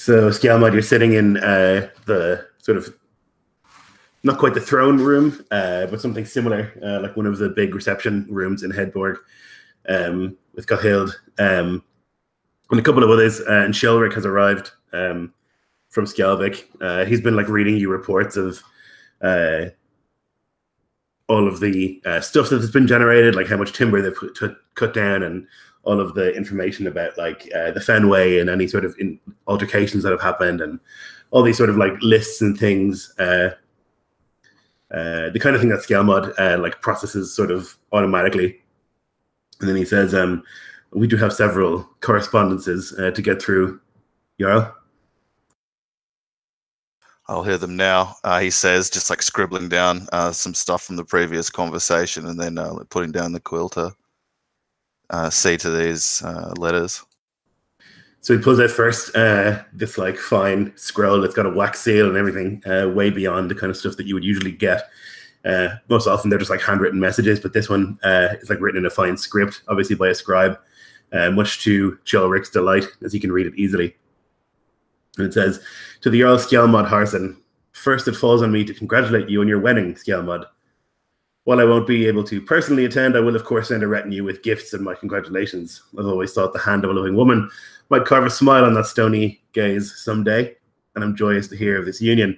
So, Skjalmod, you're sitting in the sort of not quite the throne room, but something similar, like one of the big reception rooms in Haedborg, with Gothild and a couple of others. And Shelric has arrived from Skjalvik. He's been like reading you reports of all of the stuff that has been generated, like how much timber they've cut down, and all of the information about like the Fenway and any sort of altercations that have happened, and all these sort of like lists and things. The kind of thing that Skjalmod like processes sort of automatically. And then he says, we do have several correspondences to get through, Jarl. I'll hear them now, he says, just like scribbling down some stuff from the previous conversation, and then putting down the quill to see to these letters. So he pulls out first this like fine scroll that's got a wax seal and everything, way beyond the kind of stuff that you would usually get. Most often they're just like handwritten messages, but this one is like written in a fine script, obviously by a scribe, much to Shelric's delight, as he can read it easily. And it says, to the Jarl Skjalmod Harson, first it falls on me to congratulate you on your wedding, Skjalmod. While I won't be able to personally attend, I will of course send a retinue with gifts and my congratulations. I've always thought the hand of a loving woman might carve a smile on that stony gaze someday, and I'm joyous to hear of this union.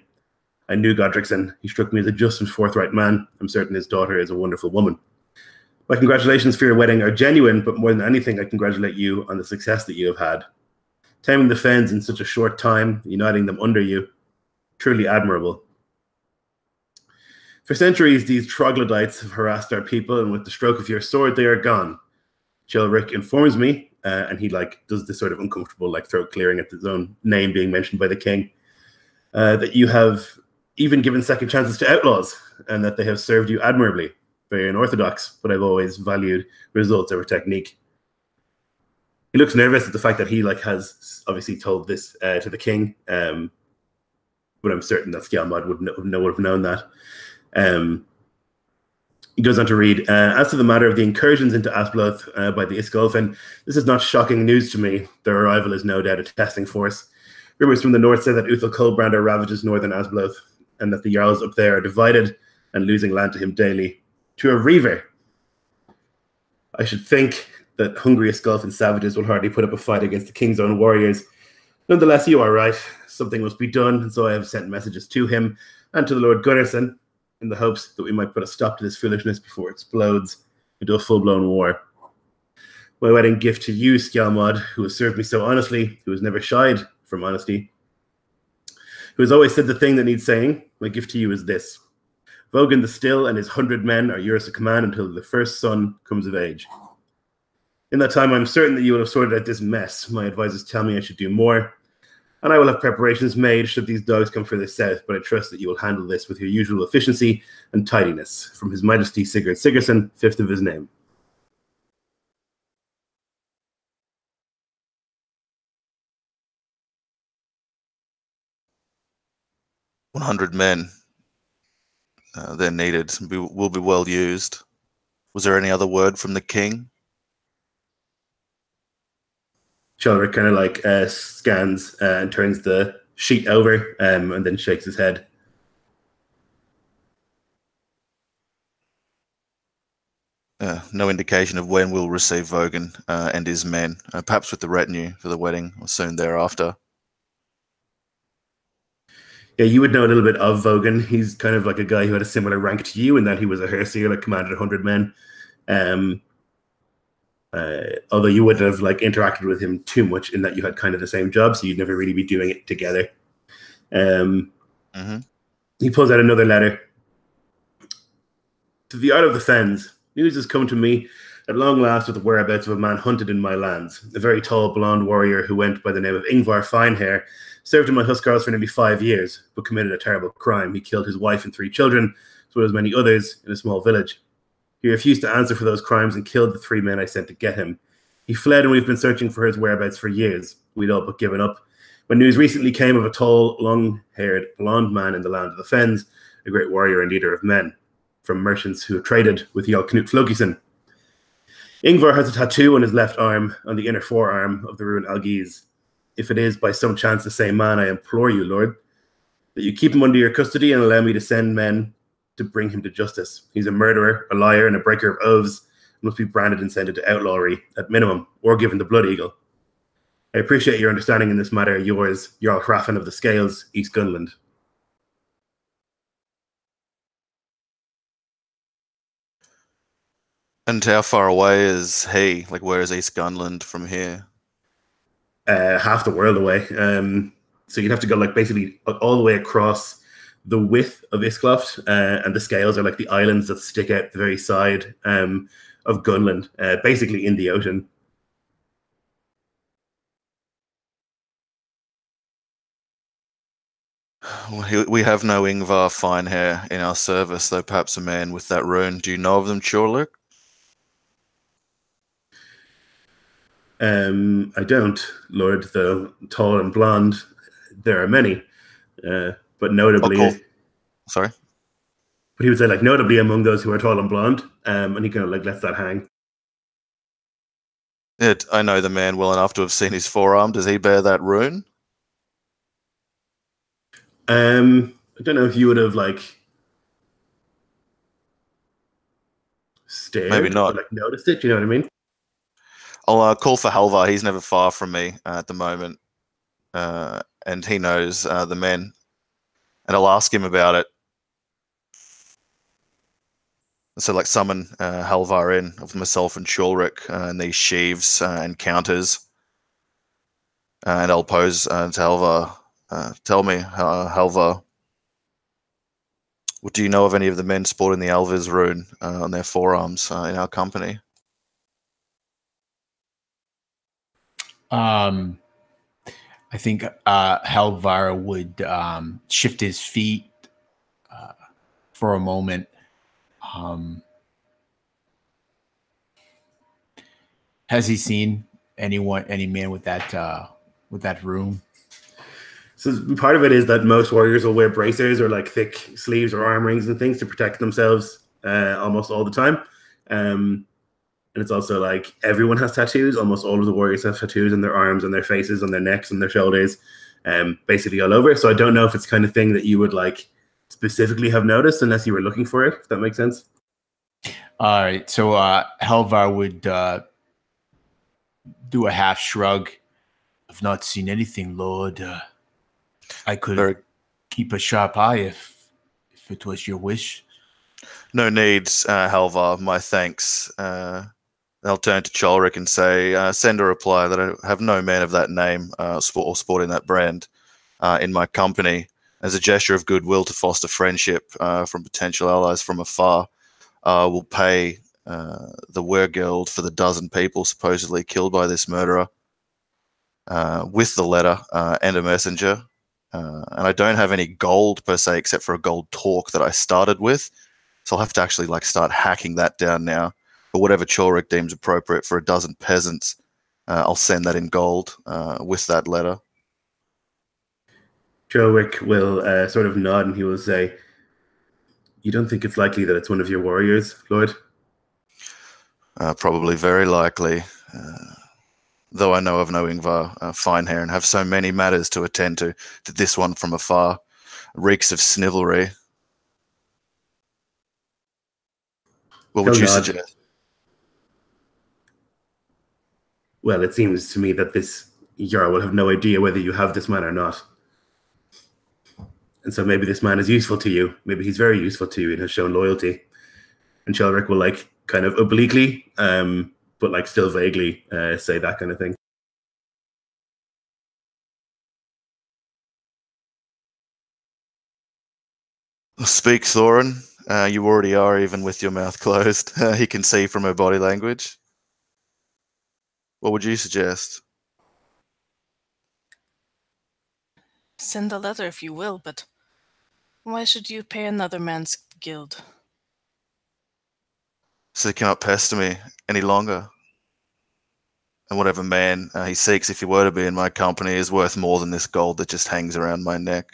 I knew Godrickson. He struck me as a just and forthright man. I'm certain his daughter is a wonderful woman. My congratulations for your wedding are genuine, but more than anything, I congratulate you on the success that you have had. Taming the Fens in such a short time, uniting them under you, truly admirable. For centuries, these troglodytes have harassed our people, and with the stroke of your sword, they are gone. Shelric informs me, and he like does this sort of uncomfortable like throat clearing at his own name being mentioned by the king, that you have even given second chances to outlaws, and that they have served you admirably. Very unorthodox, but I've always valued results over technique. He looks nervous at the fact that he like has obviously told this to the king, but I'm certain that Skjalmod would have known that. He goes on to read, as to the matter of the incursions into Asbloð by the Isgolfin, this is not shocking news to me. Their arrival is no doubt a testing force. Rumors from the north say that Uthal Colbrandr ravages northern Asbloð, and that the Jarls up there are divided and losing land to him daily. To a reaver. I should think that hungry Isgolfin savages will hardly put up a fight against the king's own warriors. Nonetheless, you are right. Something must be done, and so I have sent messages to him and to the Lord Gunnarsson, in the hopes that we might put a stop to this foolishness before it explodes into a full-blown war. My wedding gift to you, Skjalmod, who has served me so honestly, who has never shied from honesty, who has always said the thing that needs saying, my gift to you is this. Vogan the Still and his 100 men are yours to command until the first son comes of age. In that time, I'm certain that you will have sorted out this mess. My advisors tell me I should do more, and I will have preparations made should these dogs come further south, but I trust that you will handle this with your usual efficiency and tidiness. From His Majesty Sigurd Sigurdsson, 5th of his name. "100 men. They're needed, will be well used. Was there any other word from the king?" Shelric kind of like scans and turns the sheet over and then shakes his head. No indication of when we'll receive Vogan and his men, perhaps with the retinue for the wedding or soon thereafter. Yeah, you would know a little bit of Vogan. He's kind of like a guy who had a similar rank to you in that he was a Herseer, like commanded 100 men. Although you wouldn't have like interacted with him too much in that you had kind of the same job, so you'd never really be doing it together. He pulls out another letter. To the Art of the Fens, news has come to me at long last of the whereabouts of a man hunted in my lands. A very tall blonde warrior who went by the name of Ingvar Finehair served in my Huskarls for nearly 5 years, but committed a terrible crime. He killed his wife and 3 children, as well as many others, in a small village. He refused to answer for those crimes and killed the 3 men I sent to get him. He fled, and we've been searching for his whereabouts for years. We'd all but given up. When news recently came of a tall, long-haired, blonde man in the land of the Fens, a great warrior and leader of men, from merchants who had traded with Jarl Knut Flokison. Ingvar has a tattoo on his left arm, on the inner forearm of the rune Algiz. if it is by some chance the same man, I implore you, Lord, that you keep him under your custody and allow me to send men to bring him to justice. He's a murderer, a liar, and a breaker of oaths, and must be branded and sent into outlawry at minimum, or given the Blood Eagle. I appreciate your understanding in this matter. Yours, Jarl Hraffin of the Scales, East Gunland. And how far away is he? Like, where is East Gunland from here? Half the world away. So you'd have to go like basically all the way across the width of Iskloft, and the Scales are like the islands that stick out the very side of Gunland, basically in the ocean. We have no Ingvar Finehair in our service, though perhaps a man with that rune. Do you know of them, Chorluk? I don't, Lord, though tall and blonde, there are many, but notably, cool. Sorry? But he would say, like, notably among those who are tall and blonde, and he kind of like lets that hang. Yeah, I know the man well enough to have seen his forearm. Does he bear that rune? I don't know if you would have like stared, Maybe not. or like noticed it. Do you know what I mean? I'll call for Halvar. He's never far from me at the moment, and he knows the men. And I'll ask him about it. So, like, summon Halvar in of myself and Chulric and these sheaves and counters. And I'll pose to Halvar. Tell me, Halvar, do you know of any of the men sporting the Alviz rune on their forearms in our company? I think Halvar would shift his feet for a moment. Has he seen any man with that rune? So part of it is that most warriors will wear bracers or like thick sleeves or arm rings and things to protect themselves almost all the time. And it's also like everyone has tattoos. Almost all of the warriors have tattoos on their arms and their faces, on their necks and their shoulders, basically all over. So I don't know if it's kind of thing that you would like specifically have noticed unless you were looking for it, if that makes sense. All right. So Halvar would do a half shrug. I've not seen anything, Lord. I could keep a sharp eye if it was your wish. No needs, Halvar. My thanks. I'll turn to Cholric and say, send a reply that I have no man of that name or sporting that brand in my company. As a gesture of goodwill to foster friendship from potential allies from afar, will pay the Wergild for the dozen people supposedly killed by this murderer with the letter and a messenger. And I don't have any gold per se, except for a gold talk that I started with. So I'll have to actually like start hacking that down now. But whatever Chorric deems appropriate for a dozen peasants, I'll send that in gold with that letter. Chorric will sort of nod and he will say, "You don't think it's likely that it's one of your warriors, Lord?" Probably very likely. Though I know of no Ingvar Finehair and have so many matters to attend to this one from afar reeks of snivelry. What would you suggest? Well, it seems to me that this Jarl will have no idea whether you have this man or not. And so maybe this man is useful to you. Maybe he's very useful to you and has shown loyalty. And Chulric will like kind of obliquely, but like still vaguely say that kind of thing. Speak, Thorin. You already are, even with your mouth closed. He can see from her body language. What would you suggest? Send a letter if you will, but why should you pay another man's guild? So he cannot pester me any longer. And whatever man he seeks, if he were to be in my company, is worth more than this gold that just hangs around my neck.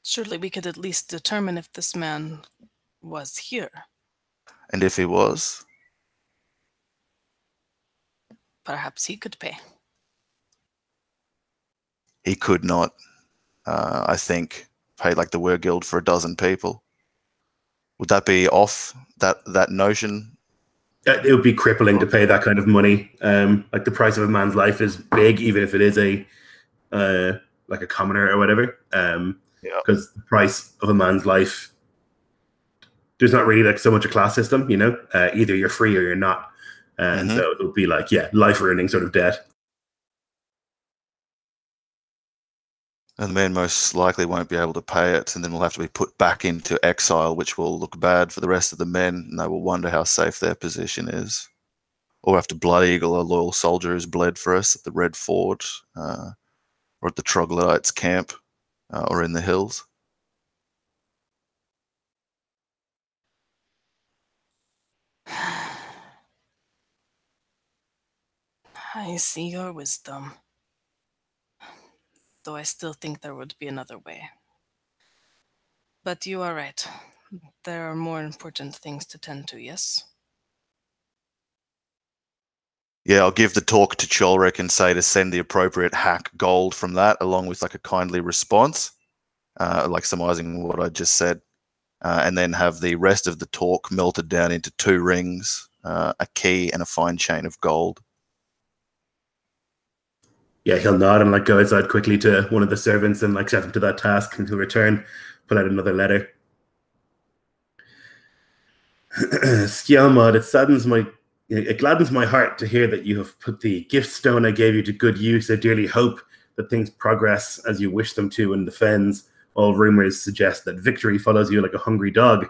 Surely we could at least determine if this man was here. And if he was? Perhaps he could pay. He could not, I think, pay like the Weir Guild for a dozen people. Would that be off that notion? It would be crippling to pay that kind of money. Like the price of a man's life is big, even if it is like a commoner or whatever. Because the price of a man's life, there's not really like so much a class system, you know. Either you're free or you're not, and so it would be like life ruining sort of debt. And the men most likely won't be able to pay it, and then will have to be put back into exile, which will look bad for the rest of the men, and they will wonder how safe their position is. Or have to Blood Eagle a loyal soldier who's bled for us at the Red Fort, or at the Troglodytes' camp, or in the hills. I see your wisdom, though I still think there would be another way. But you are right. There are more important things to tend to, yes? Yeah, I'll give the talk to Cholric and say to send the appropriate hack gold from that, along with like a kindly response, like summarizing what I just said, and then have the rest of the talk melted down into 2 rings, a key, and a fine chain of gold. Yeah, he'll nod and like go outside quickly to one of the servants and like set him to that task, and he'll return, pull out another letter. Skjelmod, it gladdens my heart to hear that you have put the gift stone I gave you to good use. I dearly hope that things progress as you wish them to in the fens. All rumors suggest that victory follows you like a hungry dog.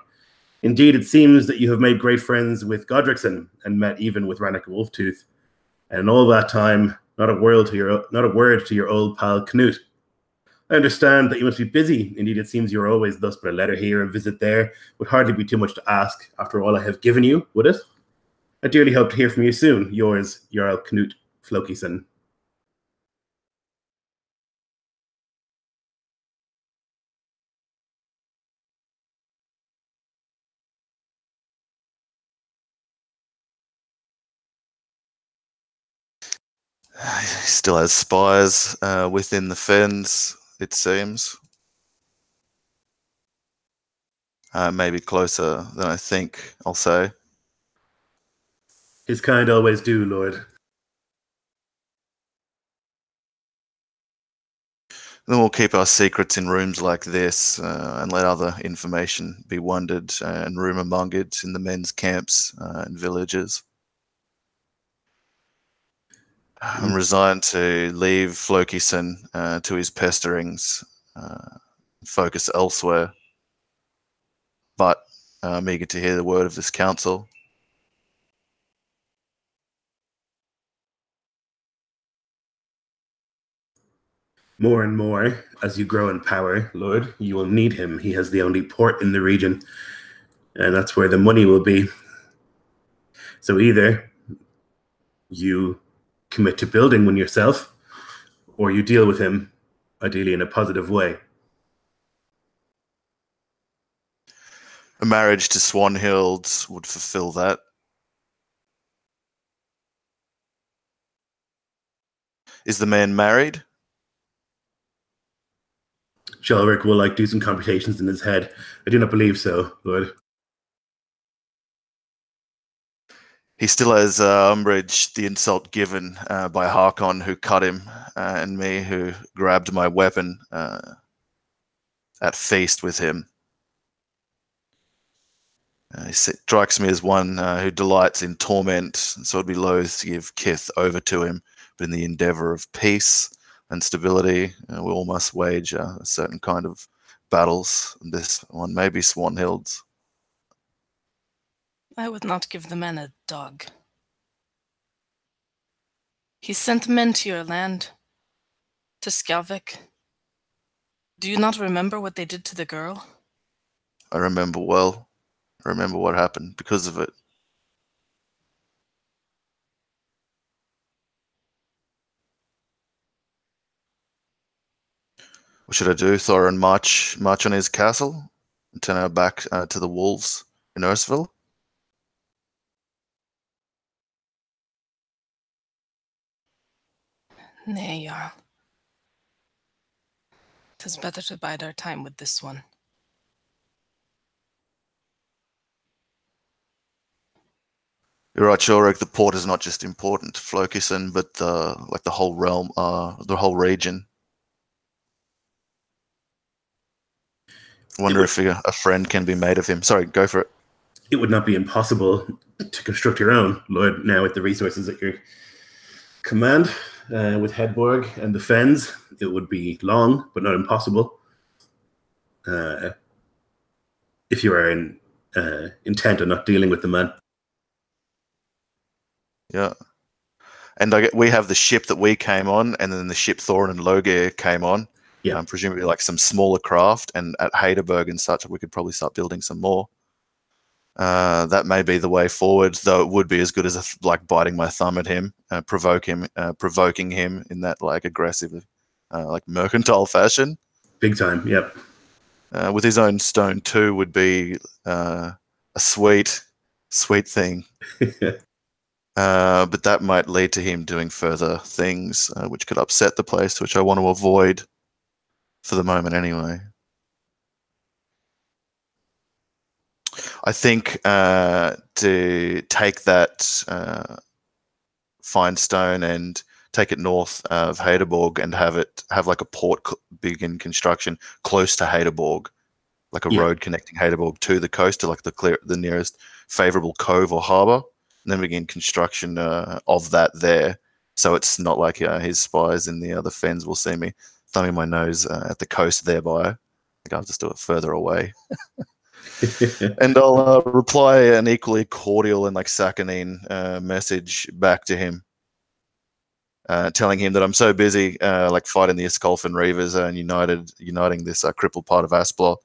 Indeed, it seems that you have made great friends with Godrickson and met even with Rannick Wolftooth. And in all that time, not a word to your old pal Knut. I understand that you must be busy. Indeed, it seems you are always thus, but a letter here, a visit there would hardly be too much to ask after all I have given you, would it? I dearly hope to hear from you soon. Yours, Jarl Knut Flokison. He still has spies within the fens, it seems. Maybe closer than I think, I'll say. His kind always do, Lord. Then we'll keep our secrets in rooms like this and let other information be wondered and rumour-mongered in the men's camps and villages. I'm resigned to leave Flokison to his pesterings, focus elsewhere, but I'm eager to hear the word of this council. More and more, as you grow in power, Lord, you will need him. He has the only port in the region, and that's where the money will be. So either you commit to building one yourself, or you deal with him, ideally in a positive way. A marriage to Swanhild would fulfill that. Is the man married? Cholric will do some computations in his head. I do not believe so, Lord. He still has umbrage the insult given by Harkon, who cut him, and me, who grabbed my weapon at feast with him. He strikes me as one who delights in torment, so I'd be loath to give Kith over to him, but in the endeavour of peace and stability, we all must wage a certain kind of battles. This one may be Swanhild's. I would not give the man a dog. He sent men to your land, to Skjalvik. Do you not remember what they did to the girl? I remember well. I remember what happened because of it. What should I do? Thorin march on his castle and turn our back to the wolves in Ursville? Nay, Jarl. 'Tis better to bide our time with this one. You're right, Chilric. The port is not just important to Flokison, but the whole realm, the whole region. I wonder if a friend can be made of him. Sorry, go for it. It would not be impossible to construct your own, Lord, now with the resources at your command, with Haedborg and the Fens. It would be long, but not impossible. If you are intent on not dealing with the man. Yeah. And we have the ship that we came on, and then the ship Thorin and Logir came on. Yeah. Presumably like some smaller craft, and at Haedborg and such, we could probably start building some more. That may be the way forward, though it would be as good as like biting my thumb at him, provoking him in that like aggressive, like mercantile fashion. Big time, yep. With his own stone too would be a sweet thing. But that might lead to him doing further things, which could upset the place, which I want to avoid for the moment anyway. I think to take that fine stone and take it north of Haedborg and have like a port begin construction close to Haedborg, like a road connecting Haedborg to the coast, to like the nearest favorable cove or harbor, and then begin construction of that there. So it's not like his spies in the other fens will see me thumbing my nose at the coast thereby. Like I'll just do it further away. And I'll reply an equally cordial and like saccharine message back to him, telling him that I'm so busy like fighting the Iskolfin Reavers and uniting this crippled part of Asbloð.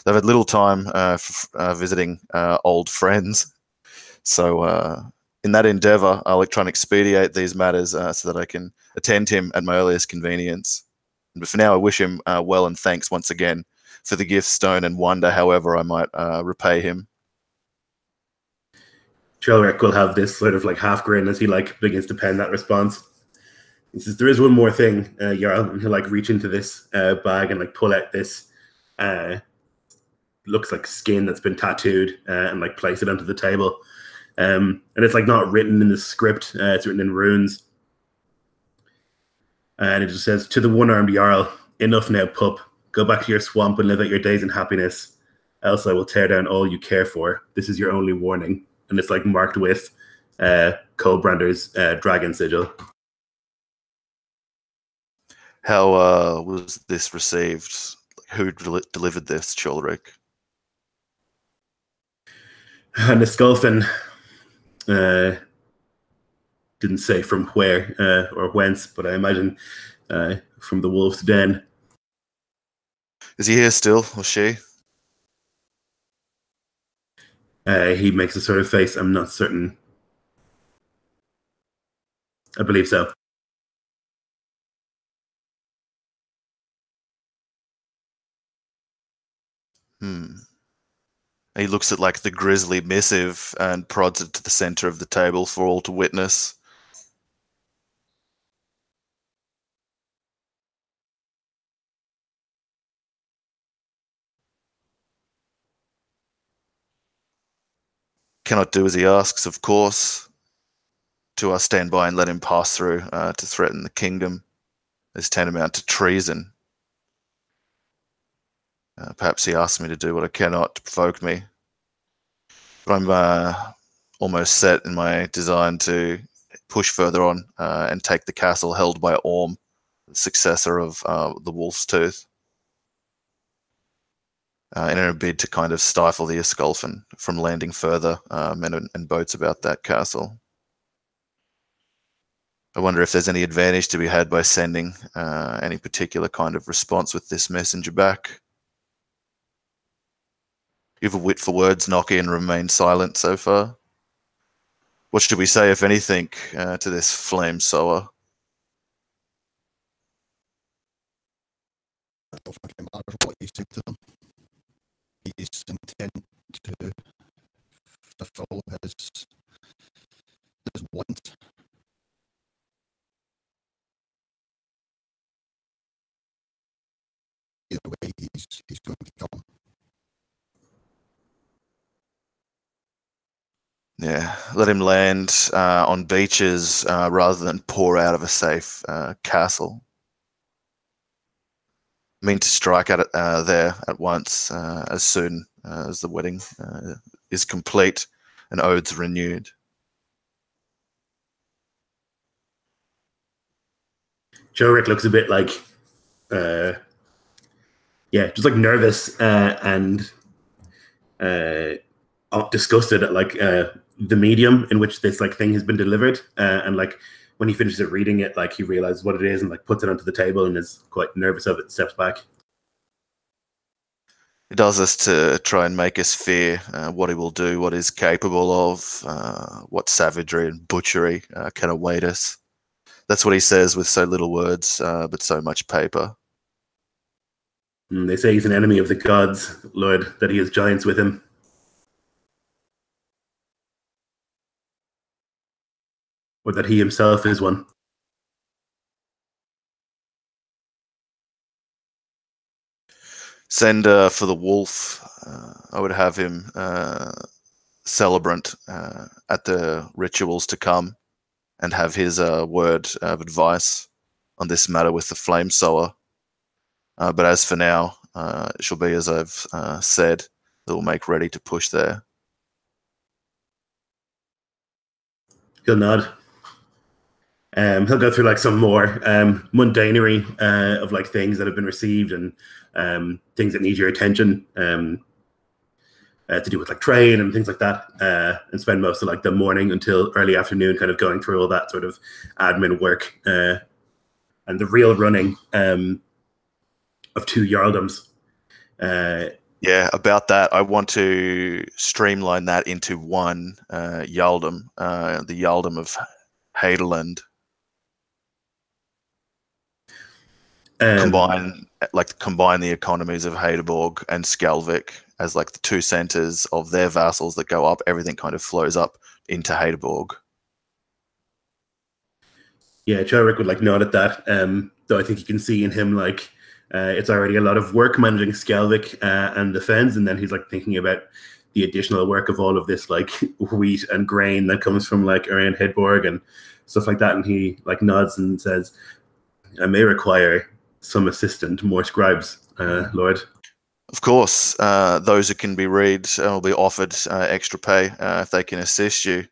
They've had little time for visiting old friends. So in that endeavor, I'll try and expedite these matters so that I can attend him at my earliest convenience. But for now, I wish him well and thanks once again for the gift stone, and wonder however I might repay him. Chilric will have this sort of like half grin as he like begins to pen that response. He says, "There is one more thing, Jarl," and he'll like reach into this bag and like pull out this looks like skin that's been tattooed and like place it onto the table. And it's like not written in the script, it's written in runes. And it just says, "To the one-armed Jarl, enough now, pup. Go back to your swamp and live out your days in happiness. Else I will tear down all you care for. This is your only warning." And it's like marked with Coldbrander's dragon sigil. How was this received? Who delivered this, Chilric? And the Skulfin didn't say from where or whence, but I imagine from the Wolf's Den. Is he here still, or she? He makes a sort of face. I'm not certain. I believe so. He looks at like the grisly missive and prods it to the center of the table for all to witness. Cannot do as he asks, of course. To stand by and let him pass through to threaten the kingdom is tantamount to treason. Perhaps he asks me to do what I cannot to provoke me. But I'm almost set in my design to push further on and take the castle held by Orm, the successor of the Wolf's Tooth, in a bid to kind of stifle the Iskolfin from landing further men and boats about that castle. I wonder if there's any advantage to be had by sending any particular kind of response with this messenger back. You have a wit for words, Nocky, and remain silent so far. What should we say, if anything, to this flame sower? I don't fucking matter what you say to them. He's intent to fulfill his want. Yeah, let him land on beaches rather than pour out of a safe castle. I mean to strike at it there at once as soon as the wedding is complete and oaths renewed. Jorik looks a bit like, just like nervous and disgusted at like the medium in which this like thing has been delivered, and like when he finishes it reading it, like he realizes what it is and like puts it onto the table and is quite nervous of it and steps back. He does this to try and make us fear what he will do, what he's capable of, what savagery and butchery can await us. That's what he says with so little words, but so much paper. They say he's an enemy of the gods, Lord, that he has giants with him. Or that he himself is one. Send for the wolf. I would have him celebrant at the rituals to come and have his word of advice on this matter with the flame sower. But as for now, it shall be as I've said, that we'll make ready to push there. He'll nod. He'll go through like some more mundanery of like things that have been received and things that need your attention to do with like trade and things like that, and spend most of like the morning until early afternoon kind of going through all that sort of admin work and the real running of 2 jarldoms. Yeah, about that, I want to streamline that into one jarldom, the jarldom of Haedborg. Combine the economies of Haedborg and Skelvik as like the 2 centers of their vassals that go up. Everything kind of flows up into Haedborg. Yeah, Jorik would like nod at that, though I think you can see in him like it's already a lot of work managing Skelvik and the Fens, and then he's like thinking about the additional work of all of this like wheat and grain that comes from like around Haedborg and stuff like that, and he like nods and says, I may require some assistant, more scribes, Lord. Of course, those who can be read will be offered extra pay if they can assist you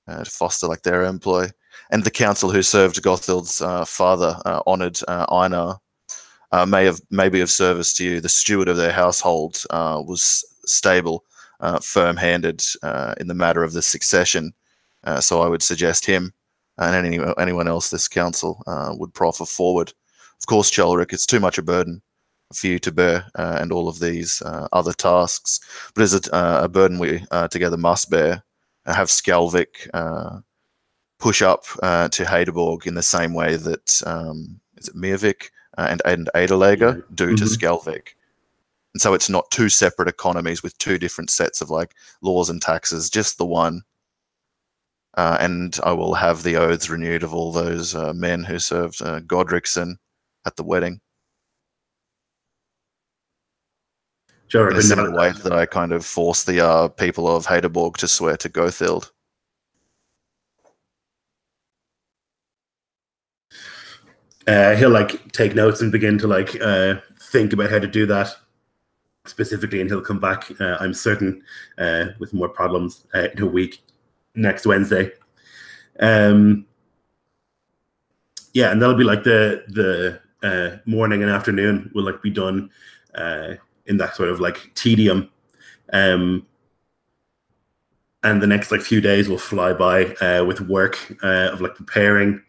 to foster like their employ. And the council who served Gothild's father, honoured Einar, may be of service to you. The steward of their household was stable, firm-handed in the matter of the succession, so I would suggest him and anyone else this council would proffer forward. Of course, Cholric, it's too much a burden for you to bear and all of these other tasks, but is it a burden we together must bear? Have Skelvik push up to Haedborg in the same way that is it Myrvik and Adelager do to Skelvik. And so it's not 2 separate economies with 2 different sets of like laws and taxes, just the one. And I will have the oaths renewed of all those men who served Godrickson at the wedding. Sure, In a similar way that I kind of forced the people of Haedborg to swear to Gothild. He'll like take notes and begin to like think about how to do that specifically, and he'll come back, I'm certain, with more problems in a week, next Wednesday. And that'll be like the morning and afternoon will like be done in that sort of like tedium, and the next like few days will fly by with work of like preparing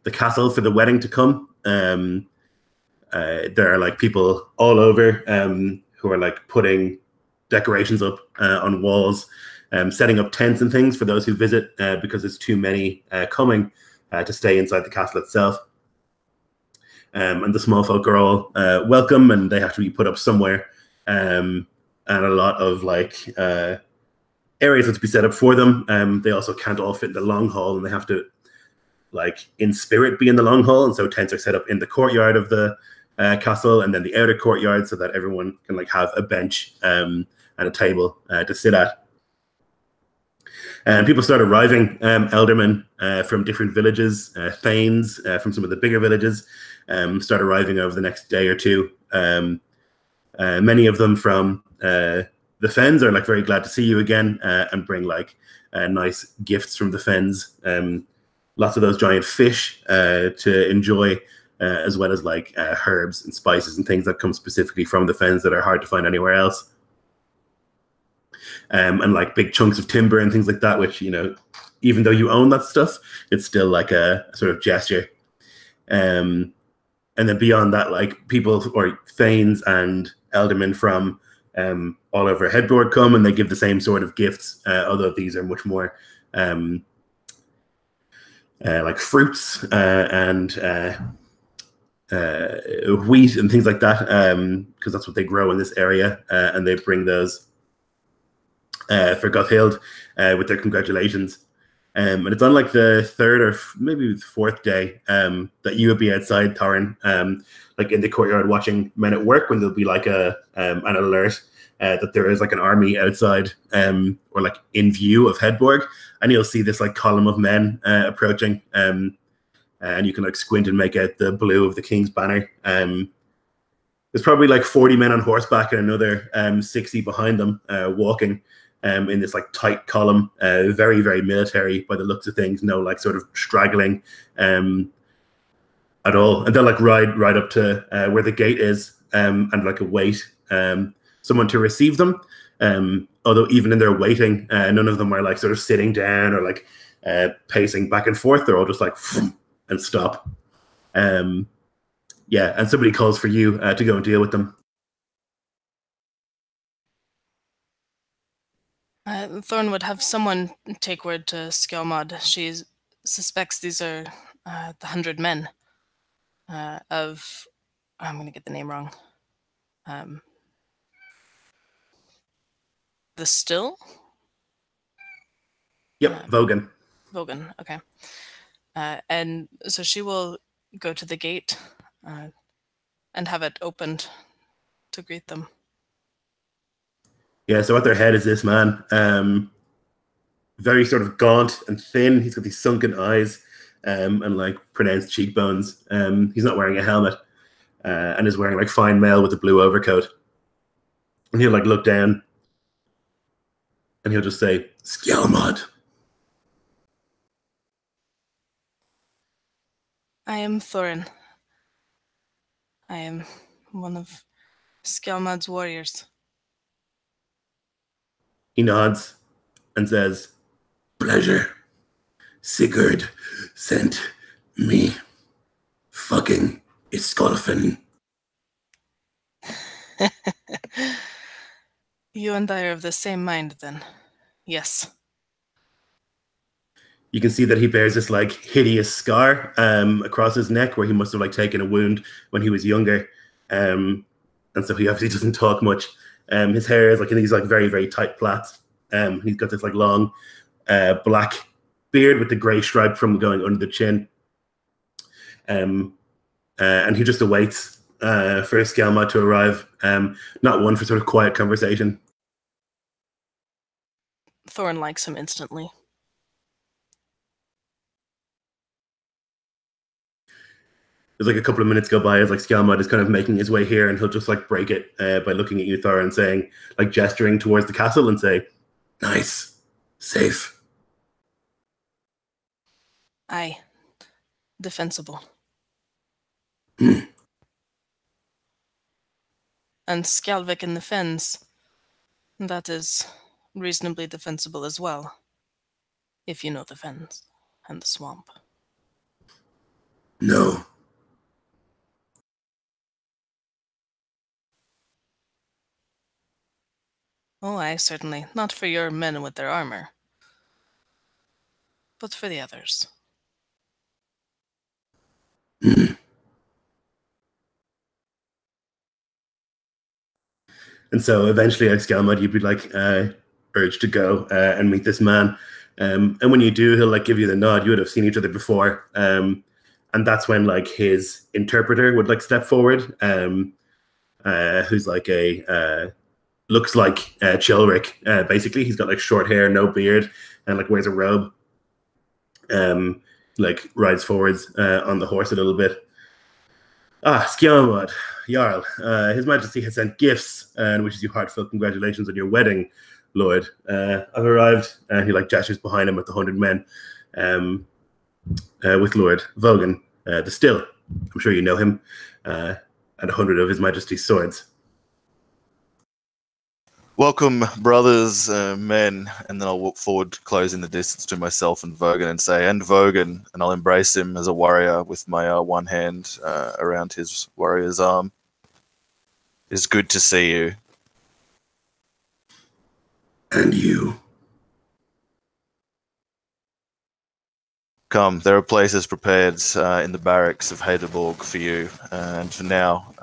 the castle for the wedding to come. There are like people all over who are like putting decorations up on walls, setting up tents and things for those who visit, because there's too many coming to stay inside the castle itself. And the small folk are all welcome, and they have to be put up somewhere. And a lot of like areas have to be set up for them. They also can't all fit in the long hall, and they have to like in spirit be in the long hall, and so tents are set up in the courtyard of the castle and then the outer courtyard, so that everyone can like have a bench and a table to sit at. And people start arriving, eldermen from different villages, thanes from some of the bigger villages, start arriving over the next day or two. Many of them from the fens are like very glad to see you again, and bring like nice gifts from the fens. Lots of those giant fish to enjoy, as well as like herbs and spices and things that come specifically from the fens that are hard to find anywhere else. And like big chunks of timber and things like that, which, you know, even though you own that stuff, it's still like a sort of gesture. And then beyond that, like people or thanes and eldermen from all over Haedborg come, and they give the same sort of gifts, although these are much more like fruits and wheat and things like that, because that's what they grow in this area, and they bring those for Gothild with their congratulations. And it's on like the third or maybe the fourth day that you would be outside, Thorin, like in the courtyard watching men at work, when there'll be like an alert that there is like an army outside, or like in view of Haedborg, and you'll see this like column of men approaching, and you can like squint and make out the blue of the king's banner. There's probably like 40 men on horseback and another 60 behind them walking in this like tight column, very, very military by the looks of things. No like sort of straggling at all. And they'll like ride up to where the gate is, and like await someone to receive them. Although even in their waiting, none of them are like sort of sitting down or like pacing back and forth. They're all just like and stop. Yeah, and somebody calls for you to go and deal with them. Thorn would have someone take word to Skjelmod. She suspects these are the 100 men of... I'm going to get the name wrong. The Still? Yep, Vogan. Vogan, okay. And so she will go to the gate and have it opened to greet them. Yeah, so at their head is this man, very sort of gaunt and thin. He's got these sunken eyes and like pronounced cheekbones. He's not wearing a helmet and is wearing like fine mail with a blue overcoat. And he'll like look down and he'll just say, Skjelmod. I am Thorin. I am one of Skjelmod's warriors. He nods and says, pleasure. Sigurd sent me. Fucking Iskolfen. You and I are of the same mind, then. Yes. You can see that he bears this like hideous scar across his neck, where he must have like taken a wound when he was younger, and so he obviously doesn't talk much. His hair is like in these like very, very tight plaits. He's got this like long black beard with the grey stripe from going under the chin, and he just awaits for Skjelmod to arrive. Not one for sort of quiet conversation. Thorn likes him instantly. There's like a couple of minutes go by as like Skjelmod is kind of making his way here, and he'll just like break it by looking at you, Thor, and saying, like gesturing towards the castle and say, nice, safe. Aye. Defensible. Mm. And Skjalvik in the fens, that is reasonably defensible as well, if you know the fens and the swamp. No. Oh, aye, certainly. Not for your men with their armor, but for the others. Mm. And so eventually at Skjelmod, you'd be like urged to go and meet this man. And when you do, he'll like give you the nod. You would have seen each other before. And that's when like his interpreter would like step forward, who's like a looks like Chilric. Basically, he's got like short hair, no beard, and like wears a robe. Like rides forwards on the horse a little bit. Skjalmod, Jarl, His Majesty has sent gifts and wishes you heartfelt congratulations on your wedding, Lord. I've arrived, and he like gestures behind him with the 100 men, with Lord Vogan, the Still. I'm sure you know him, and 100 of His Majesty's swords. Welcome, brothers, men, and then I'll walk forward, closing the distance to myself and Vogan, and say, and Vogan, and I'll embrace him as a warrior with my one hand around his warrior's arm. It's good to see you. And you. Come, there are places prepared in the barracks of Haedborg for you, and for now,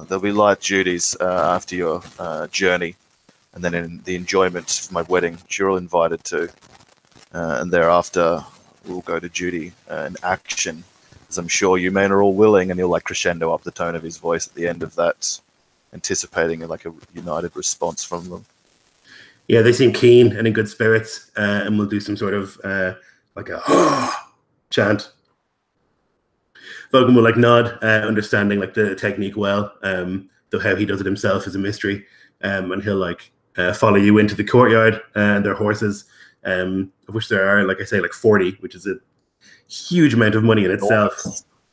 there'll be light duties after your journey. And then in the enjoyment of my wedding, which you're all invited to. And thereafter, we'll go to duty and action, as I'm sure you men are all willing, and he'll like crescendo up the tone of his voice at the end of that, anticipating like a united response from them. Yeah, they seem keen and in good spirits, and we'll do some sort of like a chant. Vogan will like nod, understanding like the technique well, though how he does it himself is a mystery, and he'll like follow you into the courtyard and their horses, of which there are, like I say, like 40, which is a huge amount of money in itself.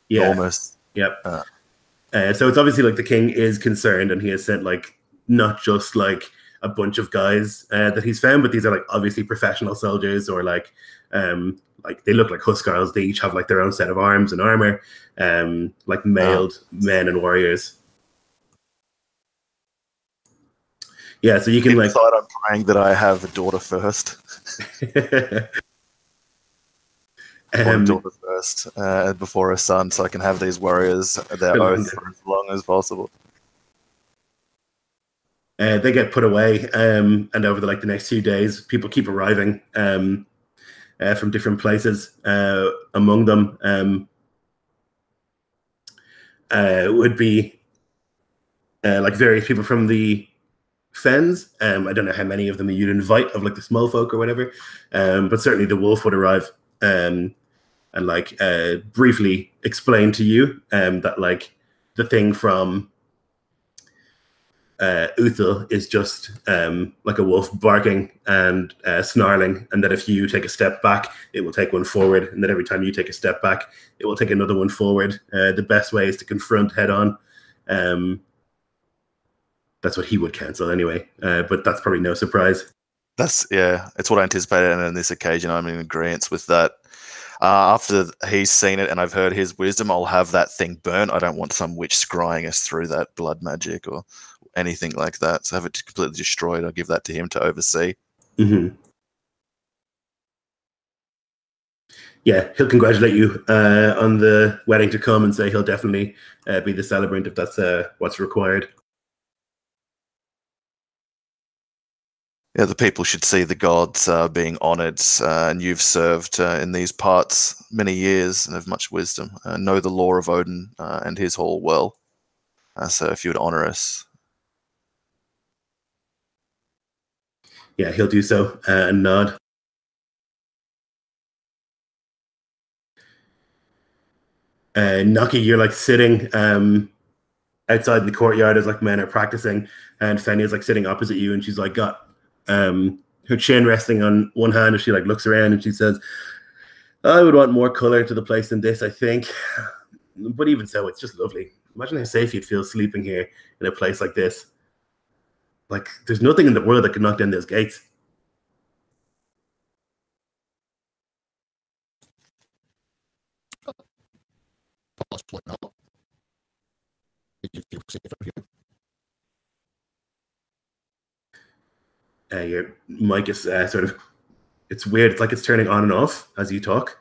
Yeah. Enormous. Yep. So it's obviously like the king is concerned, and he has sent like not just like a bunch of guys that he's found, but these are like obviously professional soldiers, or like they look like Huskarls. They each have like their own set of arms and armor, like mailed men and warriors. Yeah, so you can like. Inside, I'm praying that I have a daughter first. A daughter first before a son, so I can have these warriors their oath for as long as possible. They get put away, and over the next few days, people keep arriving from different places. Among them would be like various people from the Fens. I don't know how many of them you'd invite of like the small folk or whatever, but certainly the wolf would arrive and like briefly explain to you that like the thing from Uthal is just like a wolf barking and snarling, and that if you take a step back, it will take one forward, and that every time you take a step back, it will take another one forward. The best way is to confront head on. That's what he would cancel anyway, but that's probably no surprise. It's what I anticipated, and on this occasion, I'm in agreement with that. After he's seen it and I've heard his wisdom, I'll have that thing burnt. I don't want some witch scrying us through that blood magic or anything like that. So have it completely destroyed. I'll give that to him to oversee. Mm-hmm. Yeah, he'll congratulate you on the wedding to come and say he'll definitely be the celebrant if that's what's required. Yeah, the people should see the gods being honoured, and you've served in these parts many years and have much wisdom. Know the lore of Odin and his hall well. So if you would honour us. Yeah, he'll do so and nod. Nucky, you're like sitting outside the courtyard as like men are practicing, and Fenya's like sitting opposite you, and she's like got her chin resting on one hand as she like looks around, and she says, I would want more color to the place than this, I think. But even so, it's just lovely. Imagine how safe you'd feel sleeping here in a place like this. Like, there's nothing in the world that could knock down those gates. Possibly not. Did you feel safer here? Your mic is sort of, it's weird. It's like it's turning on and off as you talk.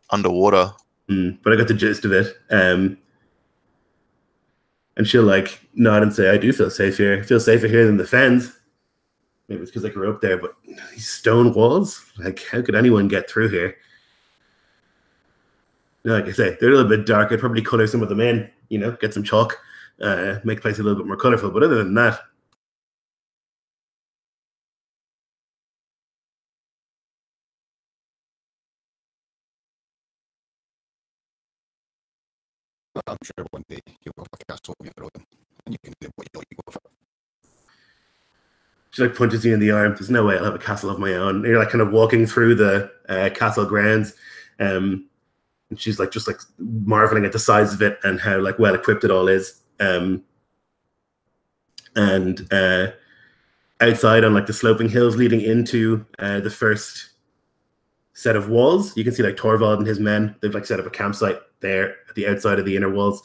Underwater. But I got the gist of it. And she'll like nod and say, I do feel safe here. I feel safer here than the Fens. Maybe it's because I grew up there, but these stone walls, like how could anyone get through here? Like I say, they're a little bit dark. I'd probably color some of them in, get some chalk, make the place a little bit more colorful. But other than that, Well, I'm sure one day you'll have a castle of your own, and you can do what you like with it. She like punches you in the arm. There's no way I'll have a castle of my own. And you're like kind of walking through the castle grounds, and she's like just like marveling at the size of it and how like well equipped it all is. And outside on like the sloping hills leading into the first set of walls, you can see like Torvald and his men. They've like set up a campsite there at the outside of the inner walls,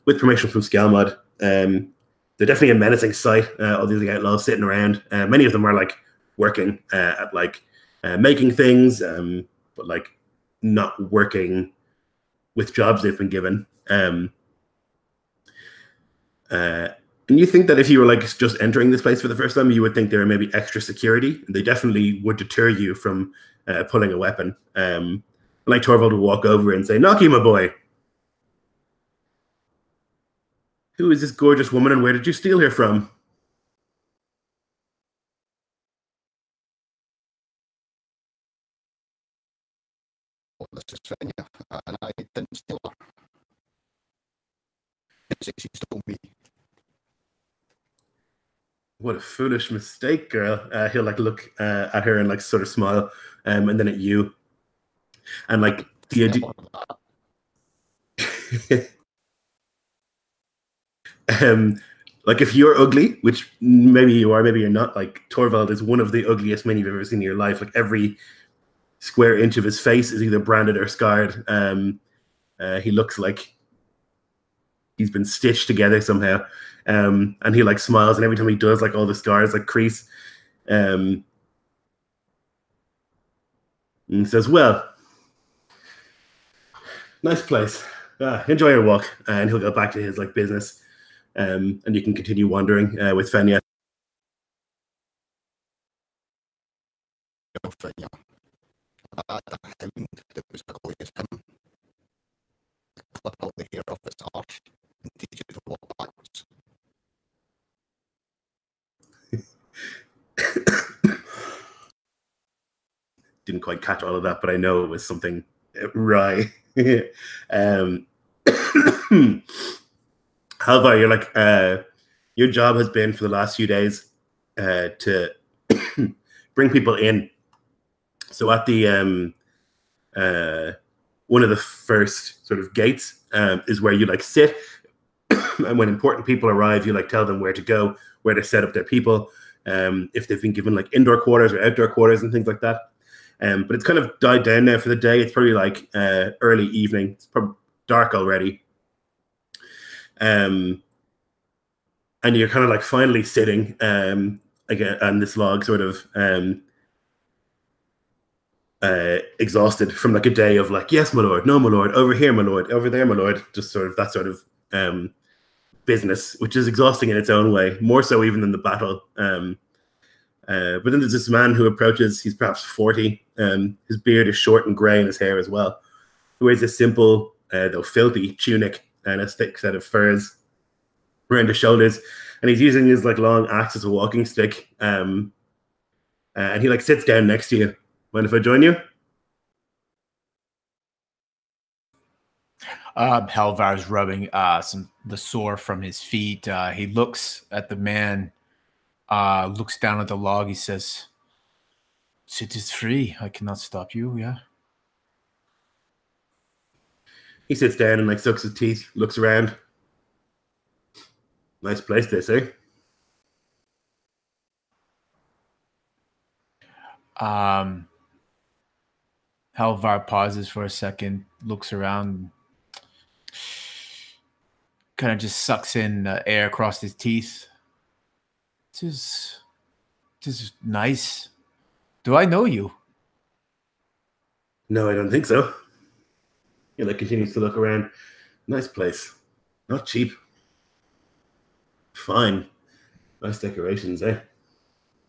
with permission from Skelmod. They're definitely a menacing sight. All these like, outlaws sitting around. Many of them are like working at like making things, but like not working with jobs they've been given. And you think that if you were like just entering this place for the first time, you would think there were maybe extra security, and they definitely would deter you from pulling a weapon. Like Torvald would walk over and say, "Knocky, my boy. Who is this gorgeous woman, and where did you steal her from?" Well, this is Fenya, and I didn't steal her. She stole me. What a foolish mistake, girl. He'll like look at her and like sort of smile, and then at you, and like the idea. Like if you're ugly, which maybe you are, maybe you're not, like Torvald is one of the ugliest men you've ever seen in your life. Like every square inch of his face is either branded or scarred. He looks like he's been stitched together somehow. And he like smiles, and every time he does, like all the scars like crease. And says, "Well, nice place. Enjoy your walk." And he'll go back to his like business. And you can continue wandering with Fenya. Fenya. That hound that was ugly as him. Clip out the hair off his arse and teach you to walk backwards. Didn't quite catch all of that, but I know it was something wry. Halvar, you're like, your job has been for the last few days to bring people in. So at the one of the first sort of gates is where you like sit, and when important people arrive, you like tell them where to go, where to set up their people, if they've been given like indoor quarters or outdoor quarters and things like that. But it's kind of died down now for the day. It's probably like early evening. It's probably dark already. And you're kind of like finally sitting again on this log, sort of exhausted from like a day of like, "Yes, my lord, no, my lord, over here, my lord, over there, my lord," just sort of that sort of business, which is exhausting in its own way, more so even than the battle. But then there's this man who approaches. He's perhaps 40. His beard is short and grey, and his hair as well. He wears a simple, though filthy, tunic and a thick set of furs around his shoulders, and he's using his like long axe as a walking stick. And he like sits down next to you. Mind if I join you? Halvar's rubbing the sore from his feet. He looks at the man, looks down at the log. He says, "Sit is free. I cannot stop you." Yeah. He sits down and like sucks his teeth, looks around. Nice place, they say. Halvar pauses for a second, looks around, kind of just sucks in air across his teeth. This is nice. Do I know you? No, I don't think so. He like continues to look around. Nice place. Not cheap. Fine. Nice decorations, eh?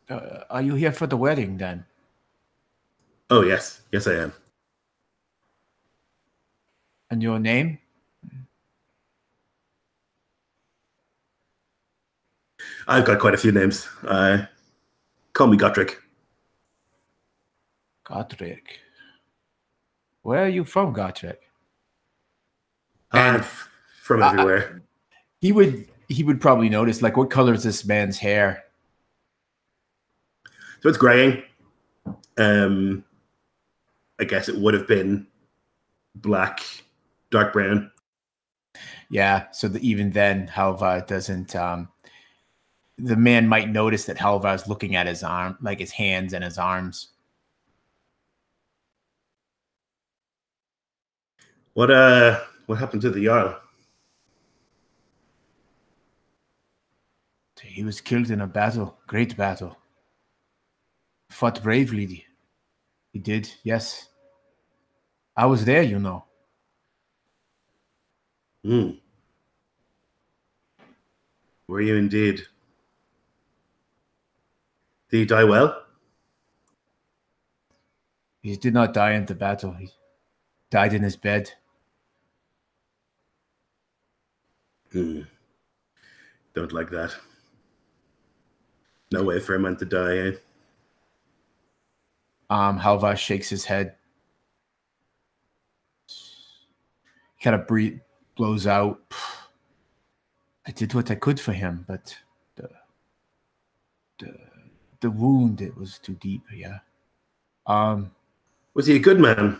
Are you here for the wedding then? Oh, yes. Yes, I am. And your name? I've got quite a few names. Call me Gotrek. Gotrek. Where are you from, Gotrek? I'm from everywhere. He would probably notice, like, what color is this man's hair? So it's graying. I guess it would have been black, dark brown. Yeah, so even then, Halvar doesn't. The man might notice that Halvar is looking at his arm, like his hands and his arms. What happened to the Jarl? He was killed in a battle, great battle. Fought bravely. He did, yes. I was there, you know. Were you indeed? Did he die well? He did not die in the battle. He died in his bed. Don't like that. No way for a man to die, eh? Halvar shakes his head. He kind of blows out. I did what I could for him, but the wound, it was too deep, yeah. Was he a good man?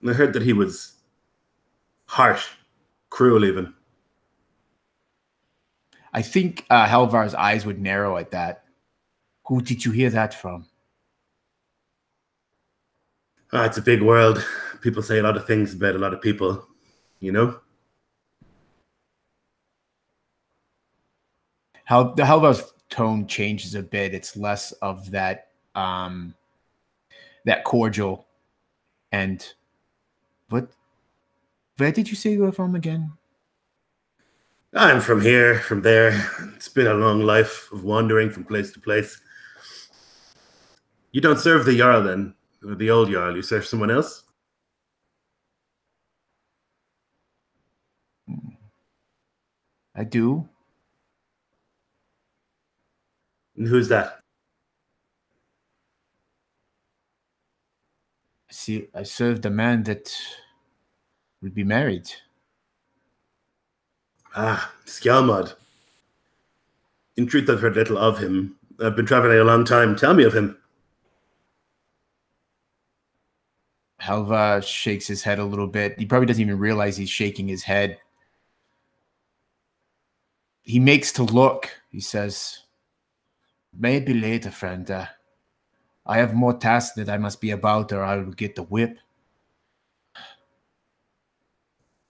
I heard that he was harsh, cruel even. I think Halvar's eyes would narrow at that. Who did you hear that from? It's a big world. People say a lot of things about a lot of people, you know? The Halvar's tone changes a bit. It's less of that that cordial. And where did you say you were from again? I'm from here, from there. It's been a long life of wandering from place to place. You don't serve the Jarl then, or the old Jarl. You serve someone else? I do. And who's that? See, I served a man that would be married. Skjalmod. In truth, I've heard little of him. I've been traveling a long time. Tell me of him. Halvar shakes his head a little bit. He probably doesn't even realize he's shaking his head. He makes to look. He says, maybe later, friend. I have more tasks that I must be about, or I will get the whip.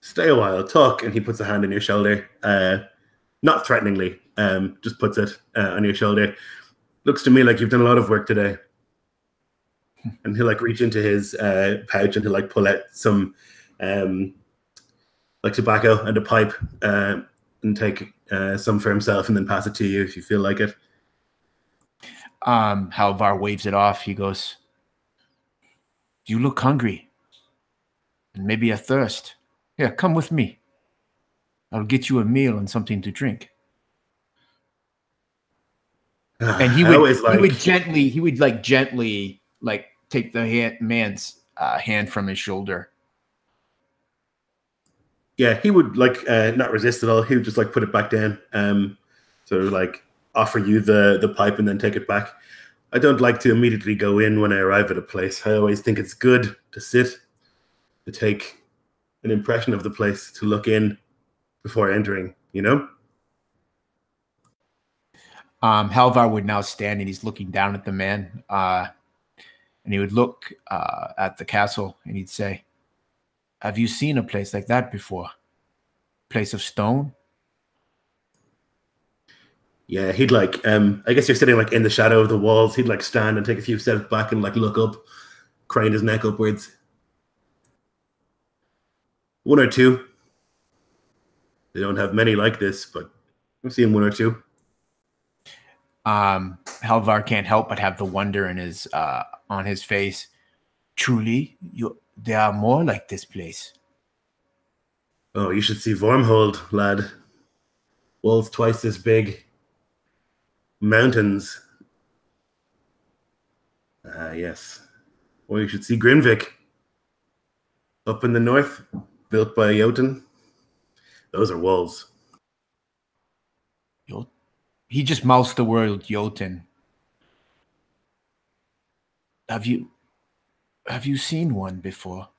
Stay a while, talk. And he puts a hand on your shoulder. Not threateningly, just puts it on your shoulder. Looks to me like you've done a lot of work today. And he'll like reach into his pouch and he'll like pull out some like tobacco and a pipe and take some for himself and then pass it to you if you feel like it. Halvar waves it off. He goes, you look hungry and maybe a thirst. Here, come with me. I'll get you a meal and something to drink. And he would gently take the man's hand from his shoulder. Yeah, he would not resist at all. He would just like put it back down. So like offer you the pipe and then take it back. I don't like to immediately go in when I arrive at a place. I always think it's good to sit, to take an impression of the place, to look in before entering, you know? Halvar would now stand and he's looking down at the man. And he would look at the castle and he'd say, have you seen a place like that before? Place of stone? Yeah, he'd I guess you're sitting like in the shadow of the walls. He'd like stand and take a few steps back and like look up, crane his neck upwards. One or two. They don't have many like this, but I've seen one or two. Halvar can't help but have the wonder in his on his face. Truly, there are more like this place. Oh, you should see Wormhold, lad. Walls twice as big. Mountains. Yes. Or you should see Grimvik. Up in the north, built by Jotun. Those are wolves. He just mouths the word Jotun. Have you seen one before?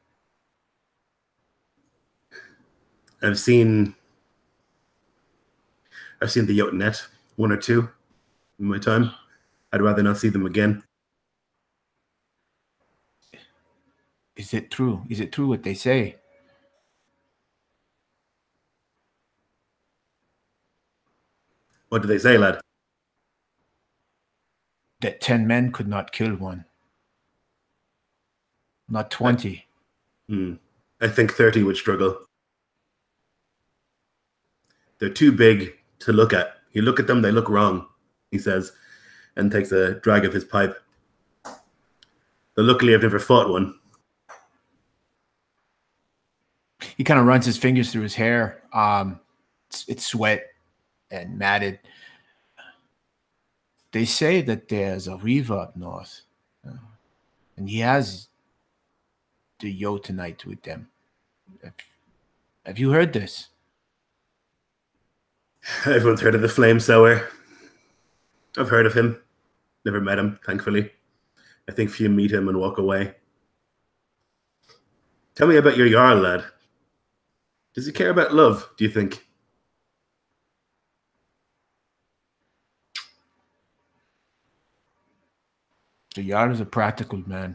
I've seen the Jotunette, one or two in my time. I'd rather not see them again. Is it true? Is it true what they say? What do they say, lad? That 10 men could not kill one. Not 20. I think 30 would struggle. They're too big to look at. You look at them, they look wrong, he says, and takes a drag of his pipe. But luckily, I've never fought one. He kind of runs his fingers through his hair. It's sweat and matted. They say that there's a river up north, and he has the Jotunite with them. Have you heard this? Everyone's heard of the Flame Sower. I've heard of him. Never met him, thankfully. I think few meet him and walk away. Tell me about your Jarl, lad. Does he care about love, do you think? The Jarl is a practical man.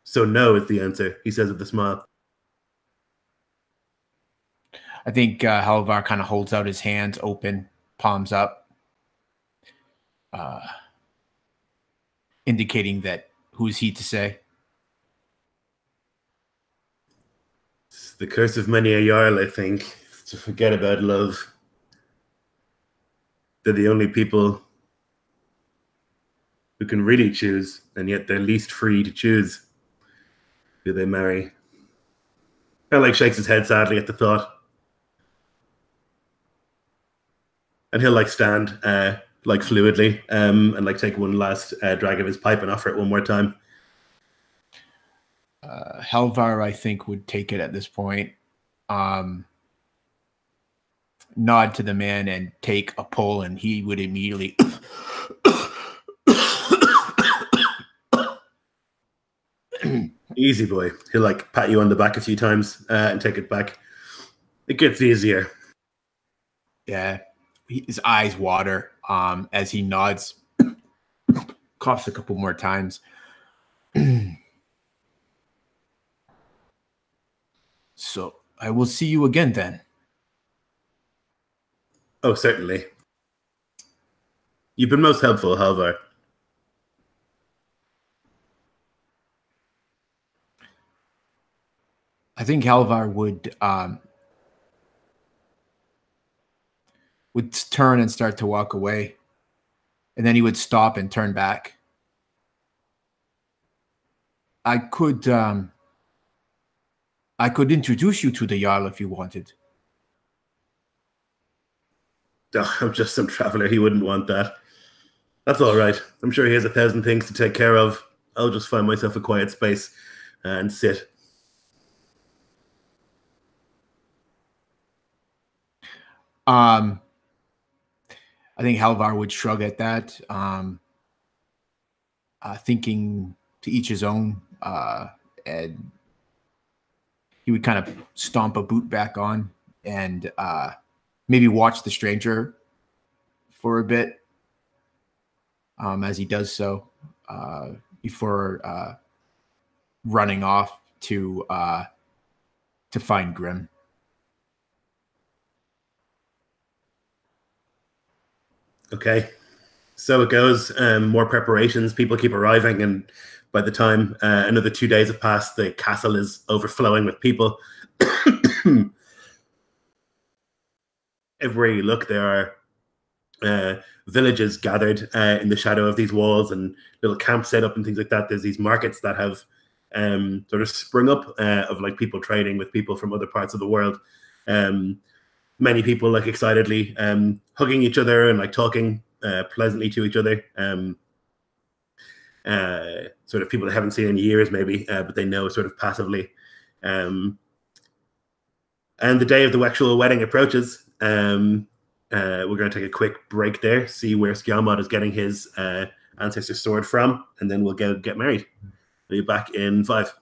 So no is the answer, he says with a smile. I think Halvar kind of holds out his hands open, palms up, indicating that who's he to say? It's the curse of many a Jarl, I think, to forget about love. They're the only people who can really choose, and yet they're least free to choose who they marry. Kind of like shakes his head sadly at the thought. And he'll like stand like fluidly and like take one last drag of his pipe and offer it one more time. Halvar, I think, would take it at this point. Nod to the man and take a pull, and he would immediately Easy boy. He'll like pat you on the back a few times and take it back. It gets easier. Yeah. His eyes water as he nods, coughs a couple more times. So I will see you again then. Oh, certainly. You've been most helpful, Halvar. I think Halvar would turn and start to walk away, and then he would stop and turn back. I could introduce you to the Jarl if you wanted. Oh, I'm just some traveler. He wouldn't want that. That's all right. I'm sure he has 1,000 things to take care of. I'll just find myself a quiet space and sit. I think Halvar would shrug at that, thinking to each his own, and he would kind of stomp a boot back on and maybe watch the stranger for a bit as he does so before running off to find Grim. Okay, so it goes. More preparations. People keep arriving, and by the time another 2 days have passed, the castle is overflowing with people. Everywhere you look, there are villages gathered in the shadow of these walls and little camps set up and things like that. There's these markets that have sort of sprung up of like people trading with people from other parts of the world. Many people like excitedly hugging each other and like talking pleasantly to each other. sort of people they haven't seen in years, maybe, but they know sort of passively. And the day of the actual wedding approaches. We're going to take a quick break there, see where Skjalmod is getting his ancestor's sword from, and then we'll get married. We'll be back in 5.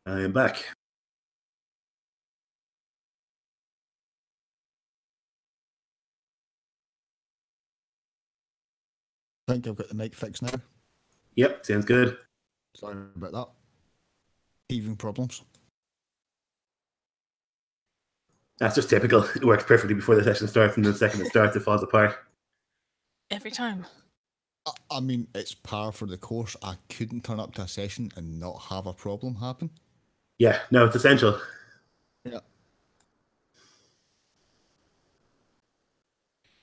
I am back. I think I've got the mic fixed now. Yep, sounds good. Sorry about that. Teething problems. That's just typical. It works perfectly before the session starts, and the second it starts, it falls apart. Every time. I mean, it's par for the course. I couldn't turn up to a session and not have a problem happen. Yeah, no, it's essential. Yeah.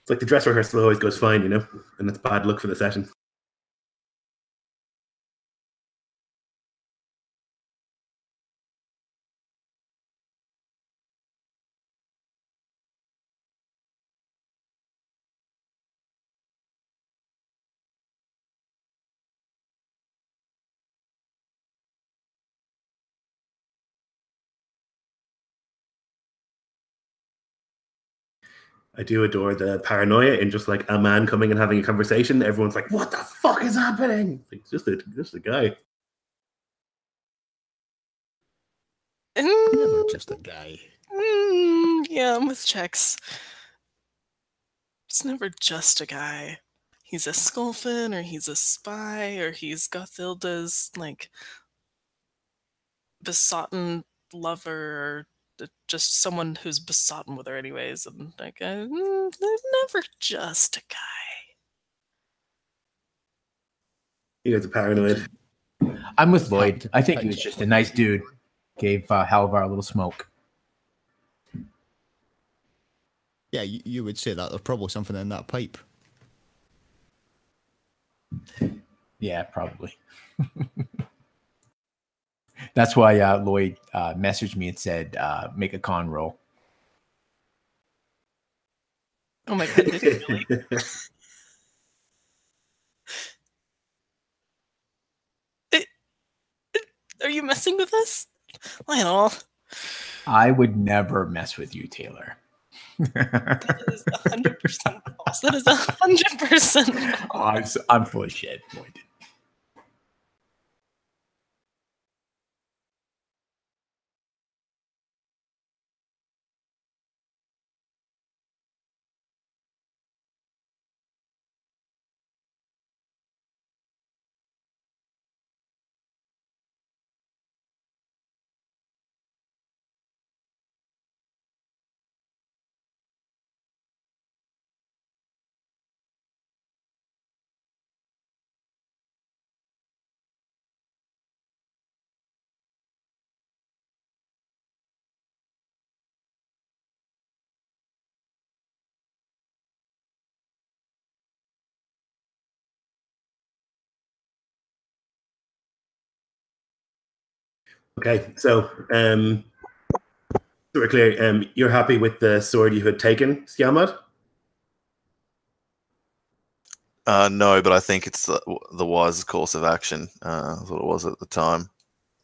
It's like the dress rehearsal always goes fine, you know, and it's bad luck for the session. I do adore the paranoia in just like a man coming and having a conversation. Everyone's like, "What the fuck is happening?" It's like, just a guy. Never just a guy. Yeah, I'm with checks. It's never just a guy. He's a Skulfin, or he's a spy, or he's Gothilda's like besotted lover, or just someone who's besotted with her anyways. And like, they're never just a guy. You guys are paranoid. I'm with Lloyd. I think he was just a nice dude. Gave Halvar a little smoke. Yeah, you would say that. There's probably something in that pipe. Yeah, probably. That's why Lloyd messaged me and said, make a con roll. Oh my god, did he really? Are you messing with us? Lionel. I would never mess with you, Taylor. That is 100% false. That is 100% false. I'm full of shit, Lloyd. Okay, so so we're clear. You're happy with the sword you had taken, Skjalmod? No, but I think it's the wise course of action. That's what it was at the time.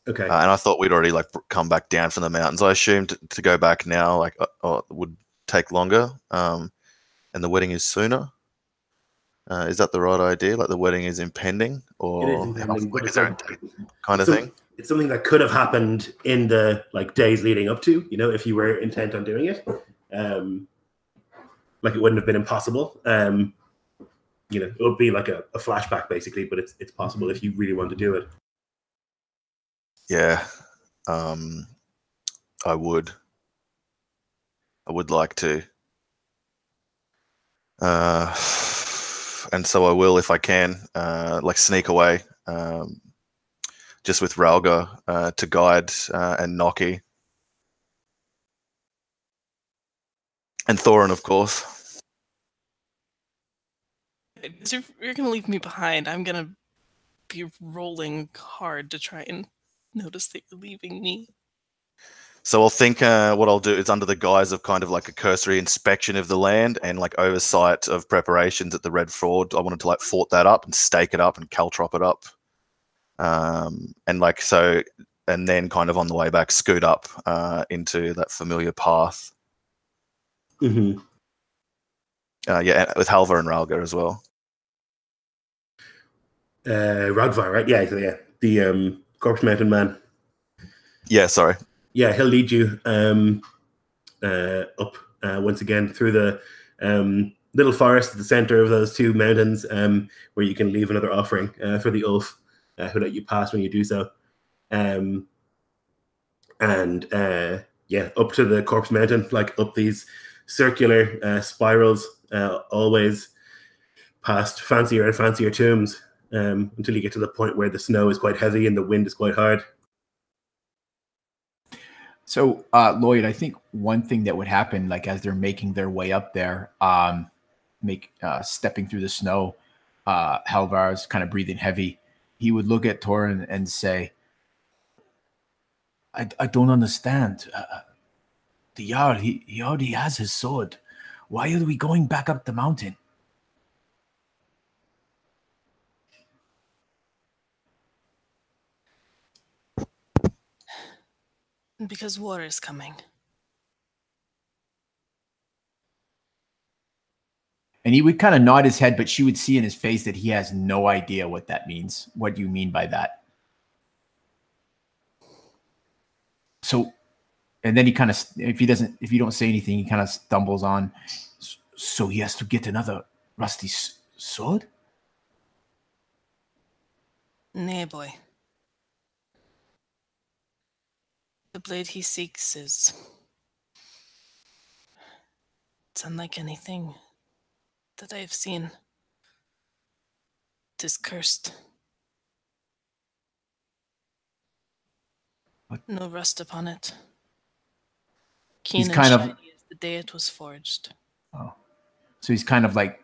Okay. And I thought we'd already like come back down from the mountains. I assumed to go back now like it would take longer. And the wedding is sooner. Is that the right idea? Like the wedding is impending, or It is impending, but is it's there like, a date kind of thing? It's something that could have happened in the like days leading up to, you know, if you were intent on doing it. Like it wouldn't have been impossible. You know, it would be like a flashback basically, but it's possible if you really want to do it. Yeah, I would like to, and so I will if I can, like sneak away, just with Ralga to guide and Noki and Thorin, of course. If you're gonna leave me behind, I'm gonna be rolling hard to try and notice that you're leaving me. So I'll think what I'll do is under the guise of kind of like a cursory inspection of the land and like oversight of preparations at the Red Ford, I wanted to like fort that up and stake it up and caltrop it up. And like so, and then kind of on the way back, scoot up into that familiar path. Mm-hmm. Yeah, with Halvar and Ralga as well. Ragvar, right? Yeah, so yeah, the Corpse Mountain man. Yeah, sorry. Yeah, he'll lead you up once again through the little forest at the center of those two mountains, where you can leave another offering for the Ulf, who let you pass when you do so. And yeah, up to the Corpse Mountain, like up these circular spirals, always past fancier and fancier tombs, until you get to the point where the snow is quite heavy and the wind is quite hard. So, Lloyd, I think one thing that would happen, like as they're making their way up there, stepping through the snow, Halvar's kind of breathing heavy. He would look at Torin and say, I don't understand. The Jarl, he already has his sword. Why are we going back up the mountain? Because war is coming. And he would kind of nod his head, but she would see in his face that he has no idea what that means. What do you mean by that? So, and then he kind of, if you don't say anything, he kind of stumbles on. So he has to get another rusty sword? Nay, boy. The blade he seeks is... it's unlike anything that I have seen. It is cursed. What? No rust upon it. Keen He's and kind of- shiny as the day it was forged. Oh. So he's kind of like,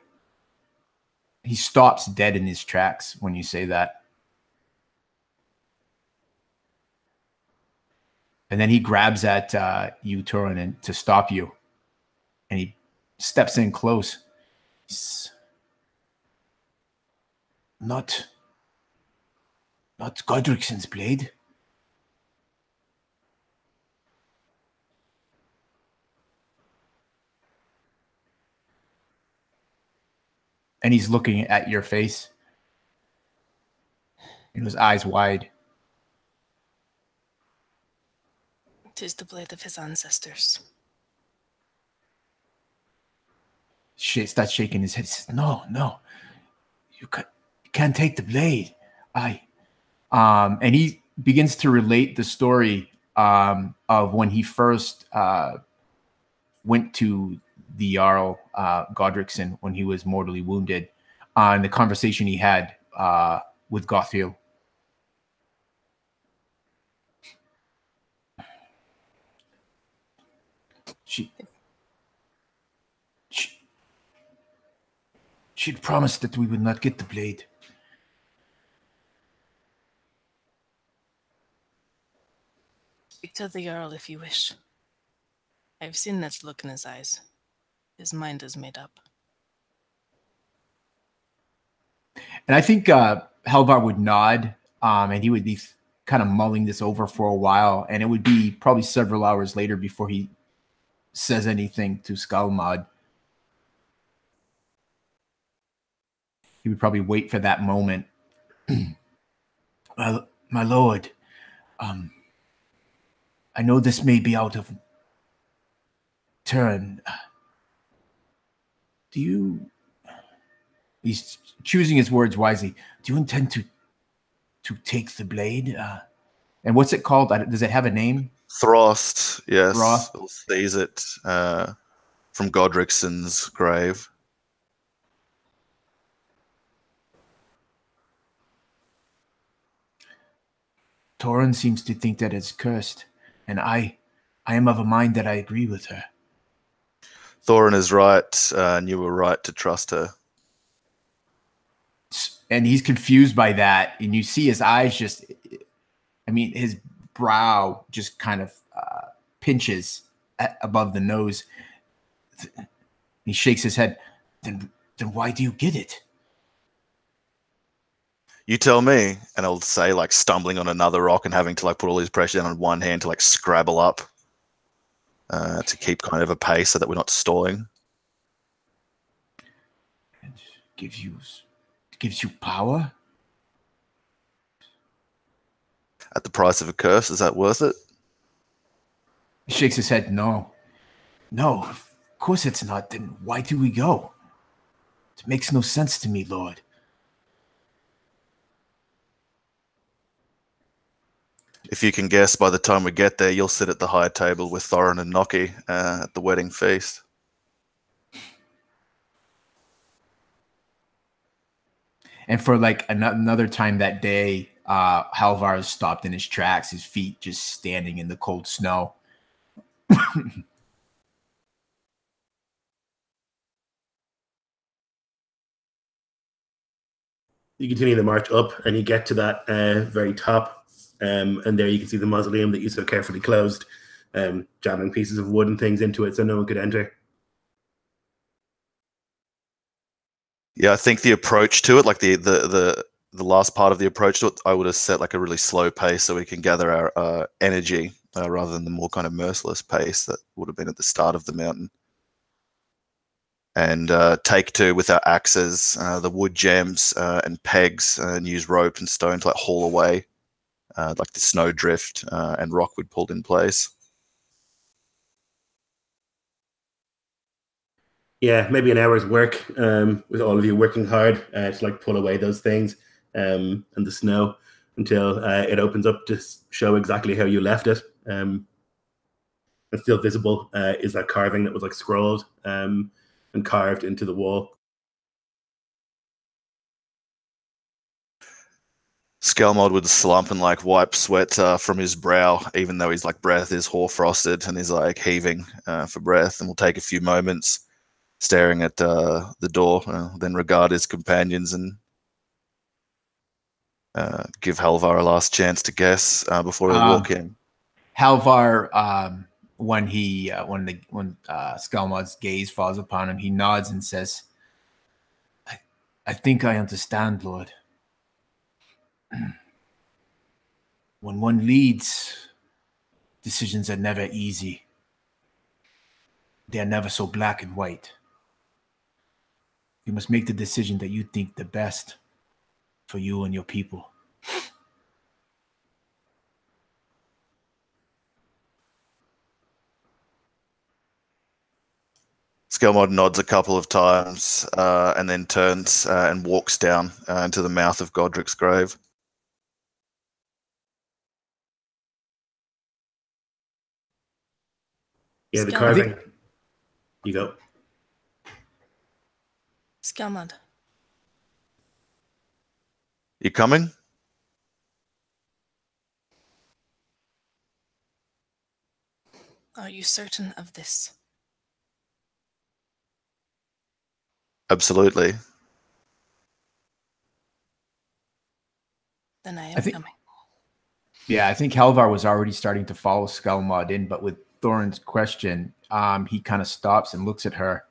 he stops dead in his tracks when you say that. And then he grabs at you, Turin, to stop you. And he steps in close. He's not Godricsson's blade. And he's looking at your face. And his eyes wide. 'Tis the blade of his ancestors. Starts shaking his head. He says, no. You can't take the blade. And he begins to relate the story of when he first went to the Jarl Godricsson when he was mortally wounded, and the conversation he had with Gothiel. She'd promised that we would not get the blade. Speak to the Jarl if you wish. I've seen that look in his eyes. His mind is made up. And I think Halvar would nod, and he would be kind of mulling this over for a while, and it would be probably several hours later before he says anything to Skalmad. He would probably wait for that moment. My lord, I know this may be out of turn. Do you... He's choosing his words wisely. Do you intend to take the blade? And what's it called? Does it have a name? Throst, yes. Throst. We'll seize it from Godricsson's grave. Torin seems to think that it's cursed, and I am of a mind that I agree with her. Thorin is right, and you were right to trust her. And he's confused by that, and you see his eyes just, I mean, his brow just kind of pinches above the nose. He shakes his head. Then why do you get it? You tell me. And I'll say, like, stumbling on another rock and having to, like, put all his pressure down on one hand to, like, scrabble up to keep kind of a pace so that we're not stalling. It gives you power? At the price of a curse, is that worth it? He shakes his head. No, of course it's not. Then why do we go? It makes no sense to me, Lord. If you can guess, by the time we get there, you'll sit at the high table with Thorin and Noki at the wedding feast. And for like another time that day, Halvar is stopped in his tracks, his feet just standing in the cold snow. You continue the march up, and you get to that very top, and there you can see the mausoleum that you so carefully closed, jamming pieces of wood and things into it so no one could enter. Yeah, I think the approach to it, like the last part of the approach to it, I would have set like a really slow pace so we can gather our energy rather than the more kind of merciless pace that would have been at the start of the mountain. And take two with our axes, the wood gems and pegs, and use rope and stone to like haul away like the snow drift and rock we'd pulled in place. Yeah, maybe an hour's work with all of you working hard to like pull away those things and the snow until it opens up to show exactly how you left it. And still visible is that carving that was like scrolled and carved into the wall. Skelmod would slump and like wipe sweat from his brow, even though his like breath is hoar-frosted and he's like heaving for breath, and will take a few moments staring at the door, then regard his companions and give Halvar a last chance to guess before he'll walk in. Halvar, when Skelmod's gaze falls upon him, he nods and says, I think I understand, Lord. When one leads, decisions are never easy. They are never so black and white. You must make the decision that you think the best for you and your people. Skelmod nods a couple of times and then turns and walks down into the mouth of Godric's grave. Yeah, the carving. You go. Skelmod. You coming? Are you certain of this? Absolutely. Then I am coming. Yeah, I think Halvar was already starting to follow Skelmod in, but with Thorin's question, he kind of stops and looks at her.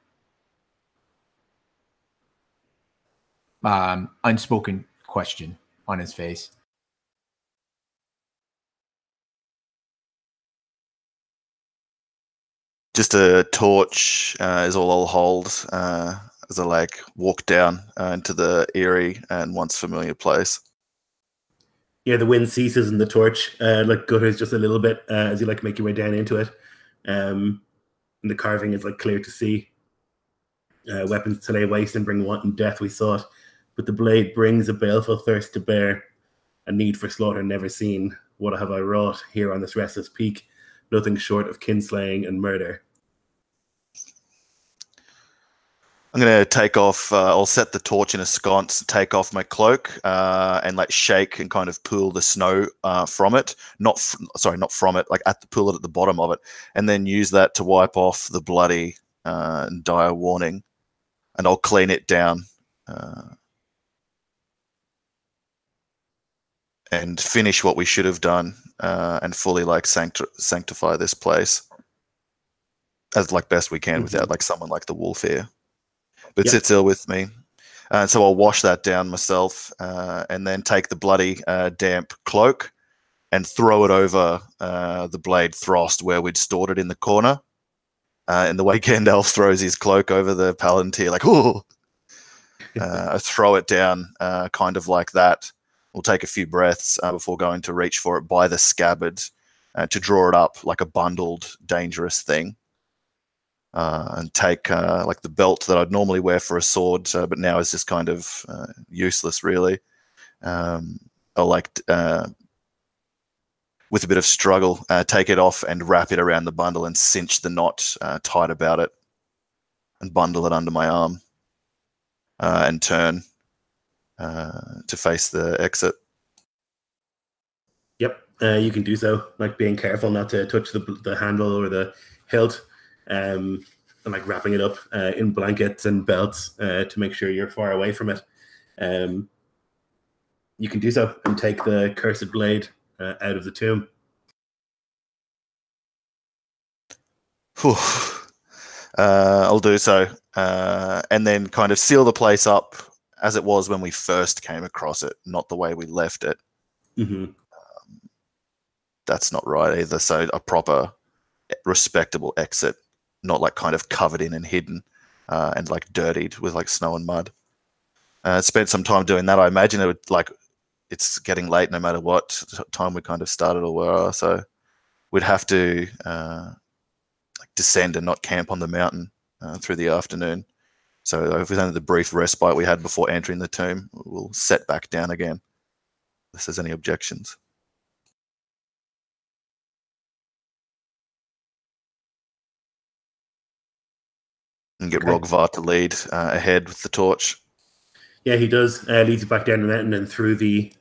Unspoken question on his face. Just a torch is all I'll hold as I like walk down into the eerie and once familiar place. Yeah, the wind ceases and the torch like gutters just a little bit as you like make your way down into it. And the carving is like clear to see. Weapons to lay waste and bring wanton death we sought, but the blade brings a baleful thirst to bear, a need for slaughter never seen. What have I wrought here on this restless peak? Nothing short of kinslaying and murder. I'm going to take off, I'll set the torch in a sconce, take off my cloak and like shake and kind of pull the snow from it. Not from it, like pull it at the bottom of it, and then use that to wipe off the bloody and dire warning. And I'll clean it down and finish what we should have done and fully like sanctify this place as like best we can without like someone like the wolf here. But sits ill with me. So I'll wash that down myself and then take the bloody damp cloak and throw it over the blade thrust where we'd stored it in the corner. And the way Gandalf throws his cloak over the Palantir, like, ooh, I throw it down kind of like that. We'll take a few breaths before going to reach for it by the scabbard to draw it up like a bundled, dangerous thing, and take like the belt that I'd normally wear for a sword, but now is just kind of useless, really. Or like with a bit of struggle, take it off and wrap it around the bundle and cinch the knot tight about it, and bundle it under my arm, and turn to face the exit. Yep, you can do so. Like being careful not to touch the handle or the hilt, and like wrapping it up in blankets and belts to make sure you're far away from it. You can do so and take the cursed blade out of the tomb. I'll do so, and then kind of seal the place up as it was when we first came across it, not the way we left it. Mm-hmm. That's not right either. So a proper, respectable exit, not like kind of covered in and hidden, and like dirtied with like snow and mud. Spent some time doing that. I imagine it would like it's getting late no matter what time we kind of started or were. So we'd have to like descend and not camp on the mountain through the afternoon. So if it's only the brief respite we had before entering the tomb, we'll set back down again. If there's any objections. And get Rogvar to lead ahead with the torch. Yeah, he does. Leads you back down the mountain and through the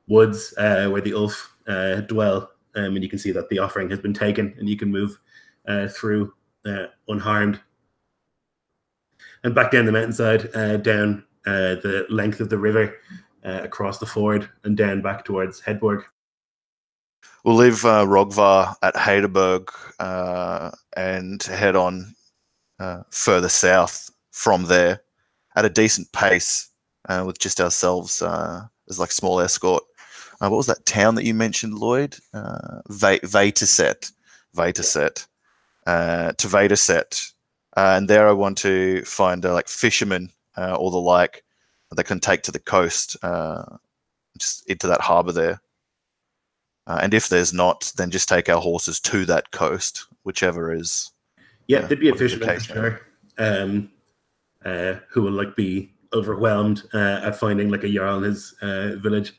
woods where the Ulf dwell. And you can see that the offering has been taken and you can move through unharmed. And back down the mountainside, down the length of the river, across the ford and down back towards Haedborg. We'll leave Rogvar at Haedborg and head on further south from there at a decent pace with just ourselves as like small escort. What was that town that you mentioned, Lloyd? Vaterset. To Vaterset. And there I want to find like fishermen or the like that can take to the coast, just into that harbour there. And if there's not, then just take our horses to that coast, whichever is. Yeah, there'd be a fisherman for sure, who will like be overwhelmed at finding like a jarl in his village.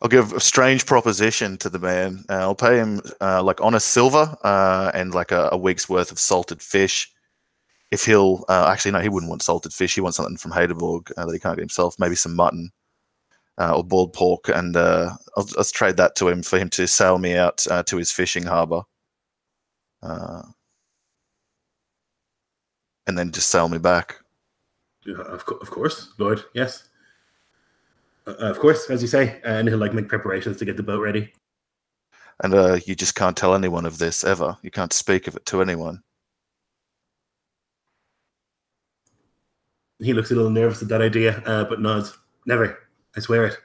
I'll give a strange proposition to the man. I'll pay him like on a silver and like a week's worth of salted fish. If he'll actually no, he wouldn't want salted fish. He wants something from Haedborg that he can't get himself. Maybe some mutton or boiled pork, and I'll trade that to him for him to sail me out to his fishing harbour, and then just sail me back. Of course, Lord. Yes. Of course, as you say, and he'll like make preparations to get the boat ready. And you just can't tell anyone of this ever. You can't speak of it to anyone. He looks a little nervous at that idea, but nods. Never. I swear it.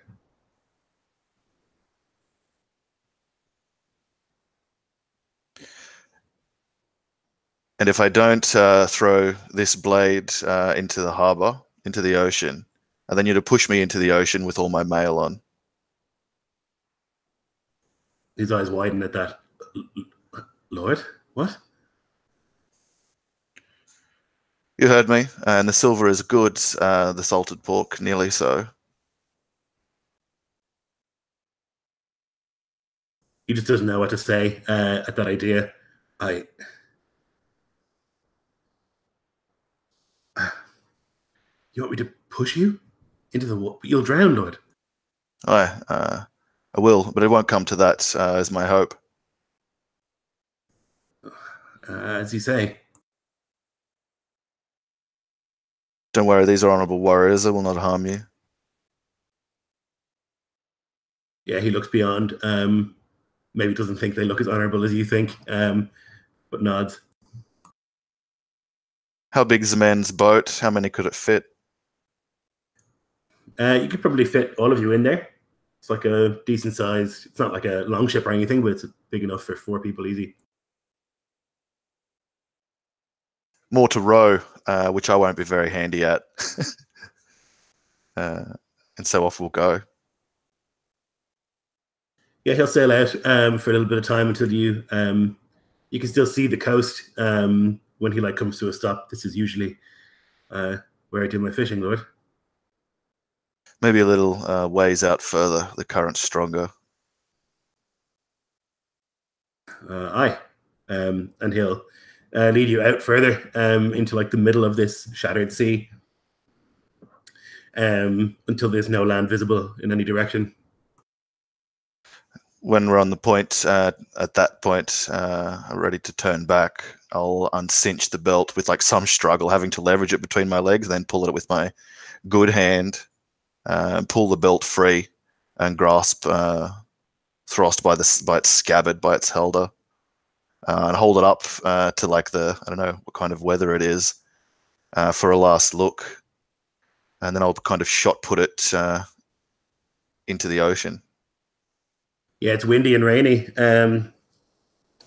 And if I don't throw this blade into the harbour, into the ocean, and then you're to push me into the ocean with all my mail on. His eyes widen at that. Lord, what? You heard me. And the silver is good. The salted pork, nearly so. He just doesn't know what to say at that idea. You want me to push you into the water? You'll drown, Lord. I will, but it won't come to that, is my hope. As you say. Don't worry, these are honourable warriors. They will not harm you. Yeah, he looks beyond. Maybe doesn't think they look as honourable as you think, but nods. How big is the man's boat? How many could it fit? You could probably fit all of you in there. It's like a decent size. It's not like a long ship or anything, but it's big enough for 4 people easy. More to row, which I won't be very handy at. And so off we'll go. Yeah, he'll sail out for a little bit of time until you can still see the coast when he like comes to a stop. This is usually where I do my fishing, Lord. Maybe a little ways out further. The current's stronger. Aye. And he'll lead you out further into like the middle of this shattered sea until there's no land visible in any direction. When we're on the point, at that point, ready to turn back, I'll uncinch the belt with like some struggle, having to leverage it between my legs, then pull it with my good hand, pull the belt free, and grasp Throst by its scabbard, by its helder, and hold it up to like I don't know what kind of weather it is, for a last look, and then I'll kind of shot put it into the ocean. Yeah, it's windy and rainy, and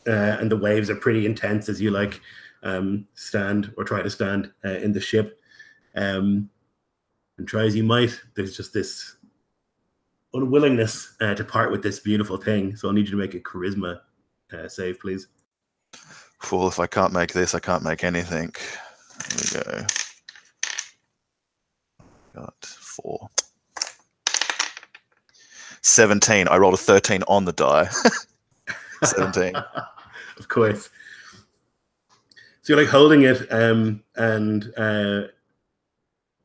the waves are pretty intense as you like stand or try to stand in the ship. And try as you might, there's just this unwillingness to part with this beautiful thing. So I'll need you to make a charisma save, please. Fool, if I can't make this, I can't make anything. Here we go. Got 4. 17. I rolled a 13 on the die. 17. Of course. So you're like holding it, and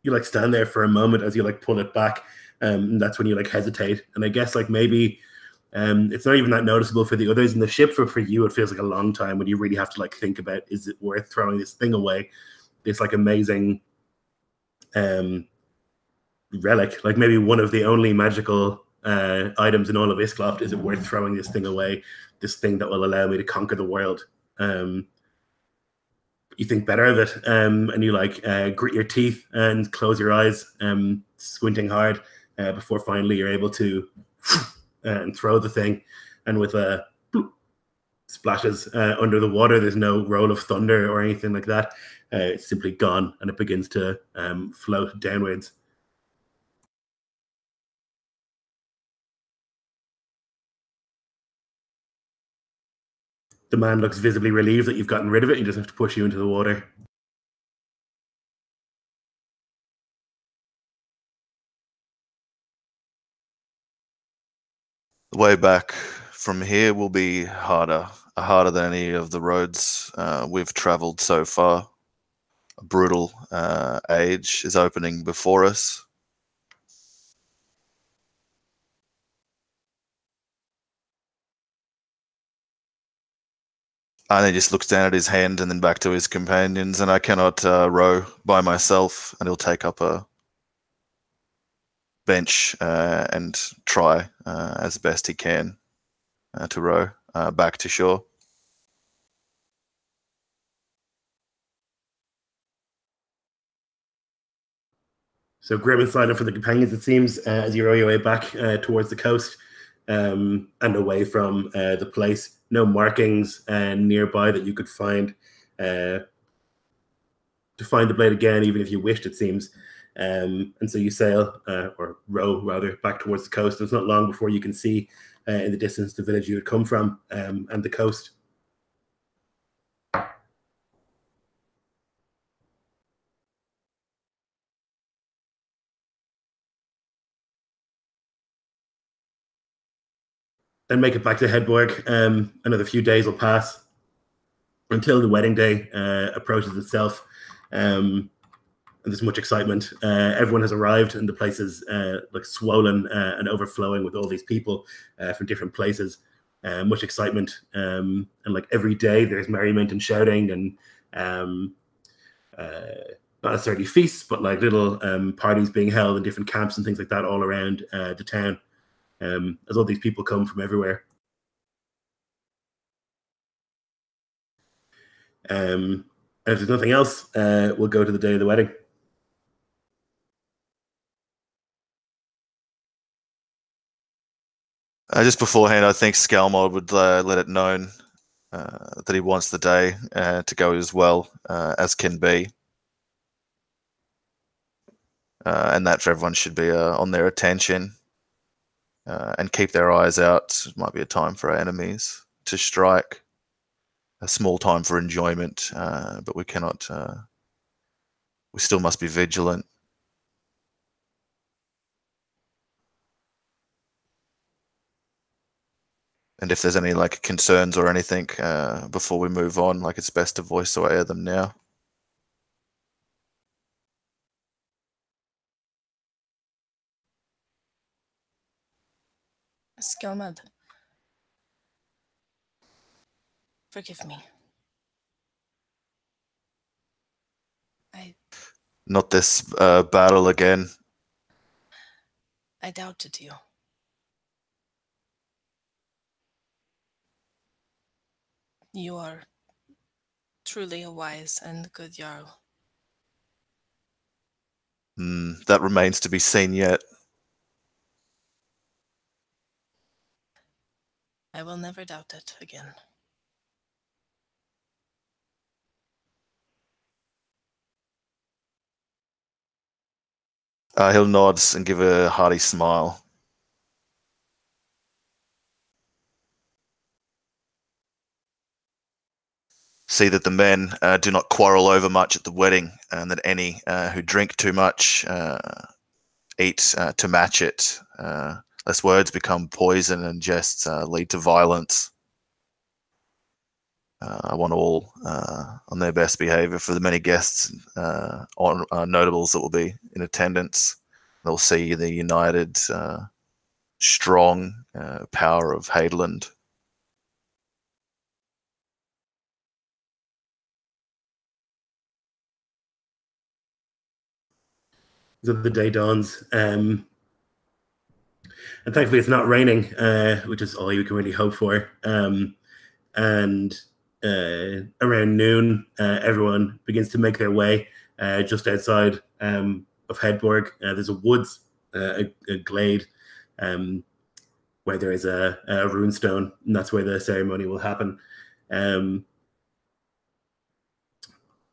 you like stand there for a moment as you like pull it back, and that's when you like hesitate. And I guess like maybe it's not even that noticeable for the others in the ship. For you, it feels like a long time when you really have to like think about, is it worth throwing this thing away? This like amazing relic, like maybe one of the only magical items in all of Iskloft. Is it worth throwing this thing away? This thing that will allow me to conquer the world. You think better of it, and you like grit your teeth and close your eyes, squinting hard before finally you're able to and throw the thing. And with a splashes under the water. There's no roll of thunder or anything like that. It's simply gone, and it begins to float downwards. The man looks visibly relieved that you've gotten rid of it. He just have to push you into the water. The way back from here will be harder than any of the roads we've traveled so far. A brutal age is opening before us. And he just looks down at his hand and then back to his companions, and I cannot row by myself, and he'll take up a bench and try as best he can to row back to shore. So grim and silent for the companions, it seems, as you row your way back towards the coast and away from the place. No markings nearby that you could find to find the blade again, even if you wished, it seems. And so you sail, or row rather, back towards the coast. And it's not long before you can see in the distance the village you had come from and the coast. Then make it back to Haedborg. Another few days will pass until the wedding day approaches itself. And there's much excitement. Everyone has arrived, and the place is like swollen and overflowing with all these people from different places. Much excitement, and like every day there's merriment and shouting, and not necessarily feasts, but like little parties being held in different camps and things like that all around the town. As all these people come from everywhere. And if there's nothing else, we'll go to the day of the wedding. Just beforehand, I think Skalmod would let it known that he wants the day to go as well as can be. And that everyone should be on their attention. and keep their eyes out. It might be a time for our enemies to strike. A small time for enjoyment, but we cannot. We still must be vigilant. And if there's any like concerns or anything before we move on, like it's best to voice or air them now. Skilmad, forgive me. Not this battle again. I doubted you. You are truly a wise and good Jarl. That remains to be seen yet. I will never doubt it again. He'll nod and give a hearty smile. See that the men do not quarrel over much at the wedding, and that any who drink too much eat to match it, lest words become poison and jests lead to violence. I want all on their best behavior for the many guests, notables that will be in attendance. They'll see the united, strong power of Haedland. So the day dawns, and thankfully it's not raining, which is all you can really hope for. And around noon, everyone begins to make their way just outside of Haedborg. There's a woods, a glade, where there is a runestone, and that's where the ceremony will happen.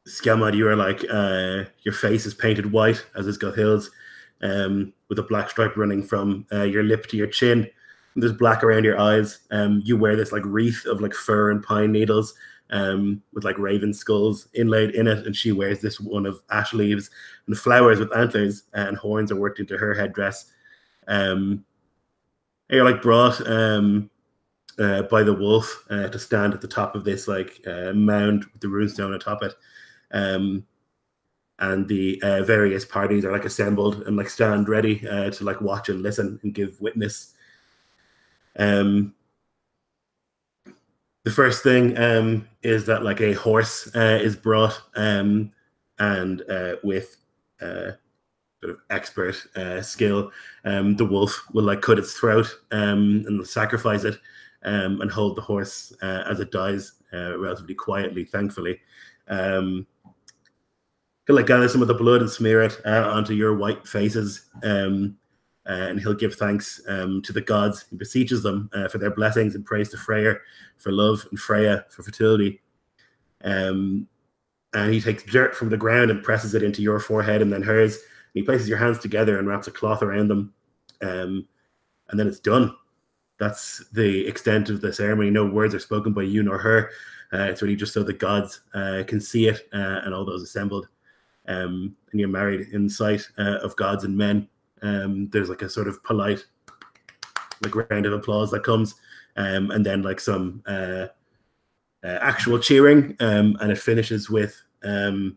Skelmad, you are like, your face is painted white as it's got hills, with a black stripe running from your lip to your chin. And there's black around your eyes. You wear this like wreath of like fir and pine needles, with like raven skulls inlaid in it, and she wears this one of ash leaves and flowers with antlers and horns are worked into her headdress. You're like brought by the wolf to stand at the top of this like mound with the runestone atop it. And the various parties are like assembled and like stand ready to like watch and listen and give witness. The first thing is that like a horse is brought, and with sort of expert skill, the wolf will like cut its throat and sacrifice it, and hold the horse as it dies relatively quietly, thankfully. He'll like gather some of the blood and smear it onto your white faces, and he'll give thanks to the gods and beseeches them for their blessings, and praise to Freyr for love and Freya for fertility. And he takes dirt from the ground and presses it into your forehead and then hers. And he places your hands together and wraps a cloth around them, and then it's done. That's the extent of the ceremony. No words are spoken by you nor her. It's really just so the gods can see it, and all those assembled. And you're married in sight of gods and men. There's like a sort of polite like round of applause that comes, and then like some actual cheering, and it finishes with the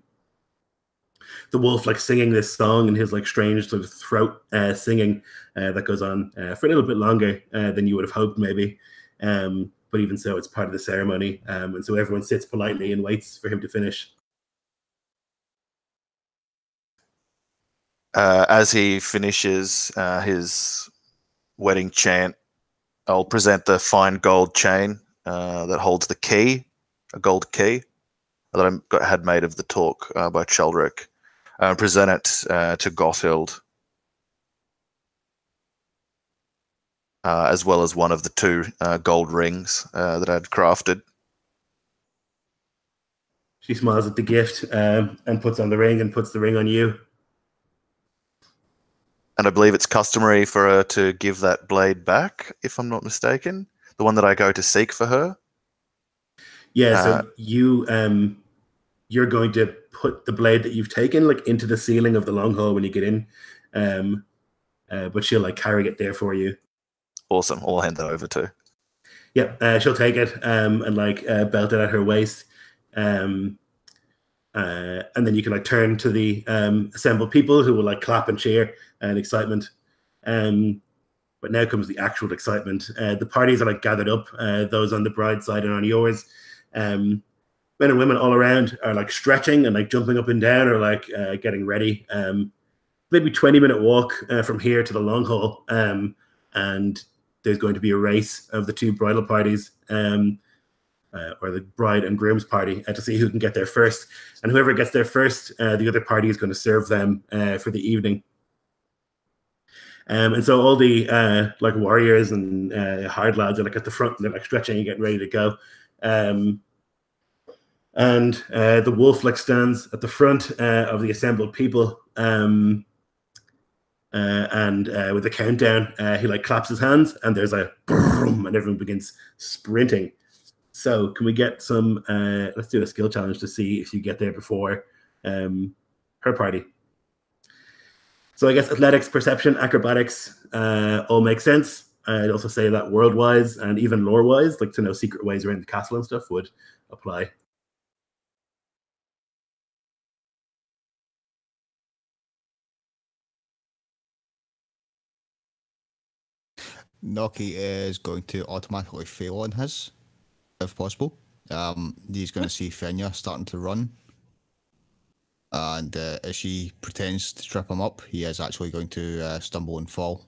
wolf like singing this song in his like strange sort of throat singing that goes on for a little bit longer than you would have hoped maybe, but even so it's part of the ceremony, and so everyone sits politely and waits for him to finish. As he finishes his wedding chant, I'll present the fine gold chain that holds the key, a gold key that I had made of the talk by Chaldric. Present it to Gothild, as well as one of the two gold rings that I'd crafted. She smiles at the gift and puts on the ring and puts the ring on you. And I believe it's customary for her to give that blade back, if I'm not mistaken. The one that I go to seek for her. Yeah, so you're going to put the blade that you've taken like into the ceiling of the long hall when you get in. But she'll like carry it there for you. Awesome. I'll hand that over to. Yep, she'll take it and like belt it at her waist. And then you can like turn to the assembled people who will like clap and cheer and excitement. But now comes the actual excitement. The parties are like gathered up, those on the bride's side and on yours. Men and women all around are like stretching and like jumping up and down or like getting ready. Maybe 20-minute walk from here to the long hall. And there's going to be a race of the two bridal parties. Or the bride and groom's party to see who can get there first. And whoever gets there first, the other party is going to serve them for the evening. And so all the like warriors and hard lads are like at the front, and they're like stretching and getting ready to go. And the wolf like stands at the front of the assembled people. And with a countdown, he like claps his hands, and there's a boom, and everyone begins sprinting. So can we get some, let's do a skill challenge to see if you get there before her party. So I guess athletics, perception, acrobatics all make sense. I'd also say that world-wise and even lore-wise, like to know secret ways around the castle and stuff would apply. Noki is going to automatically fail on his, if possible. He's going to see Fenya starting to run. And as she pretends to trip him up, he is actually going to stumble and fall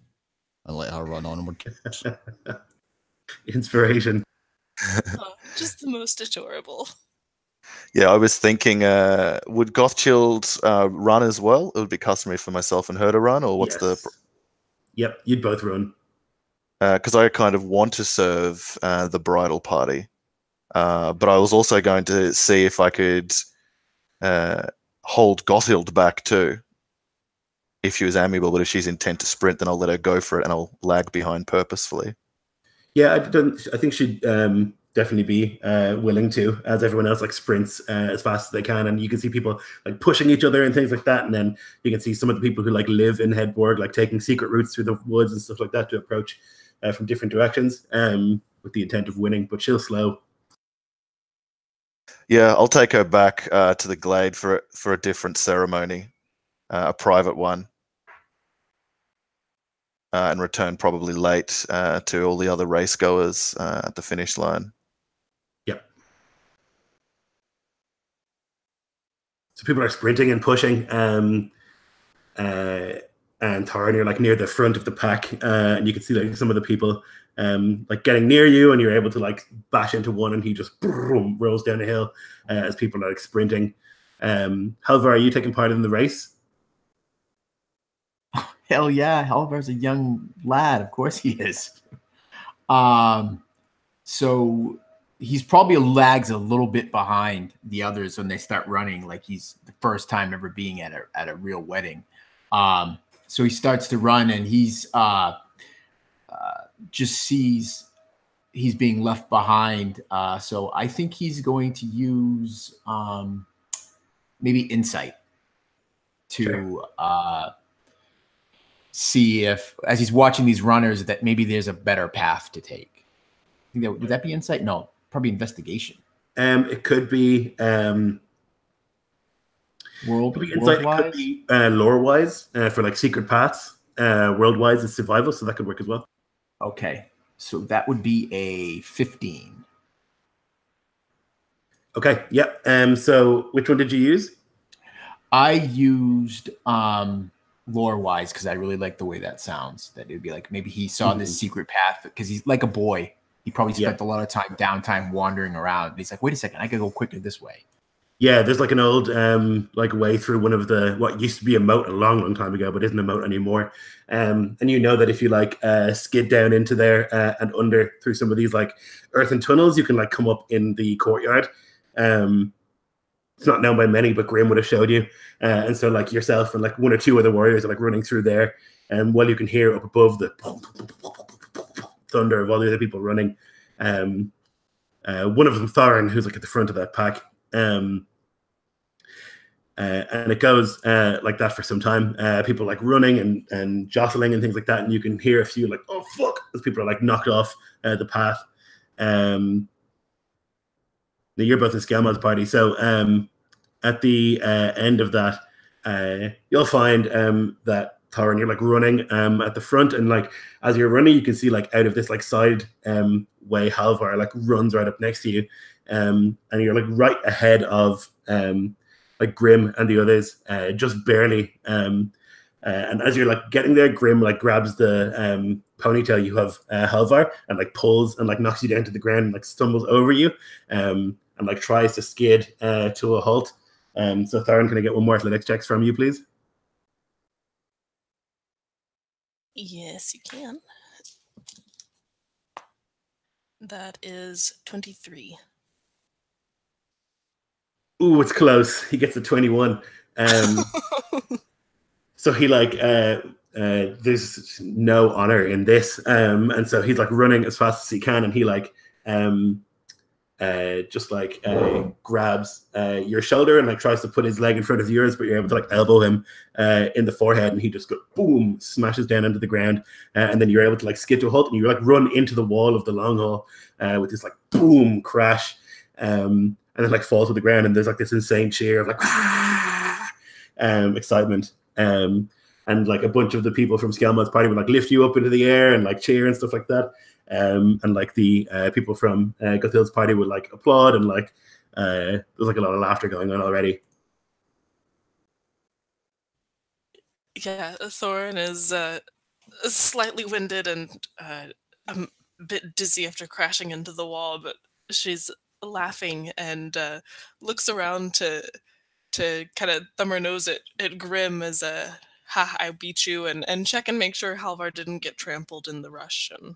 and let her run onward. Inspiration. Oh, just the most adorable. Yeah, I was thinking, would Gothchild run as well? It would be customary for myself and her to run, or what's the... Yep, you'd both run. Because I kind of want to serve the bridal party. But I was also going to see if I could hold Gothild back too. If she was amiable, but if she's intent to sprint, then I'll let her go for it and I'll lag behind purposefully. Yeah, I think she'd definitely be willing to, as everyone else like sprints as fast as they can, and you can see people like pushing each other and things like that, and then you can see some of the people who like live in Haedborg like taking secret routes through the woods and stuff like that to approach from different directions with the intent of winning, but she'll slow. Yeah, I'll take her back to the glade for a different ceremony, a private one, and return probably late to all the other race goers at the finish line. Yep. So people are sprinting and pushing, and Tarn, you're like near the front of the pack, and you can see like some of the people like getting near you, and you're able to like bash into one, and he just boom, rolls down the hill as people are like sprinting. Halvar, are you taking part in the race? Hell yeah, Halvar's a young lad. Of course he is. So he's probably lags a little bit behind the others when they start running, like he's the first time ever being at a real wedding. So he starts to run, and he's just sees he's being left behind. So I think he's going to use maybe insight to see if, as he's watching these runners, that maybe there's a better path to take. Would that be insight? No, probably investigation. It could be worldwise. It could be lore-wise for like secret paths. World-wise is survival, so that could work as well. Okay, so that would be a 15. Okay, yeah. So which one did you use? I used lore-wise because I really like the way that sounds. That it'd be like maybe he saw this secret path because he's like a boy. He probably spent a lot of downtime wandering around. And he's like, wait a second, I could go quicker this way. Yeah, there's like an old like way through one of the what used to be a moat a long time ago, but isn't a moat anymore. And you know that if you like skid down into there and under through some of these like earthen tunnels, you can like come up in the courtyard. it's not known by many, but Grim would have showed you. And so like yourself and like one or two other warriors are like running through there, and while you can hear up above the thunder of all the other people running, one of them, Thorin, who's like at the front of that pack, and it goes like that for some time. People like running and jostling and things like that, and you can hear a few like, oh fuck, as people are like knocked off the path. You're both in Skelmod's party, so at the end of that, you'll find that Thorin, you're like running at the front, and like as you're running, you can see like out of this like side way, Halvar like runs right up next to you, and you're like right ahead of like Grim and the others, just barely. And as you're like getting there, Grim like grabs the ponytail you have Halvar and like pulls and like knocks you down to the ground and like stumbles over you, and like tries to skid to a halt. So Thorin, can I get one more athletics checks from you, please? Yes, you can. That is 23. Ooh, it's close. He gets a 21. So he like there's no honor in this, and so he's like running as fast as he can, and he like just like grabs your shoulder and like tries to put his leg in front of yours, but you're able to like elbow him in the forehead, and he just go boom, smashes down into the ground, and then you're able to like skid to a halt, and you like run into the wall of the long hall with this like boom crash, and then like fall to the ground, and there's like this insane cheer of like excitement, and like a bunch of the people from Skelmod's party would like lift you up into the air and like cheer and stuff like that. And like the people from Guthild's party would like applaud, and like there's like a lot of laughter going on already. Yeah, Thorin is slightly winded and a bit dizzy after crashing into the wall, but she's laughing and looks around to kind of thumb her nose at Grim as a ha, I beat you, and check and make sure Halvar didn't get trampled in the rush. And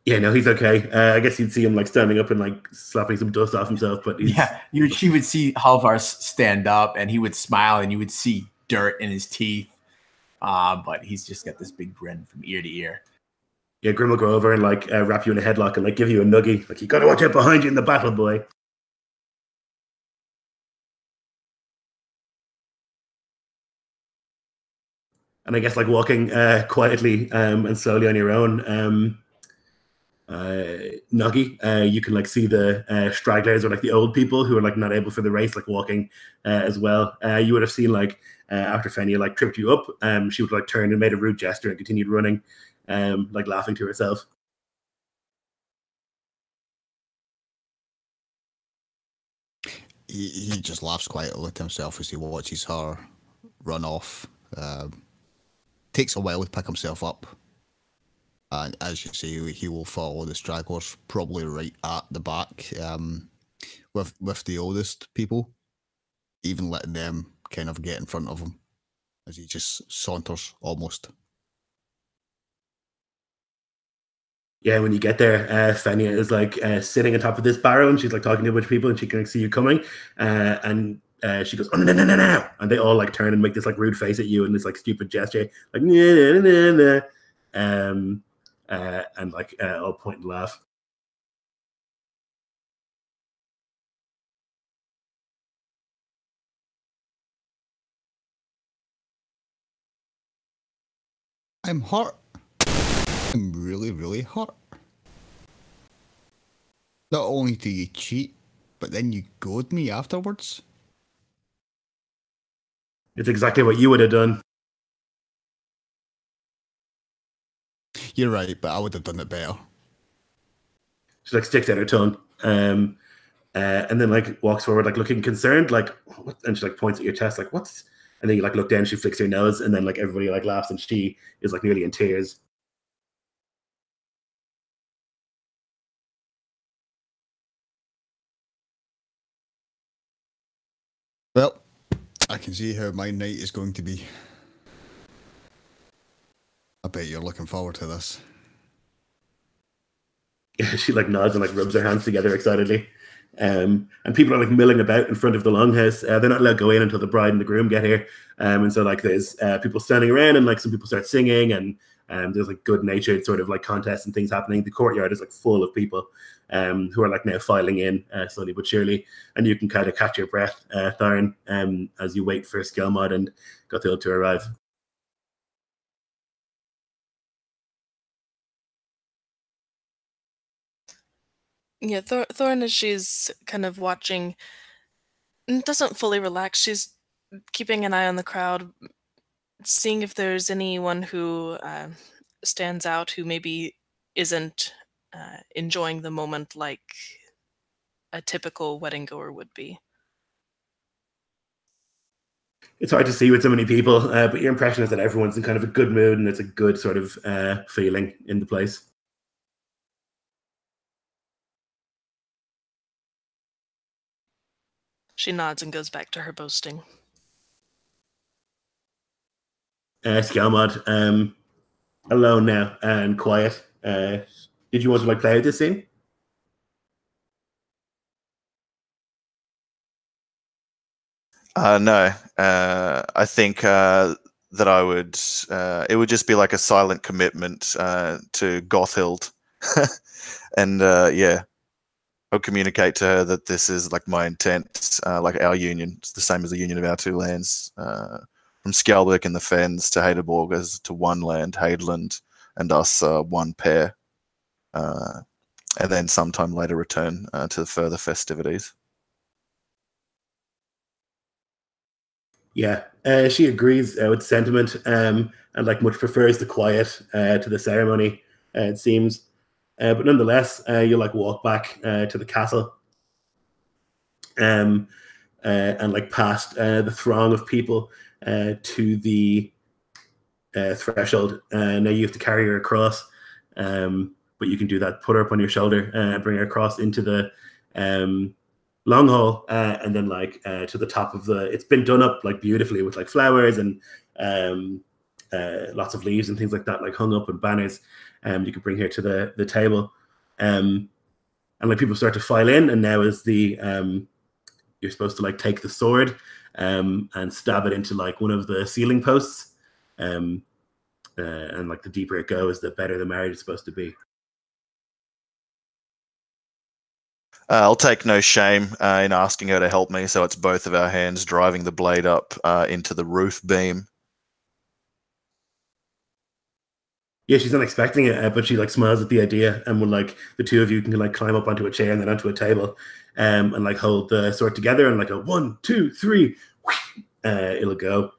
yeah, no, he's okay. I guess you'd see him like standing up and like slapping some dust off himself, but he's... yeah, she would see Halvar stand up, and he would smile, and you would see dirt in his teeth, but he's just got this big grin from ear to ear. Yeah, Grim will go over and like wrap you in a headlock and like give you a nuggie, like you gotta watch out behind you in the battle, boy. And I guess like walking quietly and slowly on your own, Nuggy, you can like see the stragglers, or like the old people who are like not able for the race, like walking as well. You would have seen like after Fenia like tripped you up, she would like turn and made a rude gesture and continued running, like laughing to herself. He just laughs quietly to himself as he watches her run off. Takes a while to pick himself up. And as you say, he will follow the stragglers, probably right at the back, with the oldest people, even letting them kind of get in front of him as he just saunters almost. Yeah, when you get there, Fenia is like sitting on top of this barrel, and she's like talking to a bunch of people, and she can see you coming, and she goes, "Oh no, no, no, no!" And they all like turn and make this like rude face at you and this like stupid gesture, like "nah, nah, nah, nah," and like all point and laugh. I'm hurt. I'm really, really hurt. Not only do you cheat, but then you goad me afterwards. It's exactly what you would have done. You're right, but I would have done it better. She like sticks out her tongue, and then like walks forward, like looking concerned, like, what? And she like points at your chest, like, "What's?" And then you like look down, she flicks her nose, and then like everybody like laughs, and she is like nearly in tears. Well, I can see how my night is going to be. I bet you're looking forward to this. Yeah, she like nods and like rubs her hands together excitedly. And people are like milling about in front of the longhouse. They're not allowed to go in until the bride and the groom get here. And so like there's people standing around, and like some people start singing, and there's like good natured sort of like contests and things happening. The courtyard is like full of people who are like now filing in slowly but surely. And you can kind of catch your breath, Tharin, as you wait for Skelmod and Gothild to arrive. Yeah, Thorin, as she's kind of watching, doesn't fully relax. She's keeping an eye on the crowd, seeing if there's anyone who stands out who maybe isn't enjoying the moment like a typical wedding goer would be. It's hard to see with so many people, but your impression is that everyone's in kind of a good mood, and it's a good sort of feeling in the place. She nods and goes back to her boasting. Skelmod, alone now and quiet. Did you want to like play out this scene? No. I think that I would. It would just be like a silent commitment to Gothild, and yeah, I'll communicate to her that this is like my intent, like our union. It's the same as the union of our two lands, from Skjalberg and the Fens to Haedborg as to one land, Hadeland, and us one pair, and then sometime later return to further festivities. Yeah, she agrees with the sentiment, and like much prefers the quiet to the ceremony. It seems, but nonetheless, you like walk back to the castle, and like past the throng of people to the threshold. Now you have to carry her across, but you can do that. Put her up on your shoulder and bring her across into the long hall, and then like to the top of the. It's been done up like beautifully with like flowers and lots of leaves and things like that, like hung up and banners. You can bring her to the table, and like people start to file in. And now is the you're supposed to like take the sword and stab it into like one of the ceiling posts. And like the deeper it goes, the better the marriage is supposed to be. I'll take no shame in asking her to help me, so it's both of our hands driving the blade up into the roof beam. Yeah, she's not expecting it, but she like smiles at the idea, and when like the two of you can like climb up onto a chair and then onto a table, and like hold the sword together, and like a 1, 2, 3, it'll go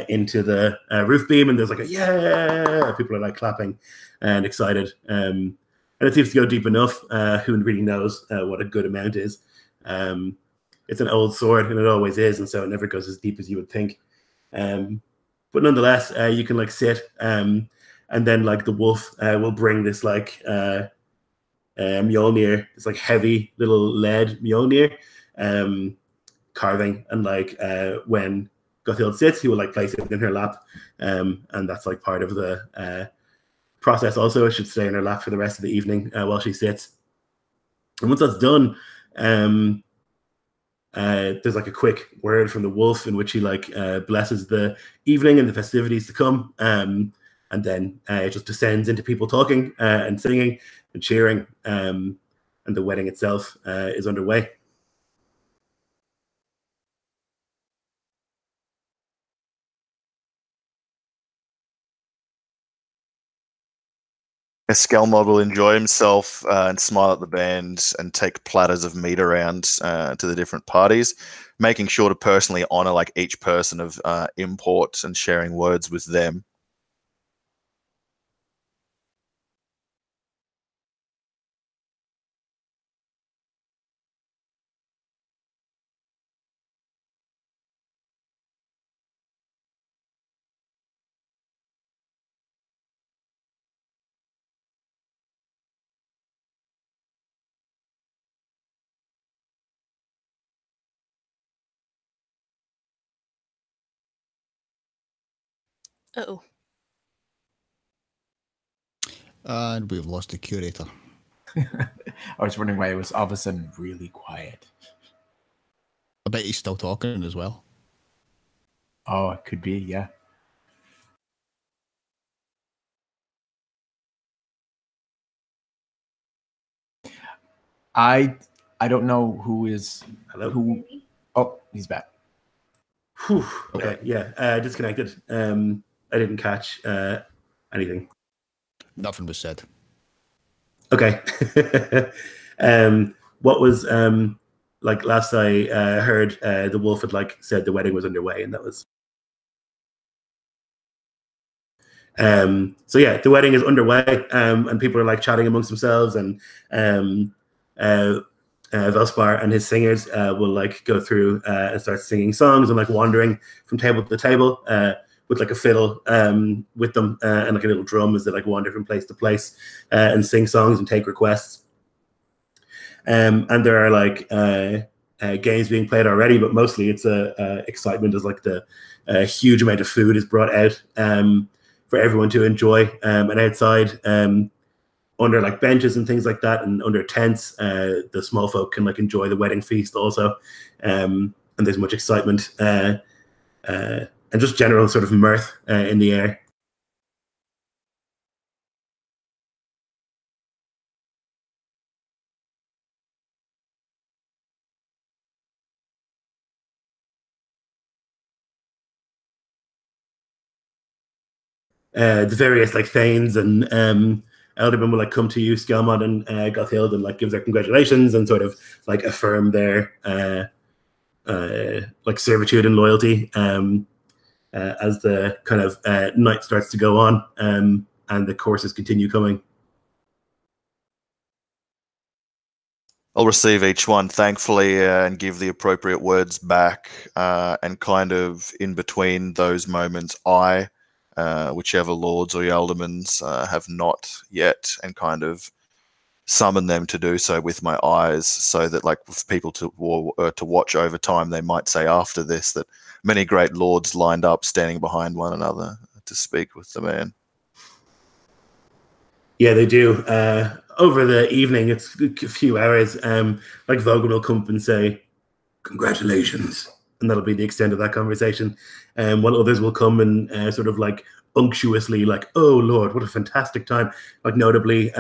into the roof beam, and there's like a yeah, people are like clapping and excited, and it seems to go deep enough. Who really knows what a good amount is? It's an old sword, and it always is, and so it never goes as deep as you would think. But nonetheless, you can like sit, and then like the wolf will bring this like Mjolnir, this like heavy little lead Mjolnir carving, and like when Gothild sits, he will like place it in her lap, and that's like part of the process. Also, it should stay in her lap for the rest of the evening while she sits. And once that's done, there's like a quick word from the wolf in which he like blesses the evening and the festivities to come, and then it just descends into people talking and singing and cheering, and the wedding itself is underway. Skelmod will enjoy himself and smile at the band and take platters of meat around to the different parties, making sure to personally honor like each person of import and sharing words with them. Uh-oh. And we've lost the curator. I was wondering why it was all of a sudden really quiet. I bet he's still talking as well. Oh, it could be, yeah. I don't know who is Hello. who. Oh, he's back. Whew. Okay, yeah, disconnected. I didn't catch anything. Nothing was said. Okay. What was like last I heard, the wolf had like said the wedding was underway, and that was. So yeah, the wedding is underway, and people are like chatting amongst themselves, and Velspar and his singers will like go through and start singing songs and like wandering from table to table with like a fiddle with them and like a little drum as they like wander from place to place and sing songs and take requests. And there are like games being played already, but mostly it's excitement as like the huge amount of food is brought out for everyone to enjoy. And outside, under like benches and things like that, and under tents, the small folk can like enjoy the wedding feast also. And there's much excitement and just general sort of mirth in the air. The various like thanes and eldermen will like come to you, Skelmod and Gothild, and like give their congratulations and sort of like affirm their like servitude and loyalty as the kind of night starts to go on and the courses continue coming. I'll receive each one thankfully and give the appropriate words back, and kind of in between those moments, whichever lords or ealdormans have not yet, and kind of summon them to do so with my eyes, so that like with people to watch over time, they might say after this that many great lords lined up standing behind one another to speak with the man. Yeah, they do. Over the evening, it's a few hours, like Vogan will come up and say, "Congratulations." And that'll be the extent of that conversation. While others will come and sort of like unctuously like, "Oh Lord, what a fantastic time!" Like notably,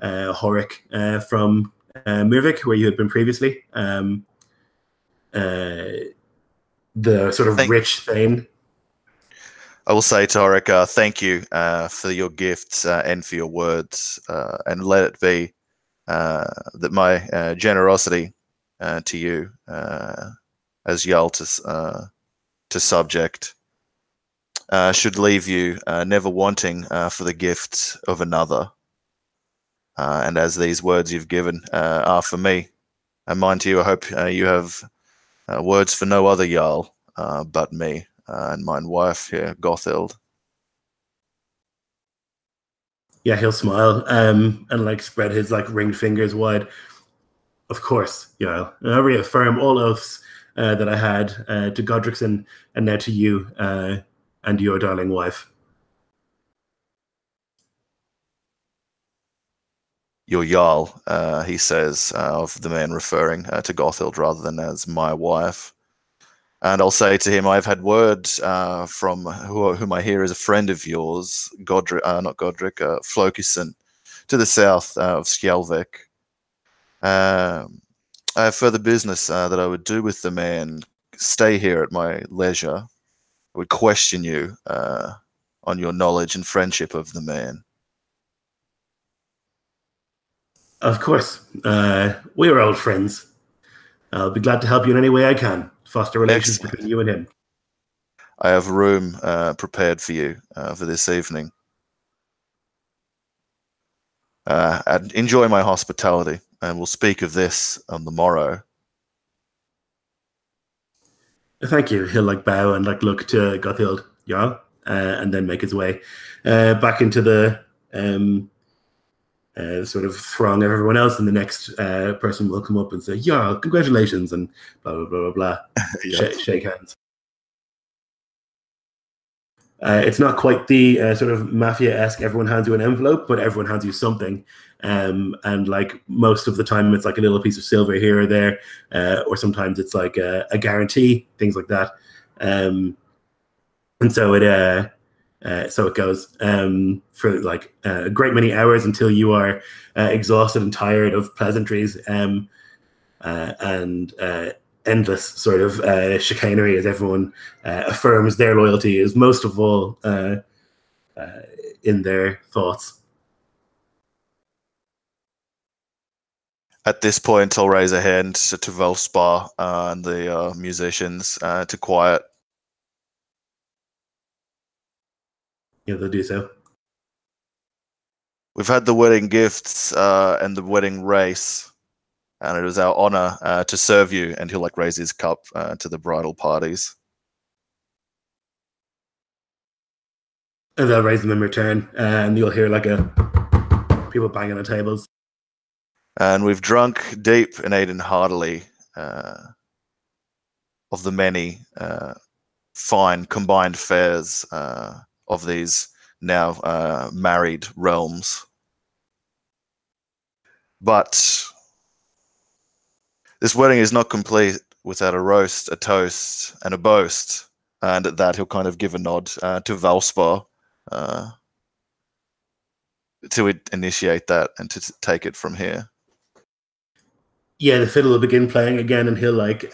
Horik from Myrr X, where you had been previously, the sort of rich thane. I will say to Horik, thank you for your gifts and for your words, and let it be that my generosity to you as Jarl to subject should leave you never wanting for the gifts of another. And as these words you've given are for me and mine to you, I hope you have words for no other Jarl but me and mine wife here, Gothild. Yeah, he'll smile and like spread his like ringed fingers wide. Of course, Jarl. I reaffirm all oaths that I had to Godrickson and now to you and your darling wife. Your Jarl, he says, of the man referring to Gothild rather than as my wife. And I'll say to him, I've had word from whom I hear is a friend of yours, Flokuson, to the south of Skjelvik. I have further business that I would do with the man. Stay here at my leisure. I would question you on your knowledge and friendship of the man. Of course. We are old friends. I'll be glad to help you in any way I can. Foster relations between you and him. I have room prepared for you for this evening. Enjoy my hospitality, and we'll speak of this on the morrow. Thank you. He'll like bow and like look to Gothild, Jarl, and then make his way back into the sort of throng of everyone else, and the next person will come up and say, "Jarl, congratulations," and blah blah blah blah blah. Shake hands. It's not quite the sort of mafia-esque everyone hands you an envelope, but everyone hands you something. and like most of the time it's like a little piece of silver here or there, or sometimes it's like a guarantee, things like that. And so it goes for like a great many hours until you are exhausted and tired of pleasantries and endless sort of chicanery as everyone affirms their loyalty is most of all in their thoughts. At this point, I'll raise a hand to Velspar and the musicians to quiet. Yeah, they'll do so. We've had the wedding gifts and the wedding race, and it is our honor to serve you. And he'll like raise his cup to the bridal parties. And they'll raise them in return, and you'll hear like people banging on tables. And we've drunk deep and eaten heartily of the many fine combined fares of these now married realms. But this wedding is not complete without a roast, a toast, and a boast. And at that, he'll kind of give a nod to Valspar to initiate that and to take it from here. Yeah, the fiddle will begin playing again, and he'll like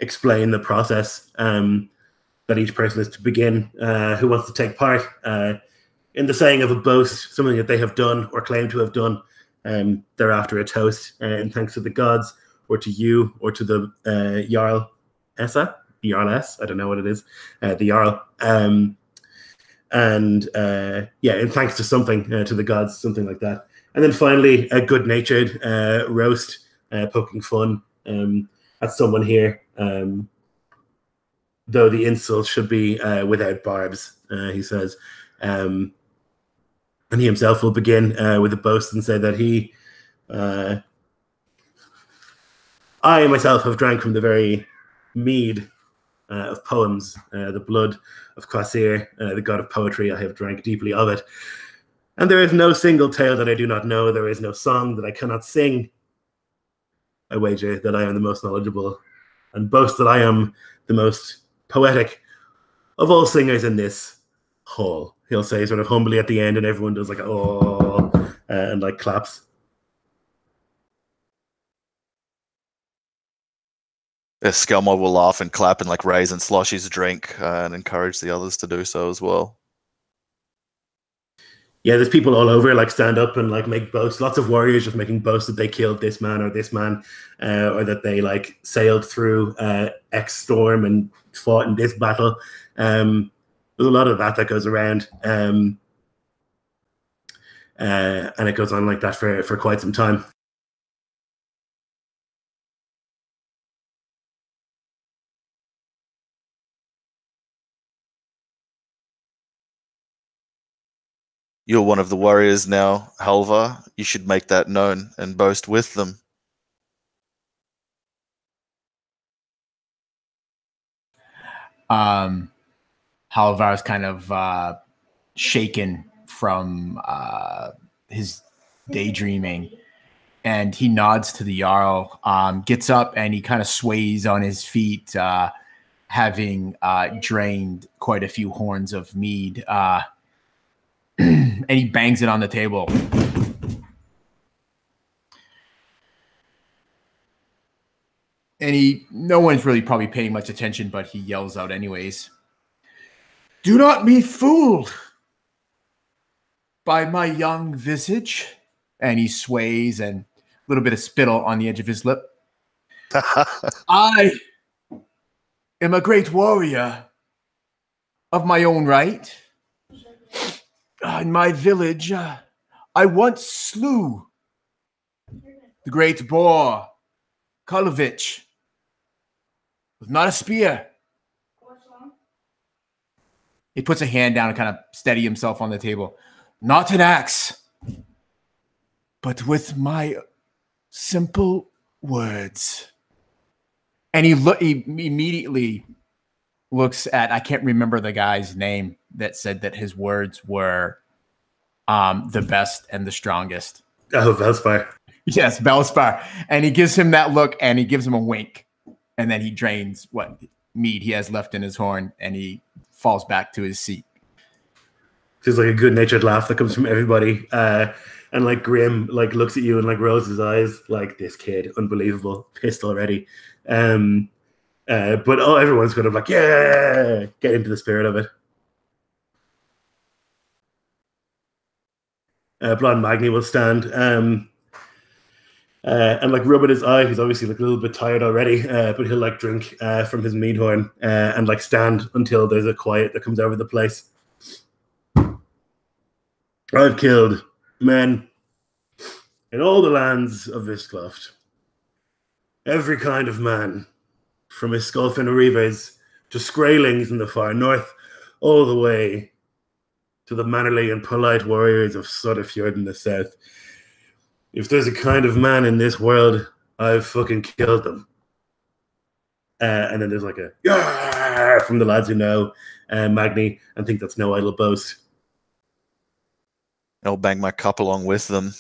explain the process that each person is to begin, who wants to take part in the saying of a boast, something that they have done or claim to have done. Thereafter, a toast in thanks to the gods, or to you, or to the Jarl Essa, the Jarl-S, I don't know what it is, the Jarl. Yeah, in thanks to something, to the gods, something like that. And then finally, a good-natured roast, poking fun at someone here, though the insult should be without barbs, he says. And he himself will begin with a boast and say that I myself have drank from the very mead of poems, the blood of Quasir, the god of poetry. I have drank deeply of it. And there is no single tale that I do not know. There is no song that I cannot sing. I wager that I am the most knowledgeable, and boast that I am the most poetic of all singers in this hall. He'll say sort of humbly at the end, and everyone does like, oh, and like claps. Skelmar will laugh and clap and like raise and slosh his drink and encourage the others to do so as well. Yeah, there's people all over like stand up and like make boasts. Lots of warriors just making boasts that they killed this man, or or that they like sailed through X storm and fought in this battle. There's a lot of that goes around, and it goes on like that for quite some time. You're one of the warriors now, Halvar. You should make that known and boast with them. Halvar's kind of shaken from his daydreaming, and he nods to the Jarl, gets up, and he kind of sways on his feet, having drained quite a few horns of mead, and he bangs it on the table. And no one's really probably paying much attention, but he yells out anyways. Do not be fooled by my young visage. And he sways, and a little bit of spittle on the edge of his lip. I am a great warrior of my own right. In my village, I once slew the great boar, Kolovich, with not a spear. He puts a hand down and kind of steady himself on the table. Not an axe, but with my simple words. And he immediately looks at, I can't remember the guy's name that said that his words were the best and the strongest. Oh, Velspar. Yes, Velspar. And he gives him that look, and he gives him a wink. And then he drains what meat he has left in his horn, and he falls back to his seat. Just like a good-natured laugh that comes from everybody. And like Grim like looks at you and like rolls his eyes like, this kid, unbelievable, pissed already. But everyone's kind of like, yeah, get into the spirit of it. Blonde Magni will stand and like rub at his eye. He's obviously like a little bit tired already, but he'll like drink from his mead horn and like stand until there's a quiet that comes over the place. I've killed men in all the lands of Viscloft. Every kind of man, from Iscolfin Arrives to Skraelings in the far north, all the way to the mannerly and polite warriors of Sodderfjord in the south. If there's a kind of man in this world, I've fucking killed them. And then there's like a Yarr! From the lads who know Magni and think that's no idle boast. I'll bang my cup along with them.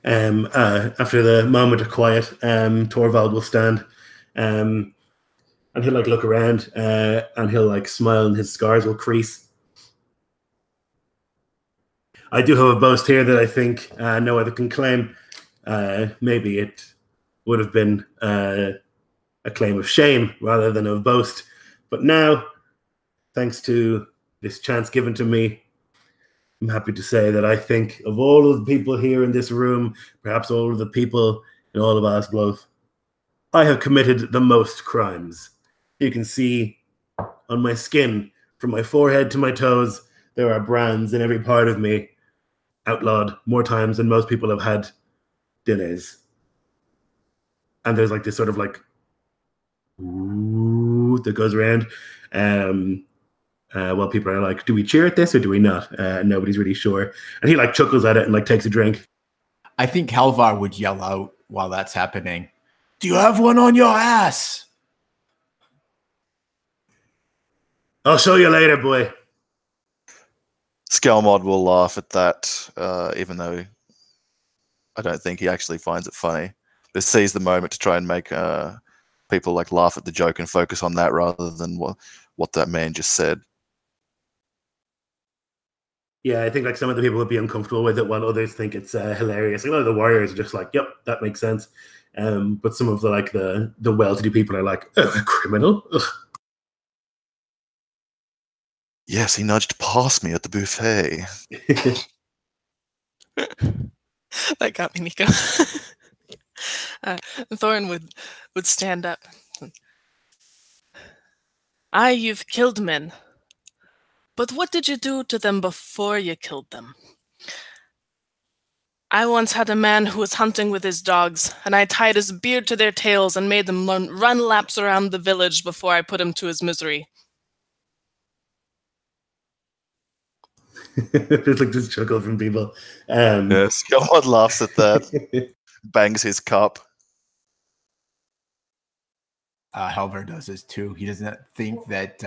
After the moment of quiet, Torvald will stand and he'll like look around and he'll like smile and his scars will crease. I do have a boast here that I think no other can claim. Maybe it would have been a claim of shame rather than of boast. But now, thanks to this chance given to me, I'm happy to say that I think of all of the people here in this room, perhaps all of the people in all of Asbloð, I have committed the most crimes. You can see on my skin, from my forehead to my toes, there are brands in every part of me, outlawed more times than most people have had dinners. And there's like this sort of like, ooh, that goes around. While people are like, do we cheer at this or do we not? Nobody's really sure. And he like chuckles at it and like takes a drink. I think Helvar would yell out while that's happening, "Do you have one on your ass?" I'll show you later, boy. Skelmod will laugh at that, even though I don't think he actually finds it funny. But seize the moment to try and make people like laugh at the joke and focus on that rather than what that man just said. Yeah, I think like some of the people would be uncomfortable with it while others think it's hilarious. Like, a lot of the warriors are just like, yep, that makes sense. But some of the like the well-to-do people are like, oh, a criminal? Ugh. Yes, he nudged past me at the buffet. That got me, Nico. Thorin would stand up. Aye, you've killed men. But what did you do to them before you killed them? I once had a man who was hunting with his dogs, and I tied his beard to their tails and made them run laps around the village before I put him to his misery. There's like this chuckle from people. Yes, God laughs at that. Bangs his cup. Helvar does this too. He doesn't think that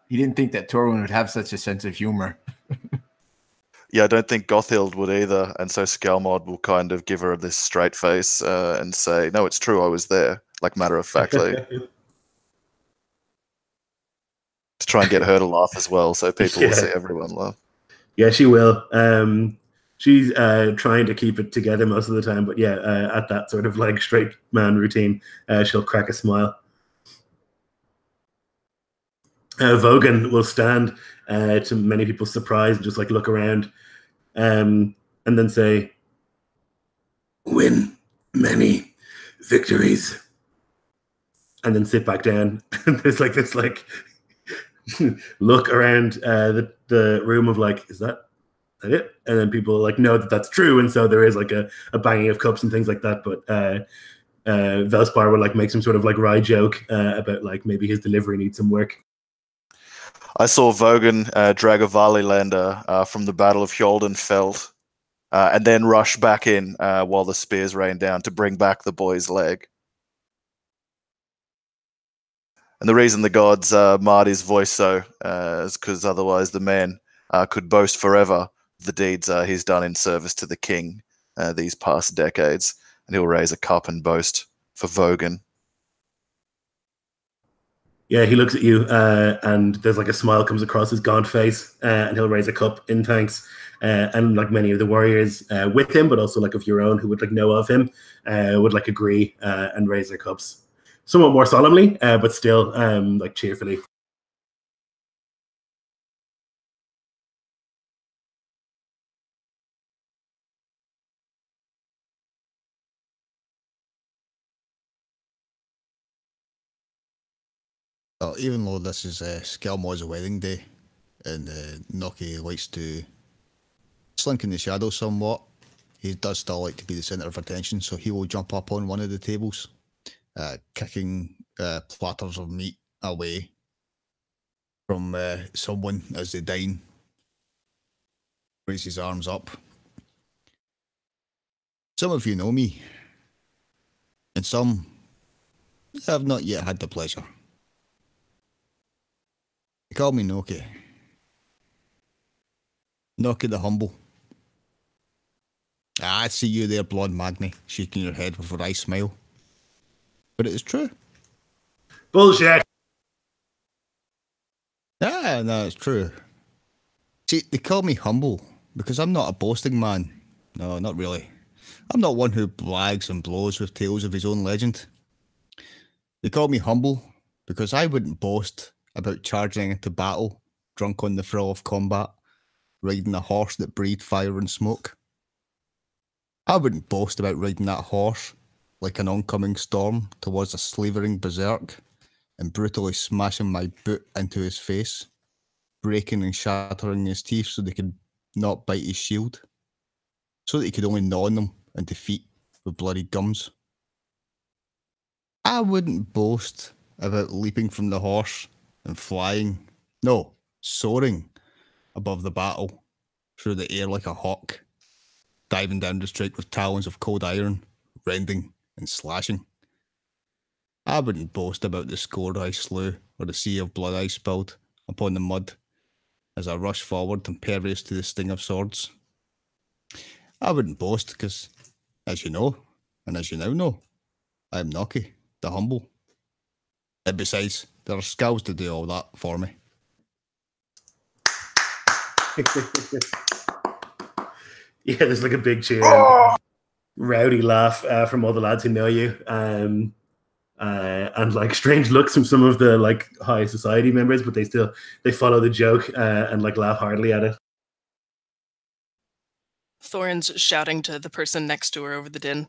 he didn't think that Torwin would have such a sense of humor. Yeah, I don't think Gothild would either, and so Skelmod will kind of give her this straight face and say, "No, it's true, I was there," like matter of factly, to try and get her to laugh as well, so people will see everyone laugh. Yeah, she will. She's trying to keep it together most of the time, but yeah, at that sort of like straight man routine, she'll crack a smile. Vogan will stand to many people's surprise and just like look around and then say, "Win many victories," and then sit back down. And there's like this like look around the room of like, is that it? And then people like know that that's true, and so there is like a banging of cups and things like that. But Velspar will like make some sort of like wry joke about like maybe his delivery needs some work. I saw Vogan drag a Valilander from the Battle of Hjaldenfeld and then rush back in while the spears rain down to bring back the boy's leg. And the reason the gods marred his voice so is because otherwise the man could boast forever the deeds he's done in service to the king these past decades, and he'll raise a cup and boast for Vogan. Yeah, he looks at you, and there's like a smile comes across his gaunt face, and he'll raise a cup in thanks. And like many of the warriors with him, but also like of your own who would like know of him, would like agree and raise their cups, somewhat more solemnly, but still like cheerfully. Even though this is Skelmaw's wedding day, and Noki likes to slink in the shadows somewhat, he does still like to be the centre of attention, so he will jump up on one of the tables, kicking platters of meat away from someone as they dine. Raise his arms up. Some of you know me, and some have not yet had the pleasure. They call me Noki. Noki the Humble. I see you there, blonde Magni, shaking your head with a wry smile. But it is true. Bullshit! No, it's true. See, they call me Humble because I'm not a boasting man. No, not really. I'm not one who brags and blows with tales of his own legend. They call me Humble because I wouldn't boast about charging into battle, drunk on the thrill of combat, riding a horse that breathed fire and smoke. I wouldn't boast about riding that horse like an oncoming storm towards a slavering berserk and brutally smashing my boot into his face, breaking and shattering his teeth so they could not bite his shield, so that he could only gnaw on them and defeat with bloody gums. I wouldn't boast about leaping from the horse and flying, no, soaring above the battle through the air like a hawk, diving down to strike with talons of cold iron, rending and slashing. I wouldn't boast about the score I slew or the sea of blood I spilled upon the mud as I rushed forward impervious to the sting of swords. I wouldn't boast because, as you know, and as you now know, I am Noki, the Humble. And besides, there are skills to do all that for me. Yeah, there's like a big cheer and rowdy laugh from all the lads who know you, and like strange looks from some of the like high society members, but they follow the joke and like laugh heartily at it. Thorin's shouting to the person next to her over the din.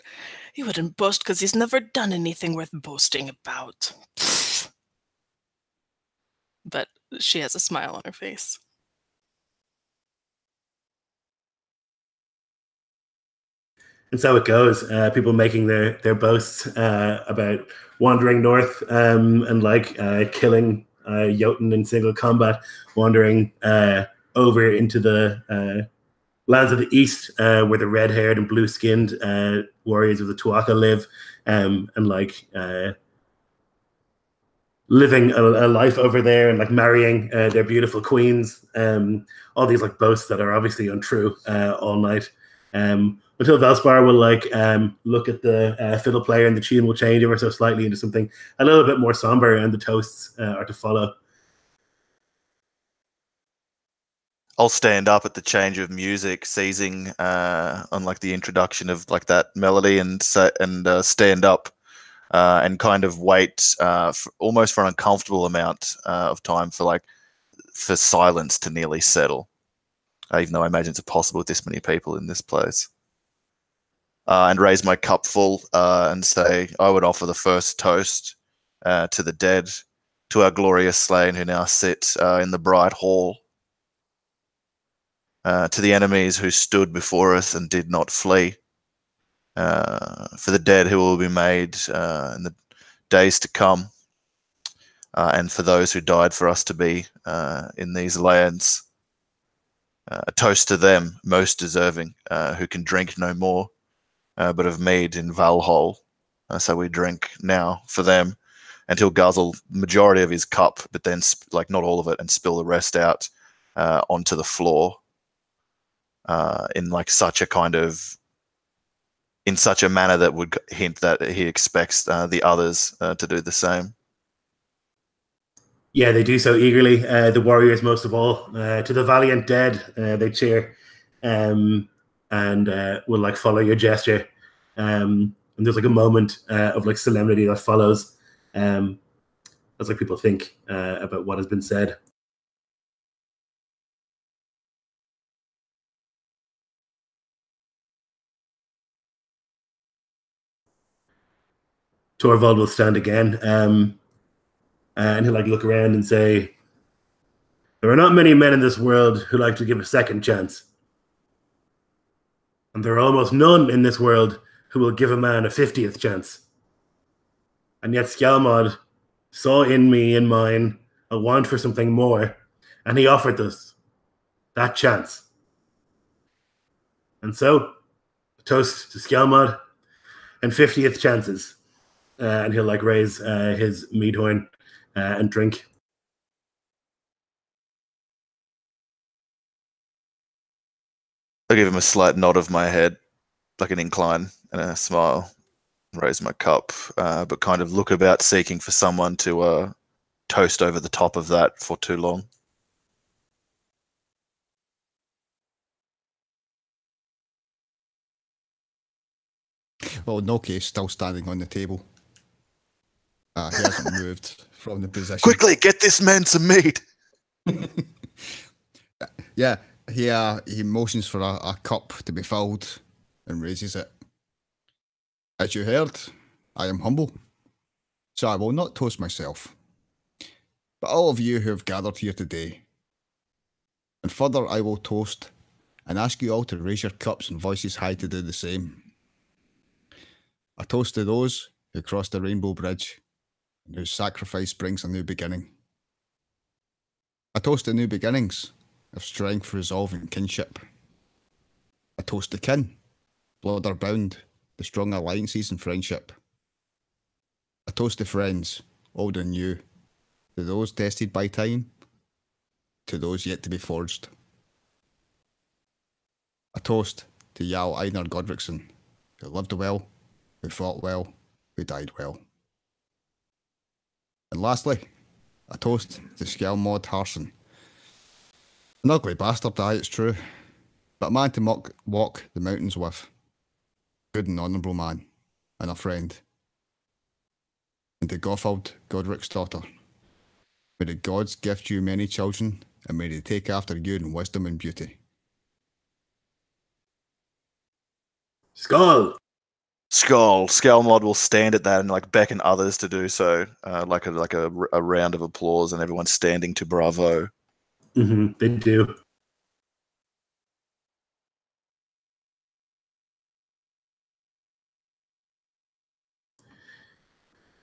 He wouldn't boast because he's never done anything worth boasting about. But she has a smile on her face. And so it goes. People making their boasts about wandering north and like killing Jotun in single combat, wandering over into the lands of the east where the red-haired and blue-skinned warriors of the Tuatha live, and like living a life over there and like marrying their beautiful queens. All these like boasts that are obviously untrue all night. Until Valspar will like look at the fiddle player and the tune will change ever so slightly into something a little bit more somber, and the toasts are to follow. I'll stand up at the change of music, seizing on like the introduction of like that melody, and stand up and kind of wait almost for an uncomfortable amount of time for silence to nearly settle. Even though I imagine it's impossible with this many people in this place. And raise my cup full and say, I would offer the first toast to the dead, to our glorious slain who now sit in the bright hall, to the enemies who stood before us and did not flee, for the dead who will be made in the days to come, and for those who died for us to be in these lands. A toast to them, most deserving, who can drink no more, but have mead in Valhall. So we drink now for them, and he'll guzzle majority of his cup, but then like not all of it, and spill the rest out onto the floor in like such a kind of in such a manner that would hint that he expects the others to do the same. Yeah, they do so eagerly. The warriors, most of all, to the valiant dead, they cheer, and will like follow your gesture. And there's like a moment of like solemnity that follows, as like people think about what has been said. Torvald will stand again, and he'll like look around and say, "There are not many men in this world who like to give a second chance. And there are almost none in this world who will give a man a 50th chance. And yet Skjalmod saw in me, in mine, a want for something more, and he offered us that chance. And so, a toast to Skjalmod and 50th chances." And he'll like raise his mead horn and drink. I give him a slight nod of my head, like an incline, and a smile. Raise my cup, but kind of look about seeking for someone to toast over the top of that for too long. Well, Noki is still standing on the table. He hasn't moved from the position. Quickly, get this man some mead. Yeah, he motions for a cup to be filled and raises it. As you heard, I am humble, so I will not toast myself, but all of you who have gathered here today. And further, I will toast and ask you all to raise your cups and voices high to do the same. A toast to those who crossed the Rainbow Bridge and whose sacrifice brings a new beginning. A toast to new beginnings of strength, resolve, and kinship. A toast to kin, blood or bound, the strong alliances and friendship. A toast to friends, old and new, to those tested by time, to those yet to be forged. A toast to Jarl Einar Godricsson, who lived well, who fought well, who died well. And lastly, a toast to Skjalmod Harsson. An ugly bastard, aye, it's true, but a man to walk the mountains with. Good and honourable man, and a friend. And to Gothald, Godric's daughter. May the gods gift you many children, and may they take after you in wisdom and beauty. Skull! Skjalmod will stand at that and like beckon others to do so, like a round of applause, and everyone's standing to bravo. They do.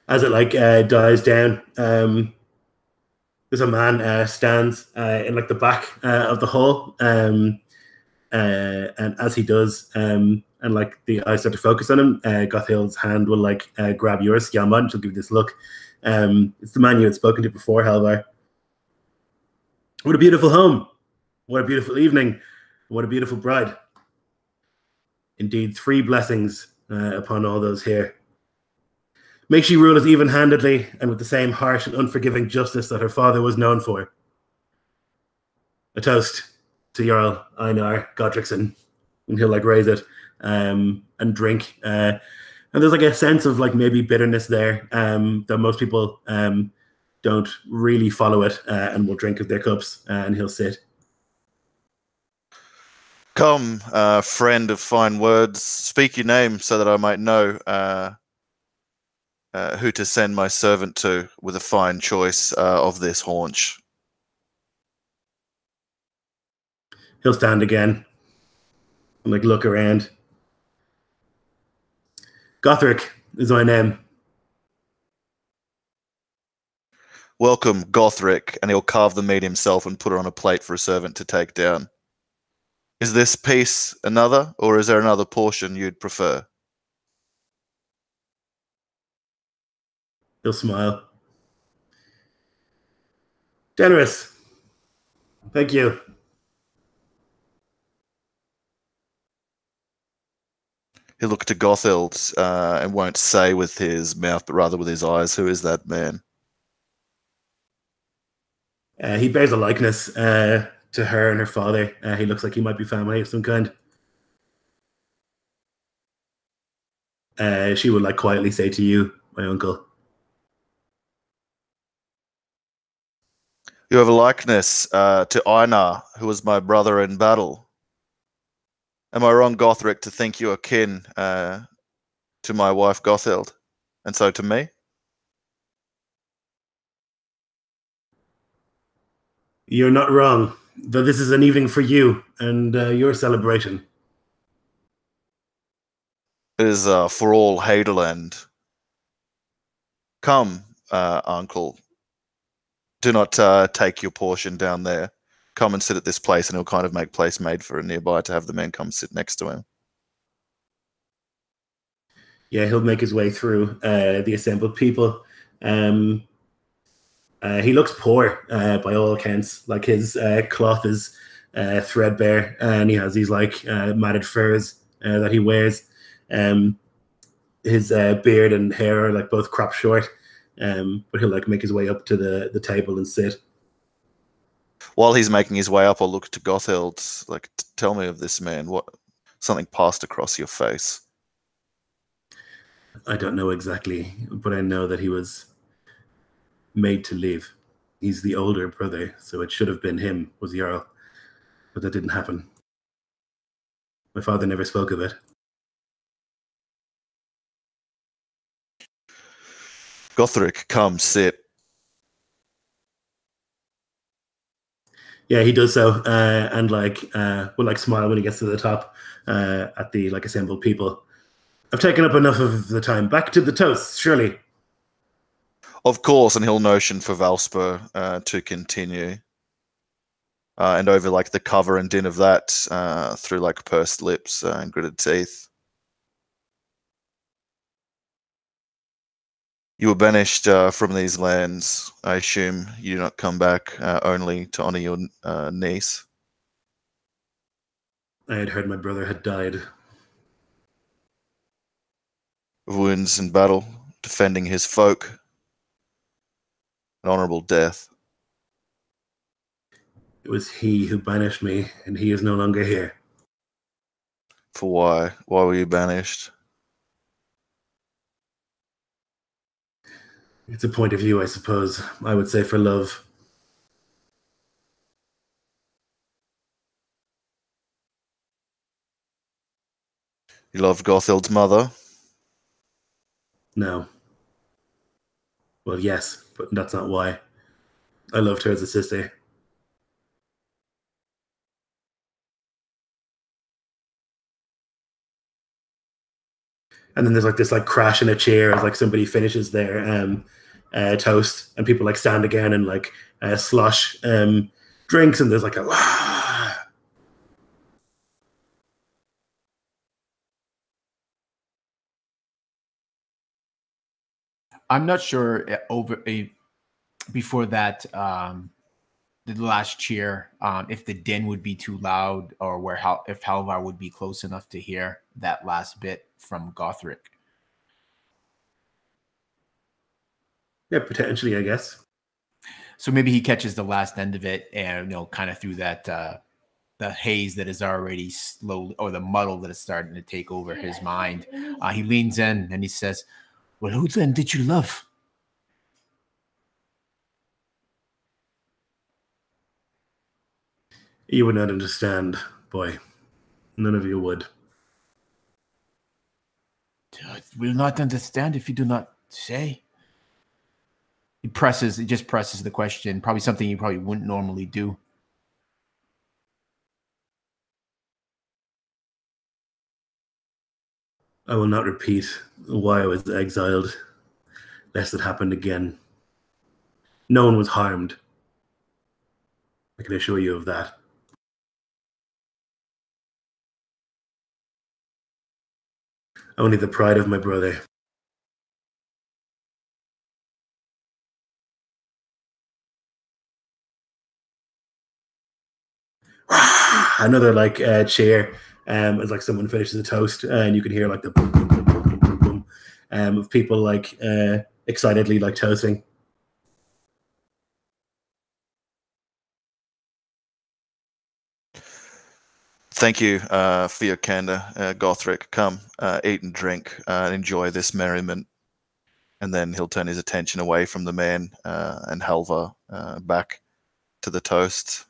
As it like dies down, there's a man stands in like the back of the hall, and as he does, and like the eyes start to focus on him, Gothild's hand will like grab yours, Skjalmod, and she'll give you this look. It's the man you had spoken to before, Halvar. What a beautiful home! What a beautiful evening! What a beautiful bride! Indeed, 3 blessings upon all those here. May she rule us even-handedly and with the same harsh and unforgiving justice that her father was known for. A toast to Jarl Einar Godricsson, and he'll like raise it and drink. And there's like a sense of like maybe bitterness there, that most people don't really follow it and will drink of their cups, and he'll sit. Come, friend of fine words, speak your name so that I might know who to send my servant to with a fine choice of this haunch. He'll stand again and like look around. Gothric is my name. Welcome, Gothric, and he'll carve the meat himself and put it on a plate for a servant to take down. Is this piece another, or is there another portion you'd prefer? He'll smile. Generous. Thank you. He'll look to Gothild and won't say with his mouth, but rather with his eyes, who is that man? He bears a likeness to her and her father. He looks like he might be family of some kind. She would like quietly say to you, my uncle. You have a likeness to Einar, who was my brother in battle. Am I wrong, Gothric, to think you are kin to my wife Gothild, and so to me? You're not wrong, though this is an evening for you and your celebration. It is for all Haderland. Come, uncle. Do not take your portion down there. Come and sit at this place, and he'll kind of make place made for nearby to have the men come sit next to him. Yeah, he'll make his way through the assembled people. He looks poor by all accounts. Like his cloth is threadbare, and he has these like matted furs that he wears. His beard and hair are like both cropped short, but he'll like make his way up to the table and sit. While he's making his way up, I'll look to Gothild. Like, tell me of this man. What? Something passed across your face. I don't know exactly, but I know that he was made to leave. He's the older brother, so it should have been him, was Jarl. But that didn't happen. My father never spoke of it. Gothric, come, sit. Yeah, he does so, and like will like smile when he gets to the top at the like assembled people. I've taken up enough of the time. Back to the toasts, surely. Of course, and he'll notion for Valspur to continue. And over like the cover and din of that, through like pursed lips and gritted teeth. You were banished from these lands. I assume you do not come back only to honor your niece. I had heard my brother had died. Wounds in battle, defending his folk. An honorable death. It was he who banished me, and he is no longer here. For why? Why were you banished? It's a point of view, I suppose. I would say for love. You loved Gothild's mother? No. Well, yes, but that's not why. I loved her as a sister. And then there's like this like crash in a chair as like somebody finishes their toast, and people like stand again and like slosh drinks, and there's like a I'm not sure before that the last cheer if the din would be too loud, or if Halvar would be close enough to hear that last bit from Gothric. yeah, potentially, I guess. So maybe he catches the last end of it, and kind of through that the haze that is already slowly, or the muddle that is starting to take over his mind. He leans in and he says, "Well, who then did you love?" You would not understand, boy. None of you would. Will not understand if you do not say. He just presses the question, probably something you probably wouldn't normally do. I will not repeat why I was exiled, lest it happened again. No one was harmed. I can assure you of that. Only the pride of my brother. Another like cheer as like someone finishes a toast, and you can hear like the boom, boom, boom, boom, boom, boom, boom, of people like excitedly like toasting. Thank you for your candor, Gothric. Come, eat and drink, enjoy this merriment. And then he'll turn his attention away from the man and Halvar back to the toast.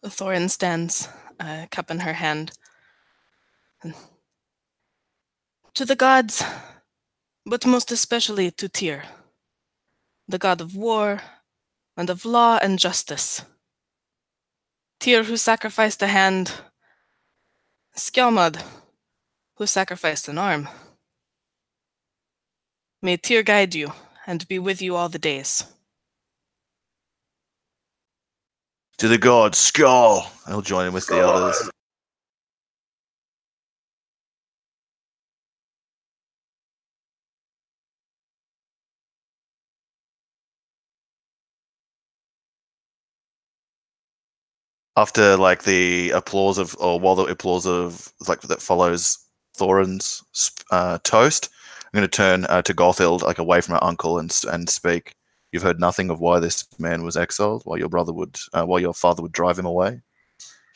Thorin stands, cup in her hand. To the gods, but most especially to Tyr, the god of war and of law and justice. Tyr who sacrificed a hand, Skjalmod who sacrificed an arm. May Tyr guide you and be with you all the days. To the gods, Skull! He'll join in with the others. After like the applause of, or while the applause of like that follows Thorin's toast, I'm going to turn to Gothild, like away from her uncle, and speak. You've heard nothing of why this man was exiled, why your father would drive him away.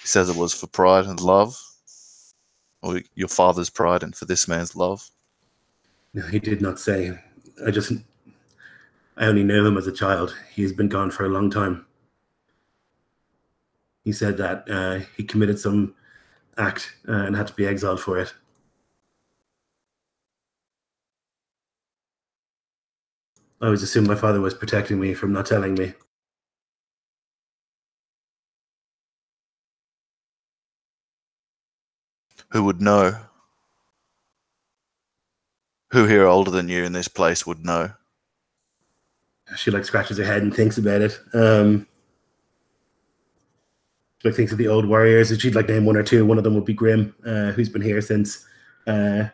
He says it was for pride and love, or your father's pride and for this man's love. No, he did not say. I only knew him as a child. He's been gone for a long time. He said that he committed some act and had to be exiled for it. I always assumed my father was protecting me from not telling me. Who would know? Who here older than you in this place would know? She like scratches her head and thinks about it. She like thinks of the old warriors, and she'd like name one or two. One of them would be Grim, who's been here since Einar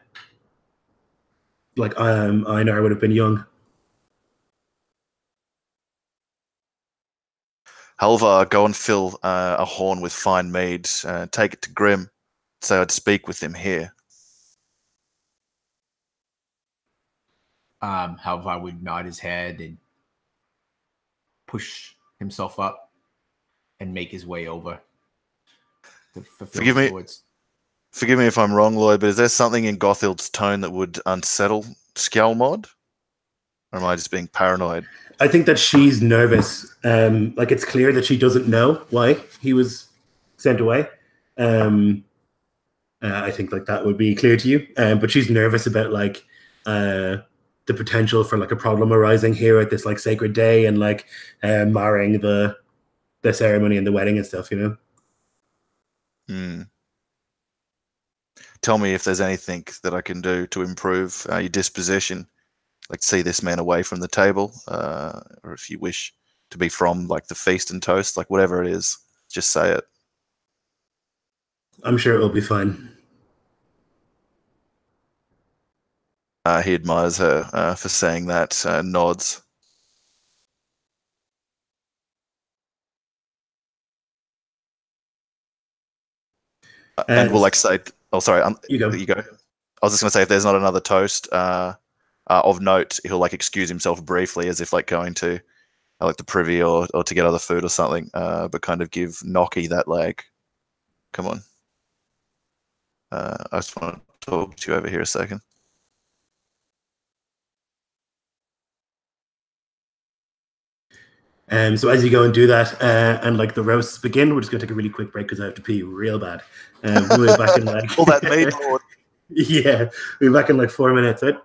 would have been young. Halvar, go and fill a horn with fine mead. Take it to Grim. Say I'd speak with him here. Halvar would nod his head and push himself up and make his way over to fulfill his words. Forgive me if I'm wrong, Lloyd, but is there something in Gothild's tone that would unsettle Skjalmod? Or am I just being paranoid? I think that she's nervous. Like it's clear that she doesn't know why he was sent away. I think like that would be clear to you. But she's nervous about like the potential for like a problem arising here at this like sacred day and like marring the ceremony and the wedding and stuff, you know. Tell me if there's anything that I can do to improve your disposition, like see this man away from the table, or if you wish to be from like the feast and toast, like whatever it is, just say it. I'm sure it'll be fine. He admires her for saying that, nods. And we'll like say, oh, sorry, you go. I was just going to say, if there's not another toast of note, he'll like excuse himself briefly as if like going to like the privy or to get other food or something, but kind of give Nocky that like, come on. I just want to talk to you over here a second. So as you go and do that, and like the roasts begin, we're just going to take a really quick break because I have to pee real bad. We'll be back in like all that meat, Lord. Yeah, we'll be back in like 4 minutes, right?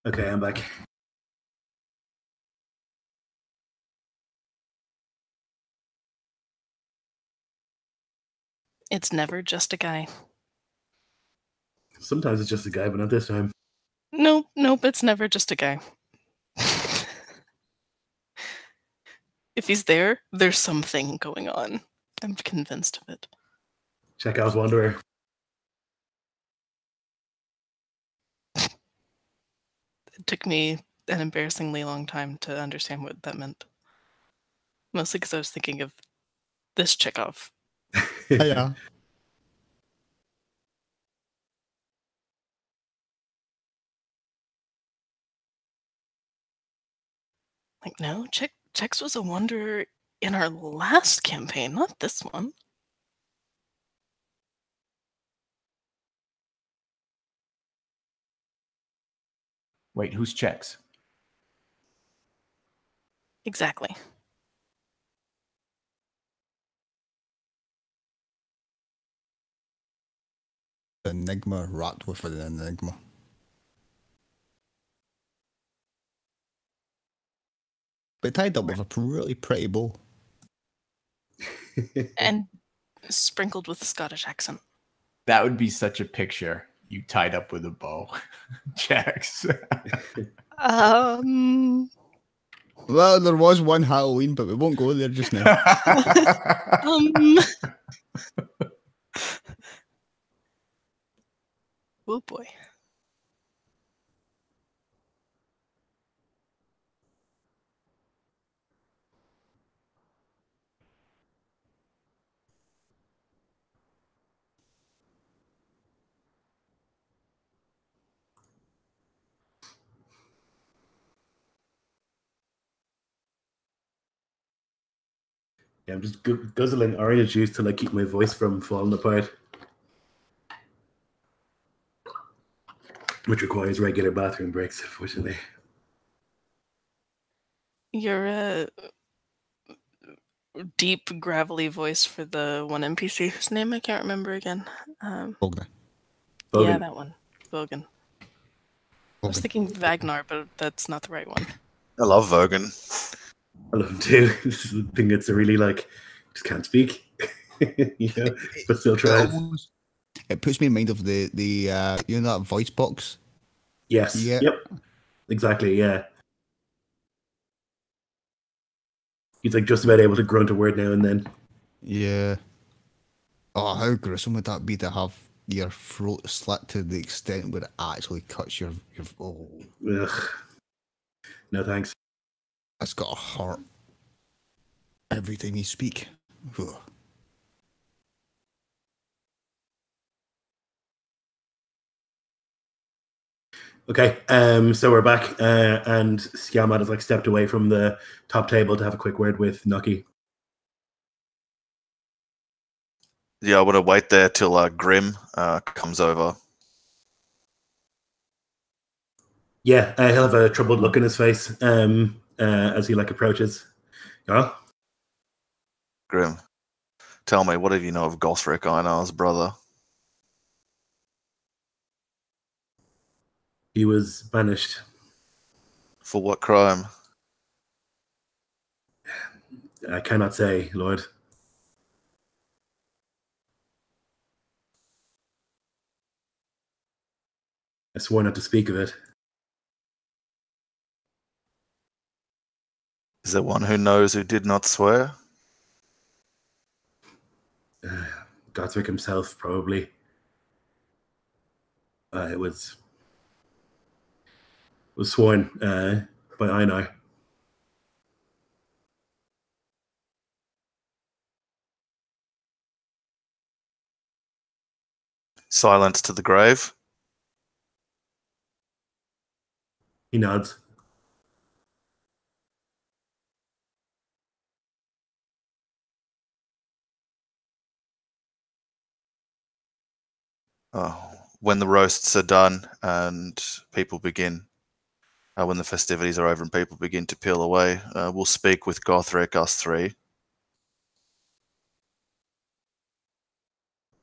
Okay, I'm back. It's never just a guy. Sometimes it's just a guy, but not this time. Nope, it's never just a guy. If he's there, there's something going on. I'm convinced of it. Check out Wanderer. It took me an embarrassingly long time to understand what that meant. Mostly because I was thinking of this Chekhov. Yeah. Like, no, Chex was a wanderer in our last campaign, not this one. Wait, who's checks? Exactly. Enigma wrapped with an enigma. But tied up with a really pretty bow. And sprinkled with a Scottish accent. That would be such a picture. You tied up with a bow. Checks. Well, there was one Halloween, but we won't go there just now. Oh boy. Yeah, I'm just guzzling orange juice to like keep my voice from falling apart, which requires regular bathroom breaks, unfortunately. Your deep, gravelly voice for the one NPC whose name I can't remember again. Bogner. Yeah, Bogan. that one. Bogan. I was thinking Vagnar, but that's not the right one. I love Vogan. I love him too. This is the thing that's really like, just can't speak, you know, but still tries. It puts me in mind of the you know that voice box. Yes. Yeah. Yep. Exactly. Yeah. He's like just about able to grunt a word now and then. Yeah. Oh, how gruesome would that be to have your throat slit to the extent where it actually cuts your oh, Ugh. No thanks. it's got a heart every time you speak. Ugh. Okay, so we're back, and Skiamat has like stepped away from the top table to have a quick word with Nucky. Yeah, I want to wait there till Grim comes over. Yeah, he'll have a troubled look in his face as he like approaches. Yeah. Grim, tell me, what do you know of Gothric, Einar's brother? He was banished. For what crime? I cannot say, Lord. I swore not to speak of it. Is there one who knows who did not swear? Godswick himself, probably. It was sworn by Einar. Silence to the grave. He nods. When the roasts are done and people begin, when the festivities are over and people begin to peel away, we'll speak with Gothric, us three.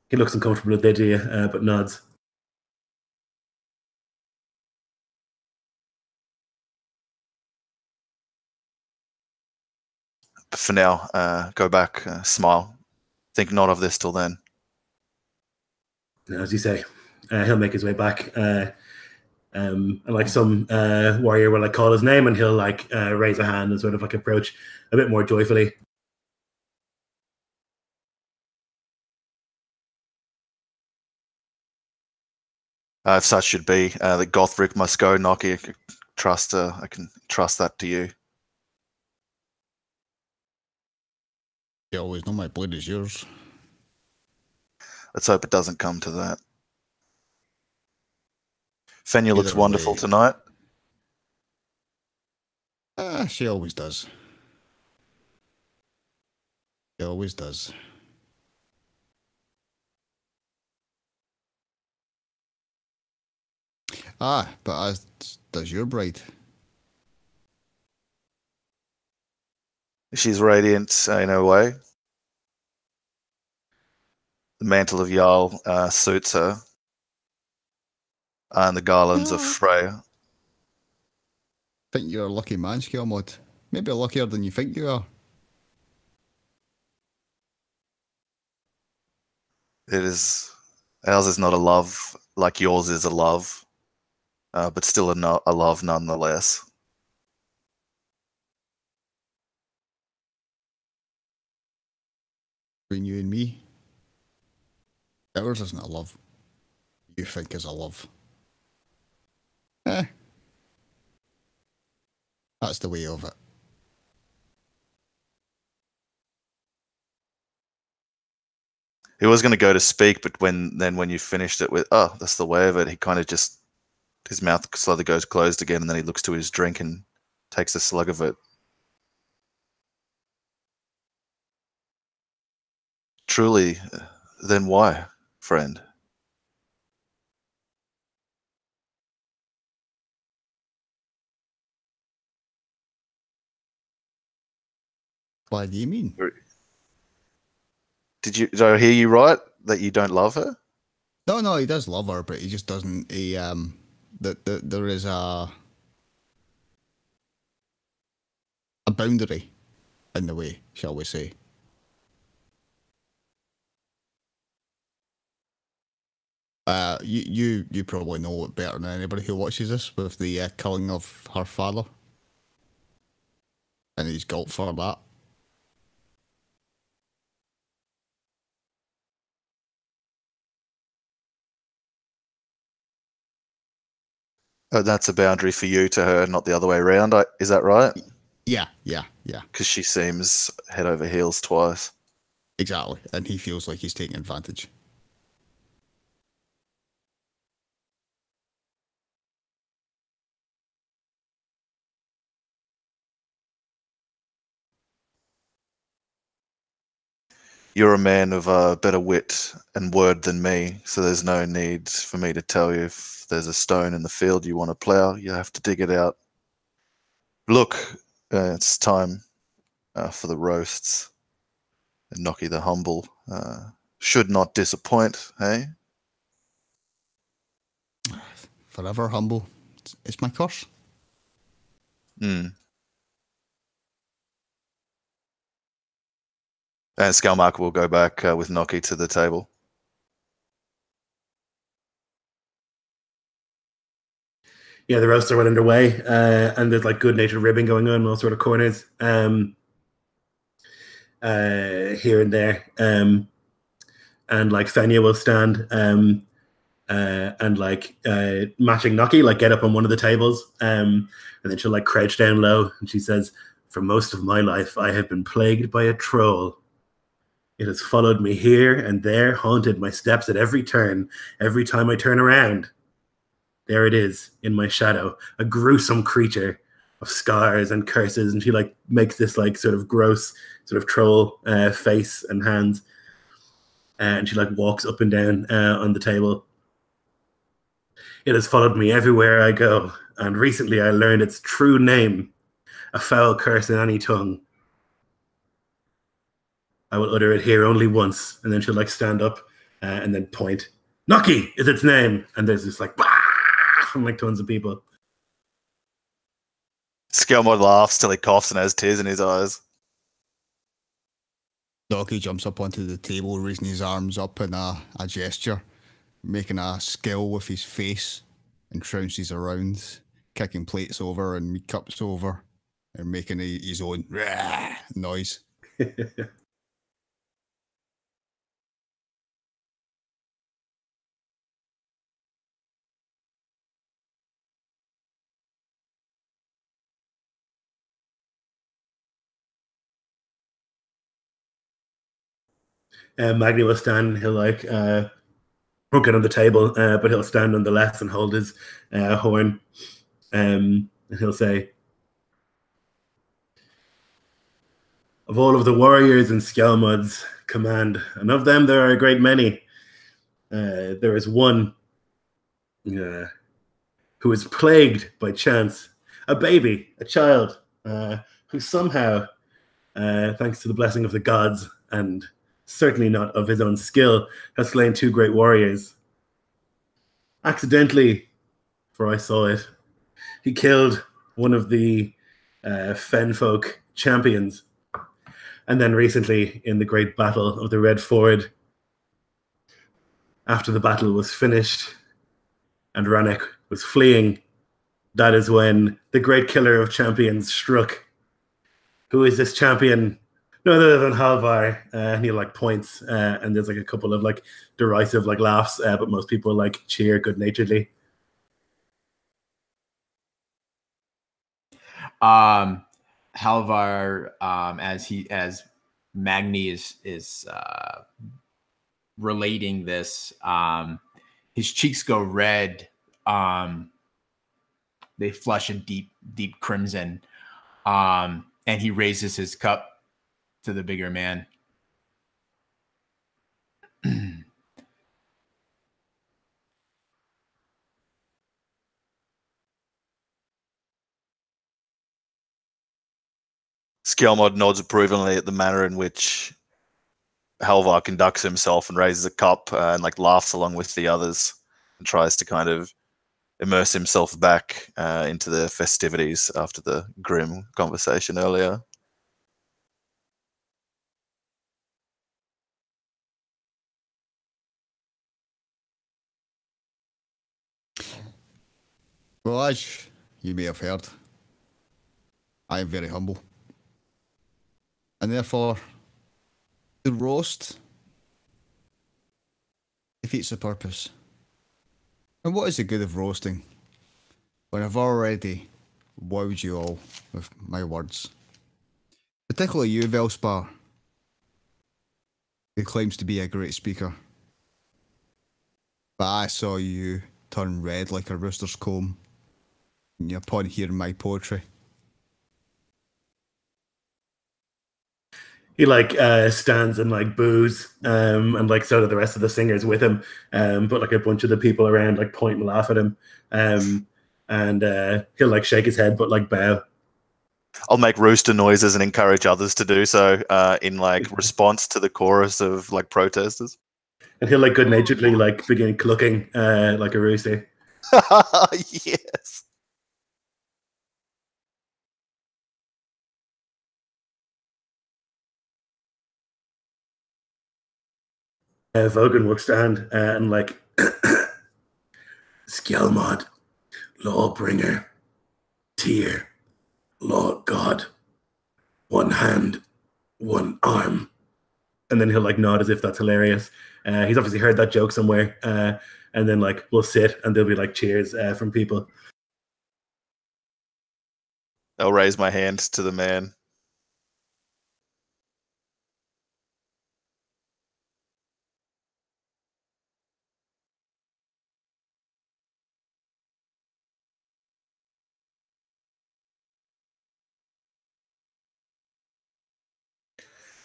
He looks uncomfortable at the idea, but nods. for now, go back, smile. Think not of this till then. As you say, he'll make his way back. And like some warrior will like call his name, and he'll like raise a hand and sort of like approach a bit more joyfully. If such should be, the Gothric must go. Nocky, I can trust that to you. You always know my blade is yours. Let's hope it doesn't come to that. Fenya looks Either wonderful way. tonight. She always does. She always does. But as does your bride. She's radiant in her way. The mantle of Jarl suits her. And the garlands of Freya. Think you're a lucky man, Skelmod. Maybe luckier than you think you are. Ours is not a love like yours is a love, but still a love nonetheless. Between you and me. Ours isn't a love. You think is a love. That's the way of it. He was going to go to speak, but when you finished it with, oh, that's the way of it, he kind of just, his mouth slowly goes closed again, and then he looks to his drink and takes a slug of it. Truly, then why, friend? Why do you mean? Did I hear you right that you don't love her? No, he does love her, but he just doesn't. There is a boundary in the way, shall we say? You probably know it better than anybody who watches this with the killing of her father, and his guilt for that. Oh, that's a boundary for you to her, not the other way around. Is that right? Yeah. Because she seems head over heels twice. Exactly, and he feels like he's taking advantage. You're a man of better wit and word than me, so there's no need for me to tell you if there's a stone in the field you want to plow, you have to dig it out. Look, it's time for the roasts. And Nocky the Humble should not disappoint, eh? Forever humble. It's my curse. And Skalmark will go back with Nocky to the table. Yeah, the roasts are well underway, and there's like good-natured ribbing going on in all sort of corners here and there. And like Fenya will stand and like matching Nocky, like get up on one of the tables, and then she'll like crouch down low, and she says, "For most of my life, I have been plagued by a troll. It has followed me here and there, haunted my steps at every turn. Every time I turn around, there it is in my shadow, a gruesome creature of scars and curses." And she like makes this like sort of gross sort of troll face and hands, and she like walks up and down on the table. "It has followed me everywhere I go, and recently I learned its true name, a foul curse in any tongue. I will utter it here only once," and then she'll like stand up and then point. "Nocky is its name," and there's this like bah! From like tons of people. Skelmod laughs till he coughs and has tears in his eyes. Doggy jumps up onto the table, raising his arms up in a gesture, making a skill with his face, and trounces around, kicking plates over and meat cups over, and making his own noise. Magni will stand. He'll won't get on the table, but he'll stand nonetheless and hold his horn. And he'll say, "Of all of the warriors in Skjelmod's command, and of them there are a great many, there is one who is plagued by chance, a baby, a child, who somehow, thanks to the blessing of the gods and certainly not of his own skill, has slain two great warriors. Accidentally, for I saw it, he killed one of the Fenfolk champions. And then recently, in the great battle of the Red Ford, after the battle was finished and Rannick was fleeing, that is when the great killer of champions struck. Who is this champion? No other than Halvar. And he points, and there's a couple of derisive laughs, but most people cheer good naturedly. Halvar, as Magni is relating this, his cheeks go red. They flush a deep crimson. And he raises his cup to the bigger man. Skjelmod nods approvingly at the manner in which Halvar conducts himself and raises a cup and laughs along with the others and tries to kind of immerse himself back into the festivities after the grim conversation earlier. Well, as you may have heard, I am very humble. And therefore, the roast defeats the purpose. And what is the good of roasting when I've already wowed you all with my words? Particularly you, Velspar, who claims to be a great speaker. But I saw you turn red like a rooster's comb upon hearing my poetry. He stands and boos, and so do the rest of the singers with him. But a bunch of the people around point and laugh at him. And he'll shake his head but bow. I'll make rooster noises and encourage others to do so in response to the chorus of protesters. And he'll good naturedly begin clucking like a rooster. Yes. Vogan will stand and Skjelmod, lawbringer, Tyr, law god, one hand, one arm. And then he'll nod as if that's hilarious. He's obviously heard that joke somewhere. And then we'll sit and there'll be cheers from people. I'll raise my hand to the man.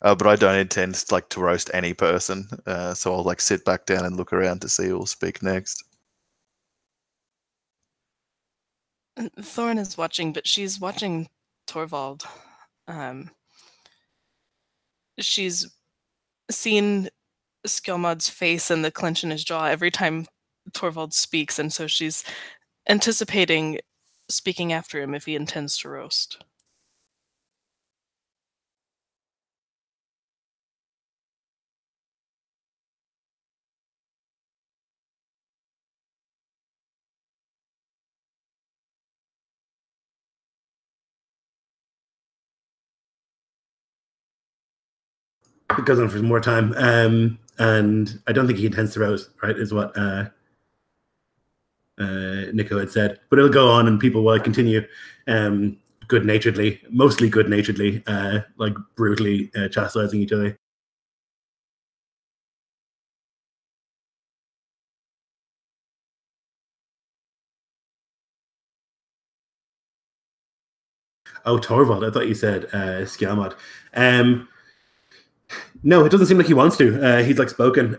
But I don't intend to roast any person, so I'll sit back down and look around to see who'll speak next. Thorn is watching, but she's watching Torvald. She's seen Skjelmod's face and the clench in his jaw every time Torvald speaks, and so she's anticipating speaking after him if he intends to roast. It goes on for more time, and I don't think he intends to roast. Right, is what Nico had said. But it'll go on, and people will continue, good-naturedly, mostly good-naturedly, like brutally chastising each other. Oh, Torvald, I thought you said Skjalmod. No, it doesn't seem like he wants to. He's like spoken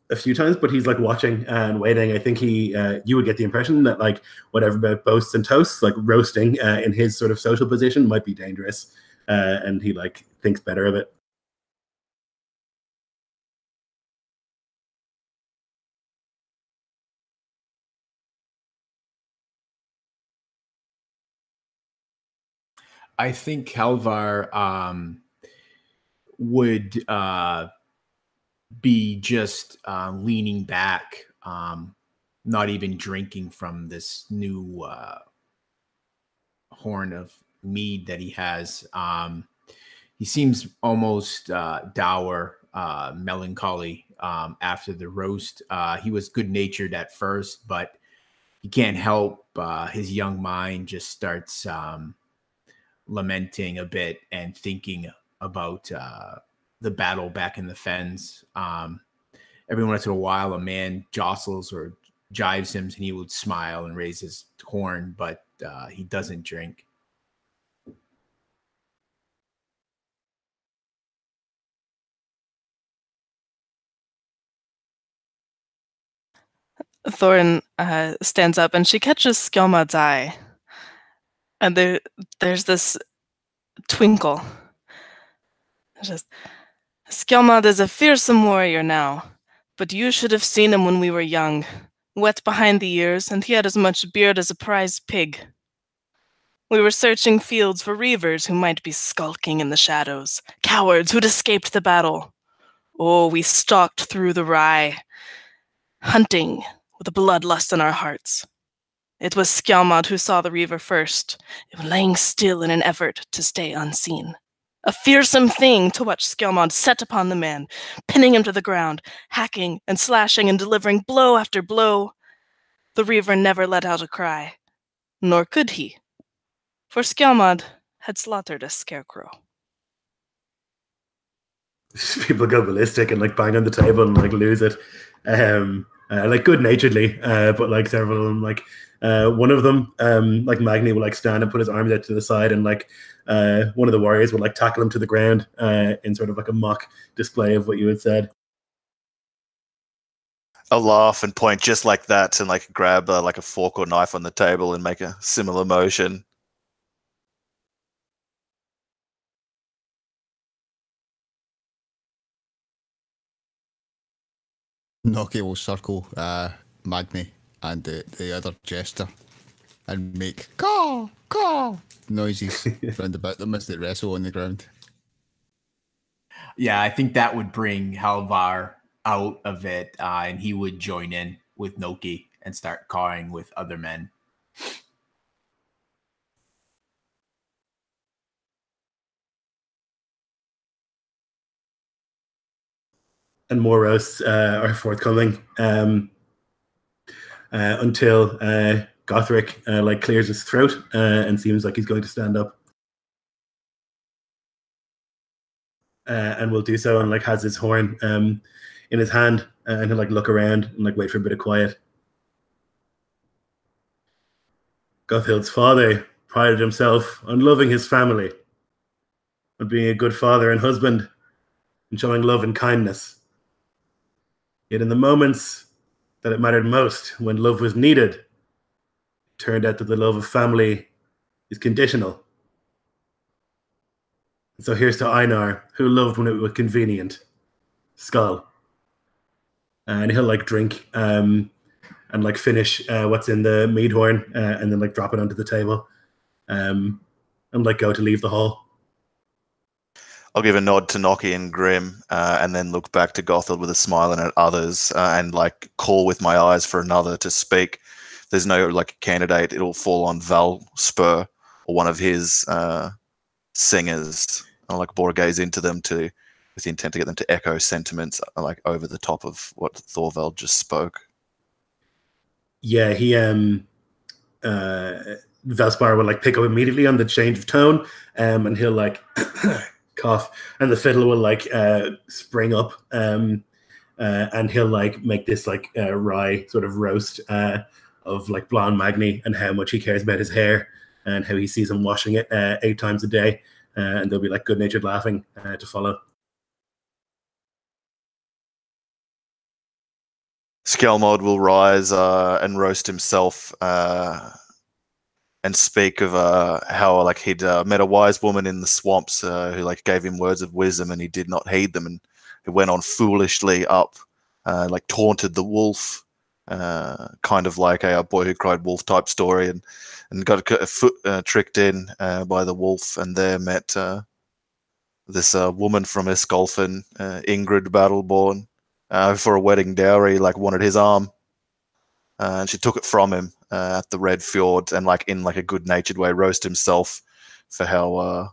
a few times, but he's like watching and waiting. I think you would get the impression that like whatever about boasts and toasts, like roasting in his sort of social position might be dangerous, and he like thinks better of it. I think Halvar would be just leaning back, not even drinking from this new horn of mead that he has. He seems almost dour, melancholy after the roast. He was good-natured at first, but he can't help his young mind just starts lamenting a bit and thinking about the battle back in the fens. Every once in a while, a man jostles or jives him, and he would smile and raise his horn, but he doesn't drink. Thorin stands up, and she catches Skjalmod's eye, and there's this twinkle. Just, Skjalmod is a fearsome warrior now, but you should have seen him when we were young, wet behind the ears, and he had as much beard as a prize pig. We were searching fields for reavers who might be skulking in the shadows, cowards who'd escaped the battle. Oh, we stalked through the rye, hunting with a bloodlust in our hearts. It was Skjalmod who saw the reaver first, laying still in an effort to stay unseen. A fearsome thing to watch Skjalmod set upon the man, pinning him to the ground, hacking and slashing and delivering blow after blow. The reaver never let out a cry, nor could he, for Skjalmod had slaughtered a scarecrow. People go ballistic and like bang on the table and like lose it, like good-naturedly, but like several of them, like one of them, like Magni will like stand and put his arms out to the side, and like one of the warriors will like tackle him to the ground in sort of like a mock display of what you had said. I'll laugh and point just like that, and like grab like a fork or knife on the table and make a similar motion. Noki will circle Magni and the other jester and make caw, caw noises round about them as they wrestle on the ground. Yeah, I think that would bring Halvar out of it, and he would join in with Noki and start cawing with other men. And more roasts are forthcoming until Gothric like clears his throat and seems like he's going to stand up, and will do so, and like has his horn in his hand, and he'll like look around and like wait for a bit of quiet. Gothild's father prided himself on loving his family, on being a good father and husband, and showing love and kindness. Yet in the moments that it mattered most, when love was needed, it turned out that the love of family is conditional. And so here's to Einar, who loved when it was convenient. Skull. And he'll like drink and like finish what's in the mead horn, and then like drop it onto the table, and like go to leave the hall. I'll give a nod to Noki and Grim, and then look back to Gothild with a smile and at others, and like call with my eyes for another to speak. If there's no like candidate, it'll fall on Val Spur or one of his singers. I'll like bore gaze into them to with the intent to get them to echo sentiments like over the top of what Thorvald just spoke. Yeah, he Velspar will like pick up immediately on the change of tone, and he'll like cough, and the fiddle will like spring up, and he'll like make this like rye sort of roast of like blonde Magni and how much he cares about his hair and how he sees him washing it 8 times a day, and there'll be like good-natured laughing to follow. Skelmod will rise and roast himself and speak of how like he'd met a wise woman in the swamps who like gave him words of wisdom and he did not heed them, and he went on foolishly up, like taunted the wolf, kind of like a Boy Who Cried Wolf type story, and got a foot tricked in by the wolf, and there met this woman from Escolfin, Ingrid Battleborn, for a wedding dowry, like wanted his arm. And she took it from him at the Red Fjord, and like in like a good-natured way roast himself for how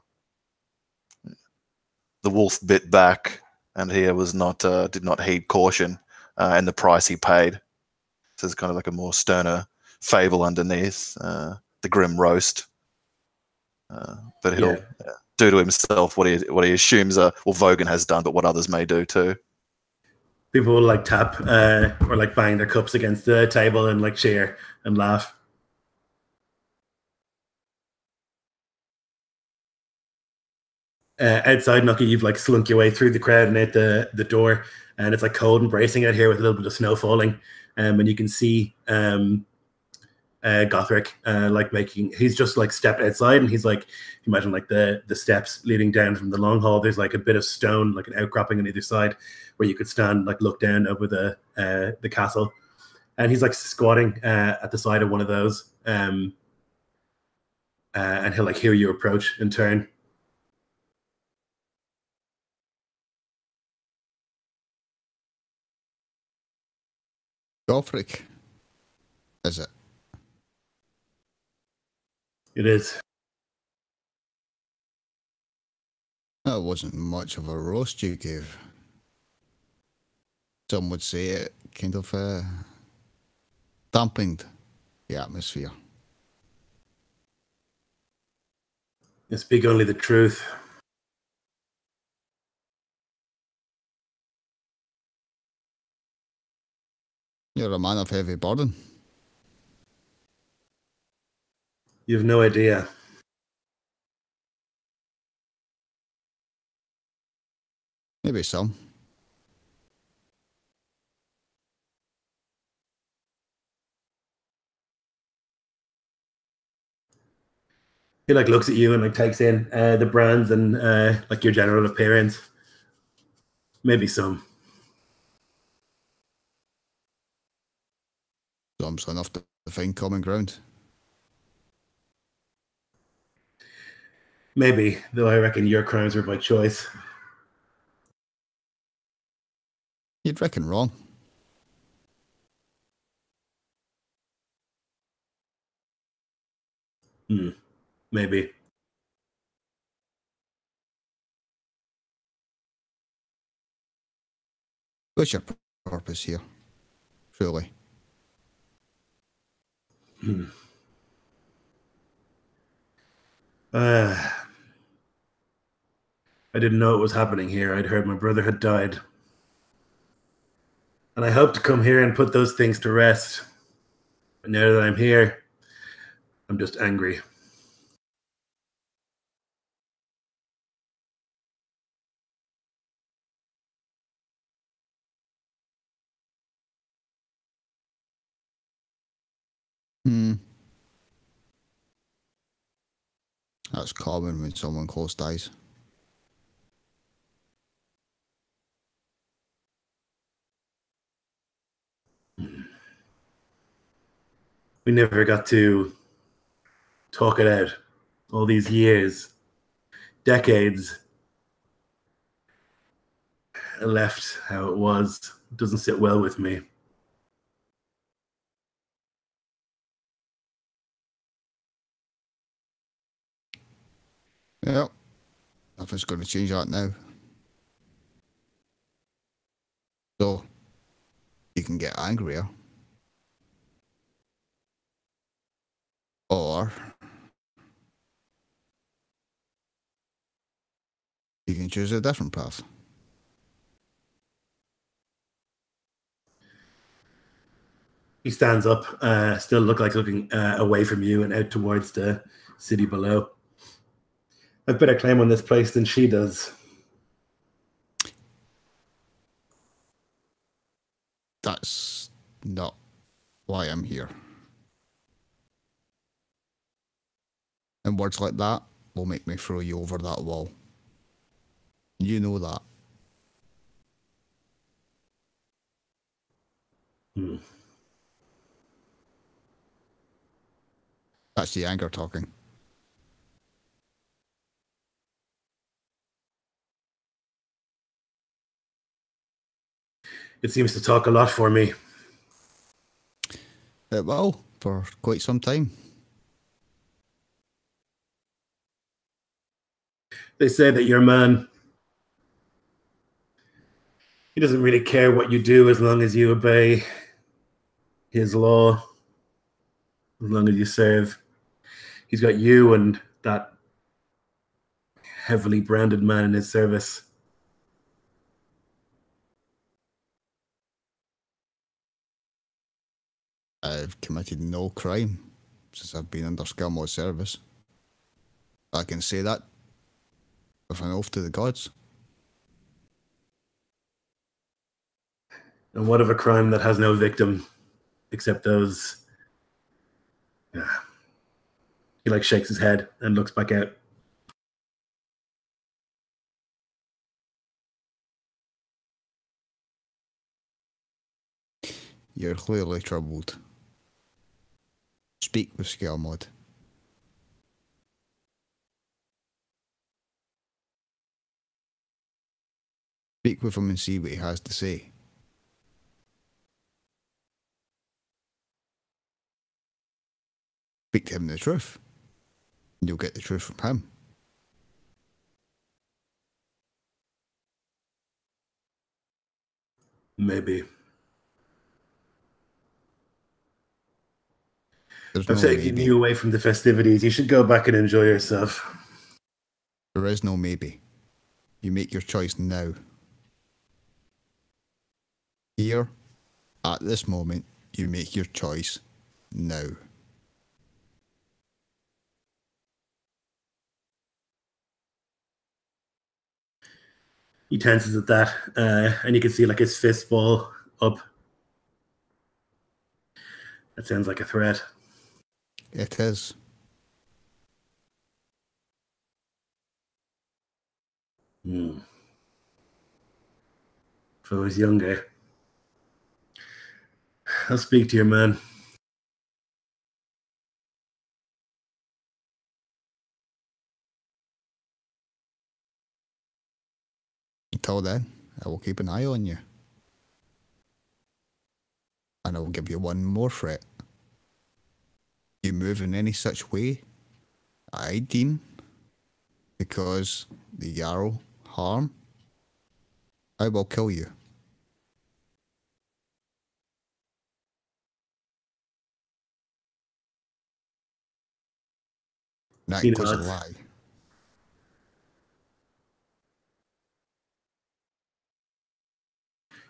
the wolf bit back, and he was not did not heed caution, and the price he paid. So it's kind of like a more sterner fable underneath the grim roast. But he'll do to himself what he assumes Vogan has done, but what others may do too. People will like tap or like bang their cups against the table and like cheer and laugh. Outside, Nucky, you've like slunk your way through the crowd and out the door, and it's like cold and bracing out here with a little bit of snow falling, and you can see Gothric like he's just like stepped outside, and he's like, imagine like the steps leading down from the long hall, there's like a bit of stone, like an outcropping on either side where you could stand, like look down over the castle, and he's like squatting at the side of one of those, and he'll like hear you approach and turn. Gothric, is it? It is. That wasn't much of a roast you gave. Some would say it kind of dampened the atmosphere. I speak only the truth. You're a man of heavy burden. You have no idea. Maybe some. He like looks at you and like takes in the brands and like your general appearance. Maybe some. Some's enough to find common ground. Maybe, though I reckon your crimes were by choice. You'd reckon wrong. Maybe. What's your purpose here? Truly. I didn't know it was happening here. I'd heard my brother had died. And I hoped to come here and put those things to rest. But now that I'm here, I'm just angry. That's common when someone close dies. We never got to talk it out. All these years, decades, left how it was. It doesn't sit well with me. Yep. Nothing's going to change that now. angrier. Or you can choose a different path. He stands up, still looking away from you and out towards the city below. I've better claim on this place than she does. That's not why I'm here. And words like that will make me throw you over that wall. You know that. That's the anger talking. It seems to talk a lot for me. It will, for quite some time. They say that your man, he doesn't really care what you do as long as you obey his law, as long as you serve. He's got you and that heavily branded man in his service. I've committed no crime since I've been under Skilmore's service. I can say that with an oath to the gods. And what of a crime that has no victim except those? He shakes his head and looks back out. You're clearly troubled. Speak with Skilmore. Speak with him and see what he has to say. Speak to him the truth. And you'll get the truth from him. Maybe. There's I've no taken maybe. you away from the festivities. You should go back and enjoy yourself. There is no maybe. You make your choice now. Here, at this moment, you make your choice now. He tenses at that, and you can see his fist ball up. That sounds like a threat. It is. If I was younger, I'll speak to your man. Until then, I will keep an eye on you. And I will give you one more threat. You move in any such way, I deem, because the Yarrow harm, I will kill you. That He includes a nods. lie.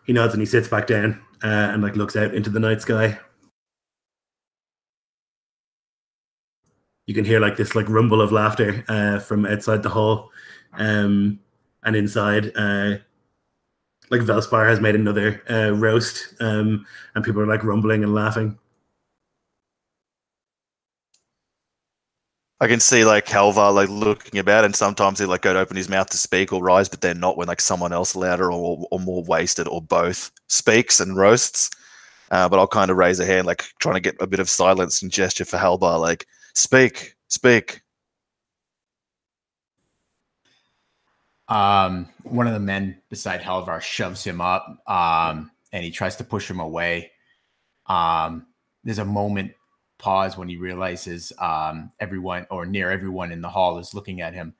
He nods and he sits back down and looks out into the night sky. You can hear this rumble of laughter from outside the hall, and inside, Velspar has made another roast, and people are rumbling and laughing. I can see Halvar looking about, and sometimes he go to open his mouth to speak or rise, but they're not when someone else louder or more wasted or both speaks and roasts. But I'll kind of raise a hand, trying to get a bit of silence and gesture for Halvar, speak, speak. One of the men beside Halvar shoves him up, and he tries to push him away. There's a moment pause when he realizes everyone or near everyone in the hall is looking at him.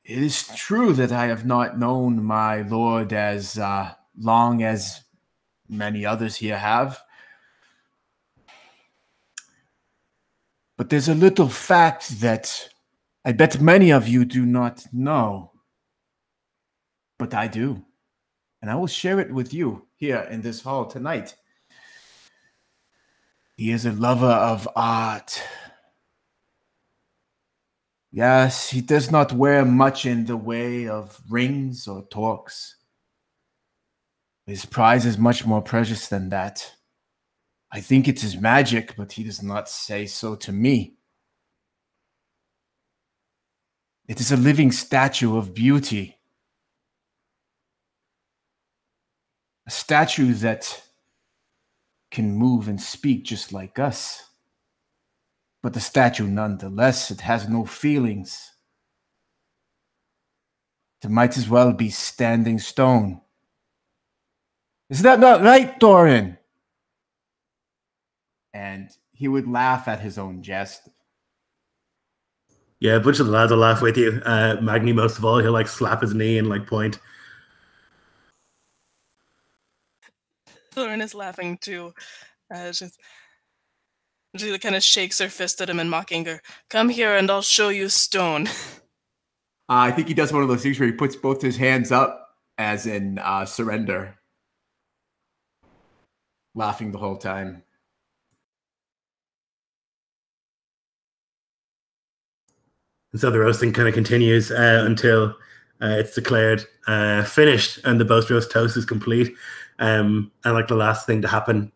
It is true that I have not known my lord as long as many others here have. But there's a little fact that I bet many of you do not know. But I do. And I will share it with you here in this hall tonight. He is a lover of art. Yes, he does not wear much in the way of rings or torques. His prize is much more precious than that. I think it is magic, but he does not say so to me. It is a living statue of beauty. A statue that can move and speak just like us. But the statue, nonetheless, it has no feelings. It might as well be standing stone. Is that not right, Doran? And he would laugh at his own jest. Yeah, a bunch of the lads will laugh with you. Magni, most of all, he'll like slap his knee and like point. Thorin is laughing too. She kind of shakes her fist at him in mock anger. Come here and I'll show you stone. I think he does one of those things where he puts both his hands up as in surrender. Laughing the whole time. And so the roasting kind of continues until it's declared finished and the boast roast toast is complete. And like the last thing to happen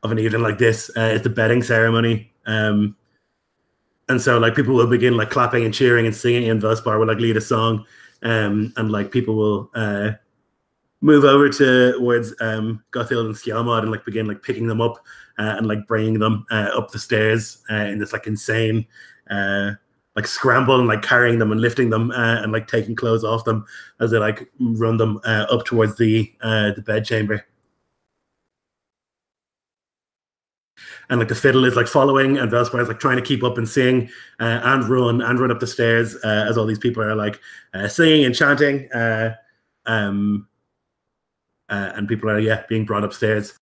of an evening like this is the bedding ceremony. And so like people will begin like clapping and cheering and singing, and Velspar will like lead a song, and like people will move over towards Gothild and Skjalmod and like begin like picking them up and like bringing them up the stairs in this like insane like scramble, and like carrying them and lifting them and like taking clothes off them as they like run them up towards the bedchamber. And like the fiddle is like following, and Velspar is like trying to keep up and sing and run up the stairs as all these people are like singing and chanting, and people are being brought upstairs.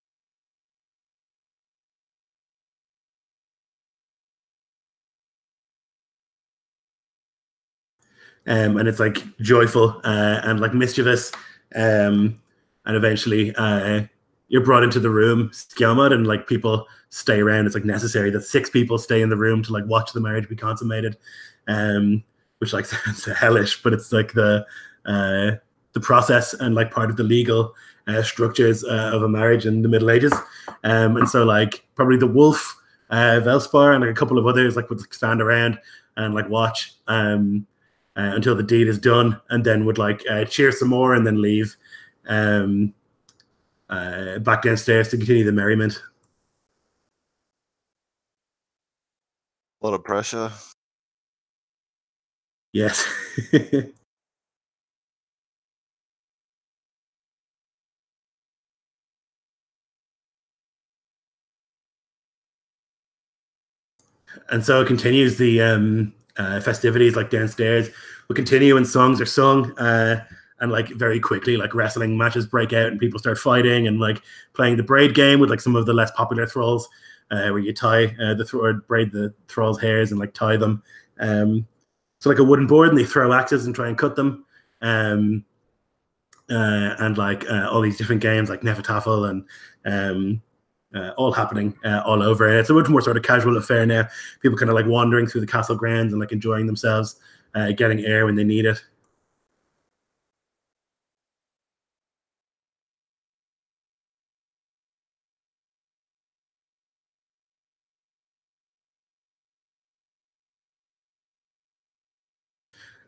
And it's like joyful and like mischievous, and eventually you're brought into the room, Skjalmod, and like people stay around. It's like necessary that 6 people stay in the room to like watch the marriage be consummated, which like sounds hellish, but it's like the process and like part of the legal structures of a marriage in the Middle Ages. And so like probably the wolf, Velspar, and like a couple of others like would stand around and like watch until the deed is done, and then would like cheer some more and then leave back downstairs to continue the merriment. A lot of pressure. Yes. And so it continues. The festivities like downstairs will continue, and songs are sung, and like very quickly like wrestling matches break out and people start fighting and like playing the braid game with like some of the less popular thralls, where you tie or braid the thralls' hairs and like tie them. So like a wooden board, and they throw axes and try and cut them. And like all these different games like Nefertafel and all happening all over. And it's a much more sort of casual affair now. People kind of like wandering through the castle grounds and like enjoying themselves, getting air when they need it.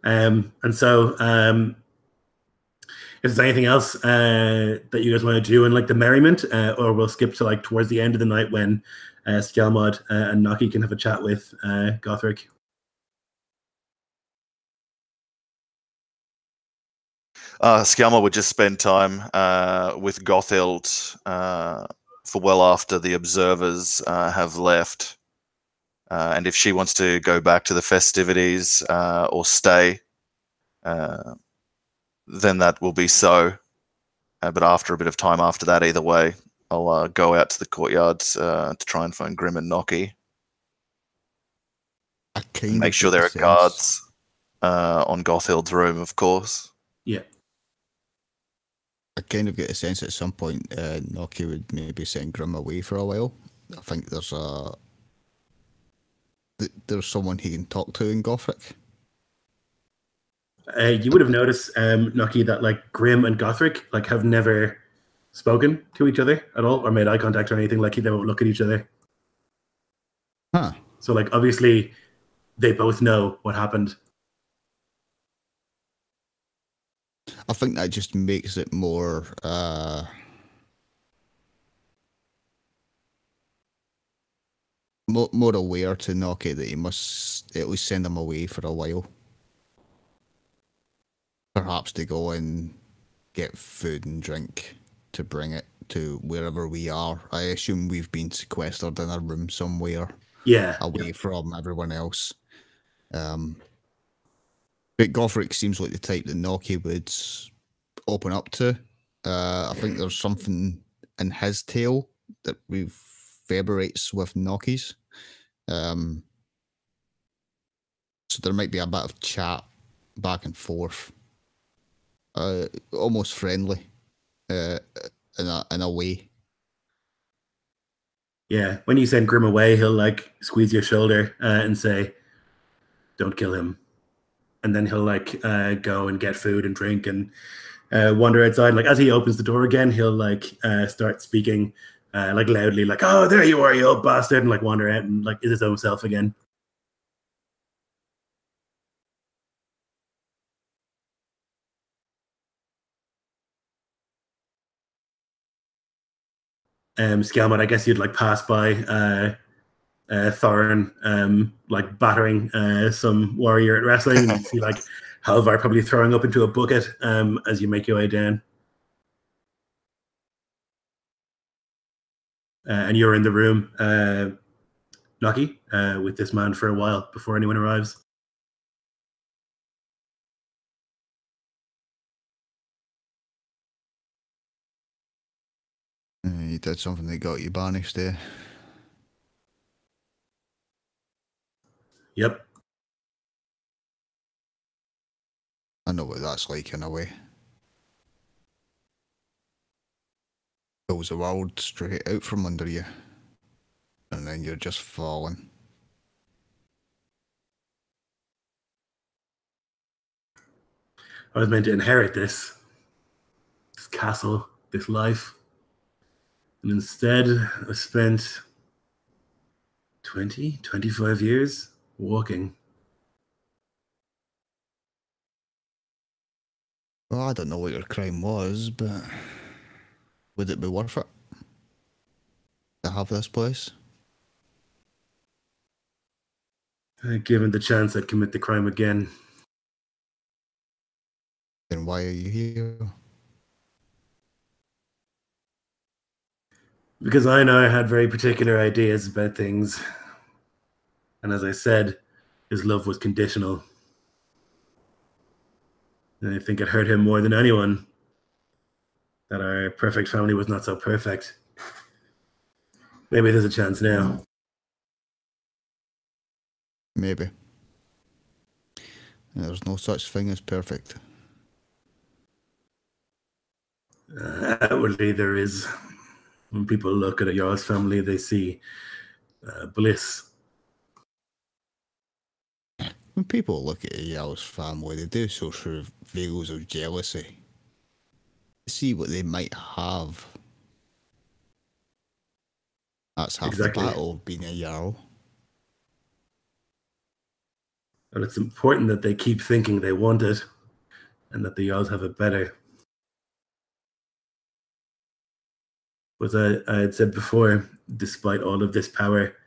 And so if there's anything else that you guys want to do in like the merriment, or we'll skip to like towards the end of the night when Skjalmod and Naki can have a chat with Gothric. Skjalmod would just spend time with Gothild for well after the observers have left. And if she wants to go back to the festivities or stay, then that will be so. But after a bit of time after that, either way, I'll go out to the courtyards to try and find Grim and Nocky. And make sure there are guards on Gothhild's room, of course. Yeah. I kind of get a sense at some point Nocky would maybe send Grim away for a while. I think there's someone he can talk to in Gothric. You would have noticed, Nocky, that like Grim and Gothric like have never spoken to each other at all or made eye contact or anything. Like they won't look at each other. Huh. So like obviously they both know what happened. I think that just makes it more more aware to Nocky that he must at least send him away for a while. Perhaps to go and get food and drink to bring it to wherever we are. I assume we've been sequestered in a room somewhere. Yeah. Away from everyone else. But Gothric seems like the type that Nocky would open up to. I think there's something in his tale that reverberates with Nocky's. So there might be a bit of chat back and forth. Almost friendly in a way. Yeah. When you send Grim away, he'll like squeeze your shoulder and say, "Don't kill him." And then he'll like go and get food and drink and wander outside. Like as he opens the door again, he'll like start speaking like loudly, like, "Oh, there you are, you old bastard," and like wander out and like is his own self again. Skelmot, I guess you'd like pass by Thorin like battering some warrior at wrestling, and you see like Halvar probably throwing up into a bucket as you make your way down. And you're in the room, Nocky, with this man for a while before anyone arrives. You did something that got you banished there. Yep. I know what that's like in a way. Pulls the world straight out from under you. And then you're just falling. I was meant to inherit this castle, this life. And instead, I spent 25 years walking. Well, I don't know what your crime was, but would it be worth it to have this place? Given the chance, I'd commit the crime again. Then why are you here? Because I know I had very particular ideas about things. And as I said, his love was conditional. And I think it hurt him more than anyone that our perfect family was not so perfect. Maybe there's a chance now. Maybe. There's no such thing as perfect. Outwardly, there is. When people look at a Jarl's family, they see bliss. When people look at a Jarl's family, they do so through veils of jealousy. They see what they might have. That's half Exactly. the battle of being a Jarl. And it's important that they keep thinking they want it and that the Jarls have it better. As I had said before, despite all of this power,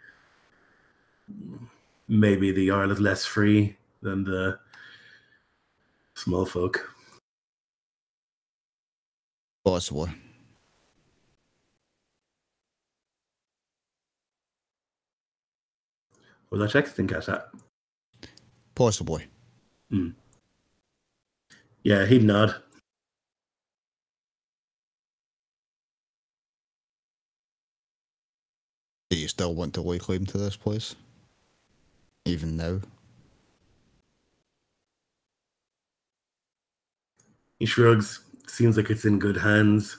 maybe the Jarl is less free than the small folk. Possibly. Was that check? Didn't catch that. Possibly. Hmm. Yeah, he'd nod. Do you still want to lay claim to this place? Even now? He shrugs. Seems like it's in good hands.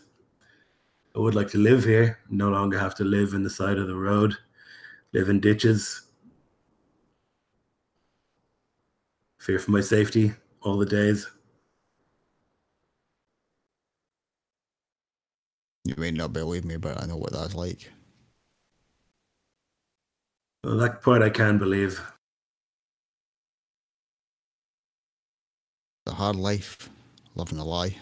I would like to live here, no longer have to live in the side of the road, live in ditches. Fear for my safety all the days. You may not believe me, but I know what that's like. Well, that part I can believe. It's a hard life, living a lie.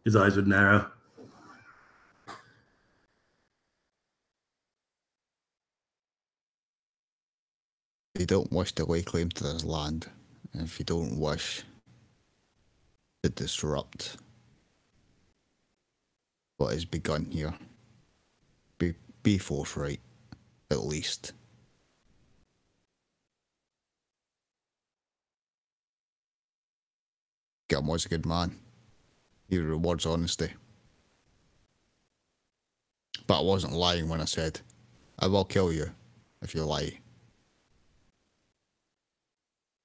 His eyes would narrow. If you don't wish to lay claim to this land, and if you don't wish to disrupt what has begun here, be forthright, at least. Gilm was a good man. He rewards honesty. But I wasn't lying when I said, I will kill you if you lie.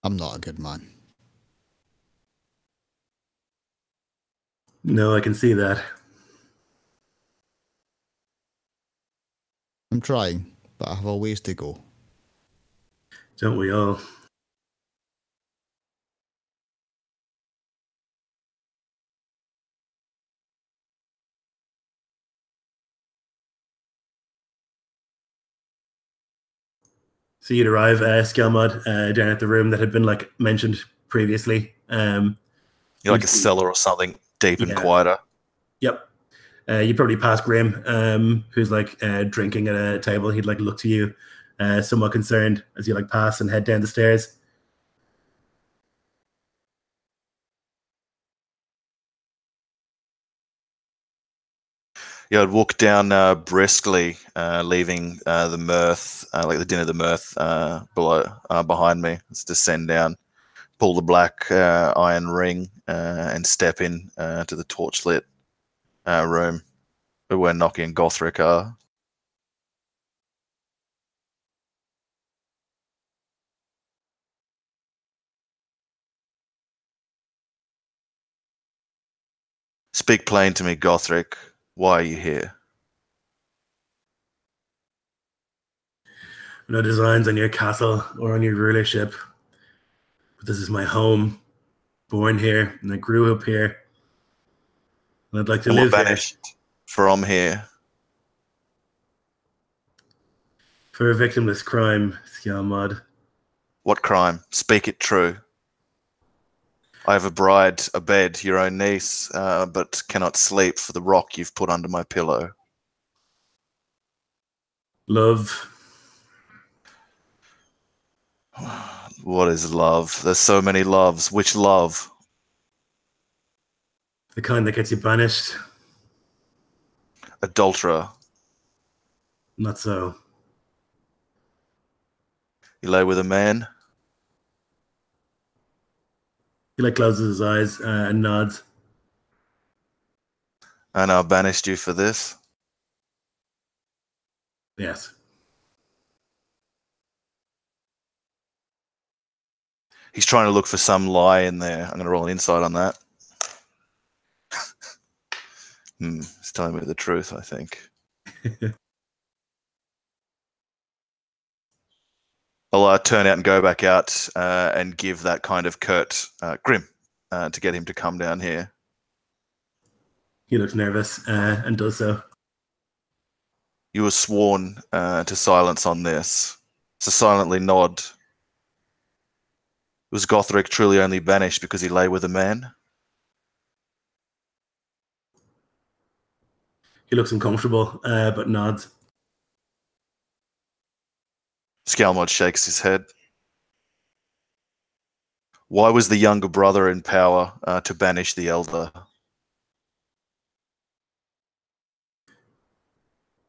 I'm not a good man. No, I can see that. I'm trying, but I have a ways to go. Don't we all? So you'd arrive, Skelmod, down at the room that had been like mentioned previously. You're like a cellar or something, deep and quieter. Yep. You'd probably pass Grim, who's like drinking at a table. He'd like look to you, somewhat concerned as you like pass and head down the stairs. Yeah, I'd walk down briskly, leaving the mirth, like the din of the mirth, behind me. Let's descend down, pull the black iron ring, and step in to the torchlit room where Nocky and Gothric are. Speak plain to me, Gothric. Why are you here? No designs on your castle or on your rulership. But this is my home. Born here, and I grew up here. And I'd like to And live we're here. banished from here. For a victimless crime, Skelmod. What crime? Speak it true. I have a bride, a bed, your own niece, but cannot sleep for the rock you've put under my pillow. Love. What is love? There's so many loves. Which love? The kind that gets you banished. Adulterer. Not so. You lay with a man? He like closes his eyes and nods. And I banished you for this? Yes. He's trying to look for some lie in there. I'm going to roll an insight on that. He's telling me the truth, I think. I'll turn out and go back out and give that kind of curt Grim to get him to come down here. He looks nervous and does so. You were sworn to silence on this. So silently nod. Was Gothric truly only banished because he lay with a man? He looks uncomfortable, but nods. Skalmod shakes his head. Why was the younger brother in power to banish the elder?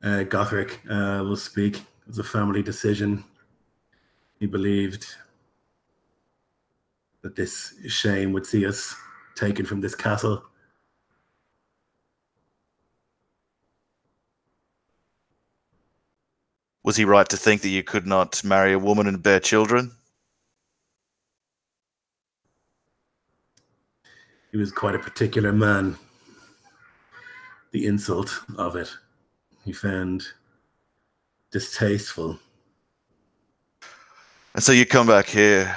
Gothric will speak. It was a family decision. He believed that this shame would see us taken from this castle. Was he right to think that you could not marry a woman and bear children? He was quite a particular man. The insult of it, he found distasteful. And so you come back here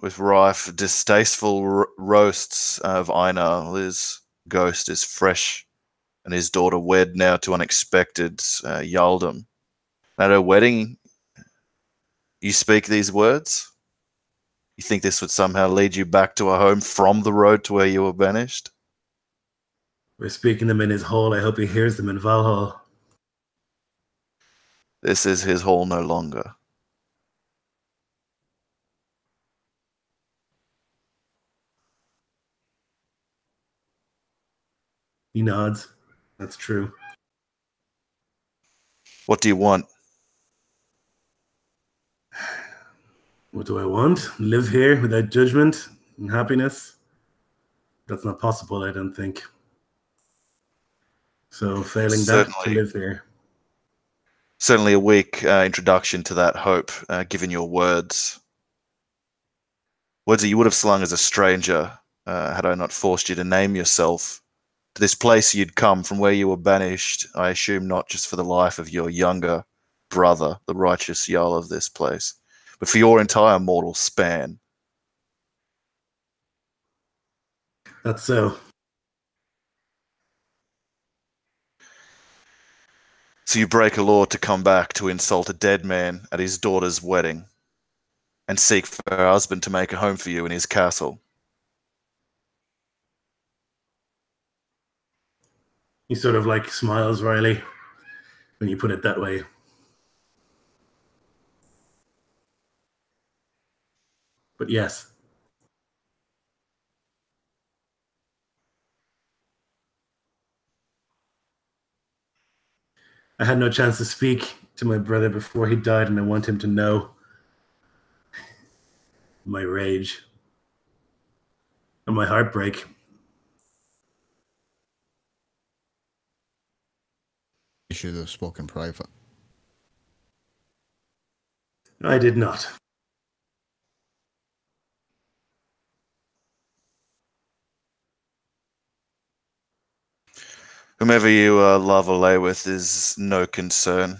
with rife, distasteful roasts of Einar. His ghost is fresh, and his daughter wed now to unexpected Yaldum. At her wedding, you speak these words? You think this would somehow lead you back to a home from the road to where you were banished? We're speaking them in his hall. I hope he hears them in Valhall. This is his hall no longer. He nods. That's true. What do you want? What do I want? Live here without judgment and happiness? That's not possible, I don't think. So failing that, to live here. Certainly a weak introduction to that hope, given your words. Words that you would have slung as a stranger, had I not forced you to name yourself. To this place you'd come from where you were banished, I assume not just for the life of your younger brother, the righteous Jarl of this place, but for your entire mortal span. That's so. So you break a law to come back to insult a dead man at his daughter's wedding and seek for her husband to make a home for you in his castle. He sort of like smiles wryly when you put it that way. But yes. I had no chance to speak to my brother before he died, and I want him to know my rage and my heartbreak. You should have spoken private. I did not. Whomever you love or lay with is no concern.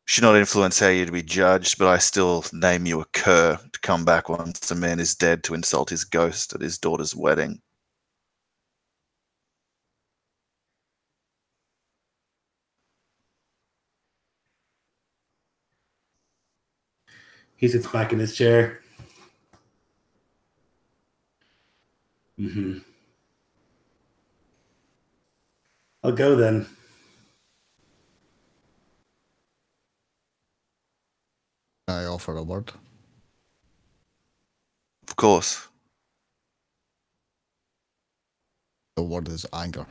Should not influence how you'd be judged, but I still name you a cur to come back once a man is dead to insult his ghost at his daughter's wedding. He sits back in his chair. I'll go then. I offer a word. Of course. The word is anger.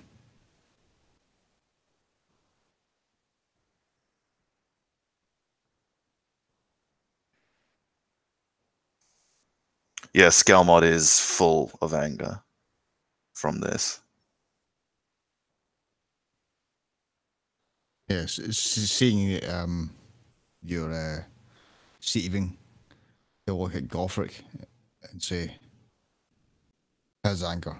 Yeah, Skalmod is full of anger from this. Yes, seeing your Seething, he'll look at Gothric and say, his anger.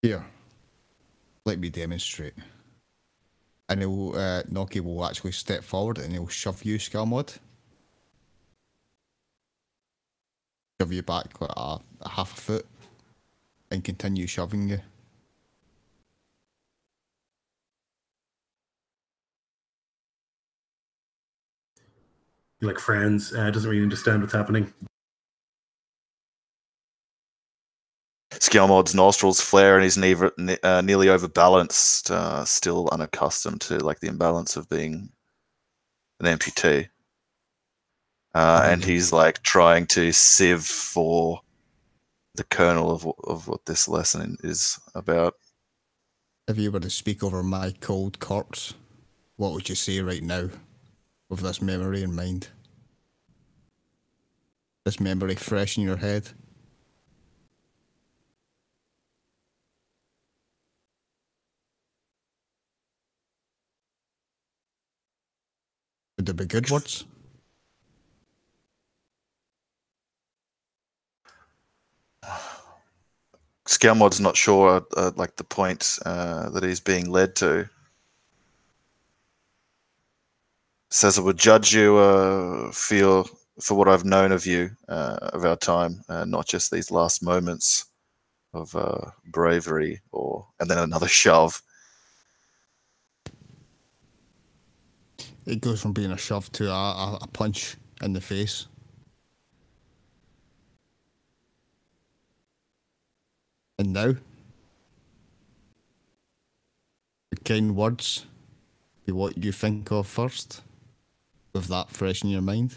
Here, let me demonstrate. And he'll, Noki will actually step forward and he'll shove you, Skalmod. Shove you back like a half a foot and continue shoving you. Like friends, doesn't really understand what's happening. Skalmod's nostrils flare and he's nearly overbalanced, still unaccustomed to like the imbalance of being an amputee. and he's like trying to sieve for the kernel of what this lesson is about. If you were to speak over my cold corpse, what would you say right now with this memory in mind? This memory fresh in your head? Would there be good words? Skelmod's not sure, like the point that he's being led to. Says I would judge you for what I've known of you, of our time, not just these last moments of bravery, and then another shove. It goes from being a shove to a punch in the face. And now, the kind words be what you think of first, with that fresh in your mind.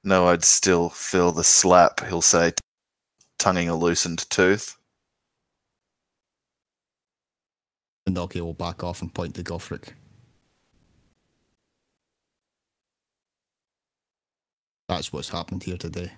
No, I'd still feel the slap, he'll say, tonguing a loosened tooth. And Nokia will back off and point to Gothric. That's what's happened here today.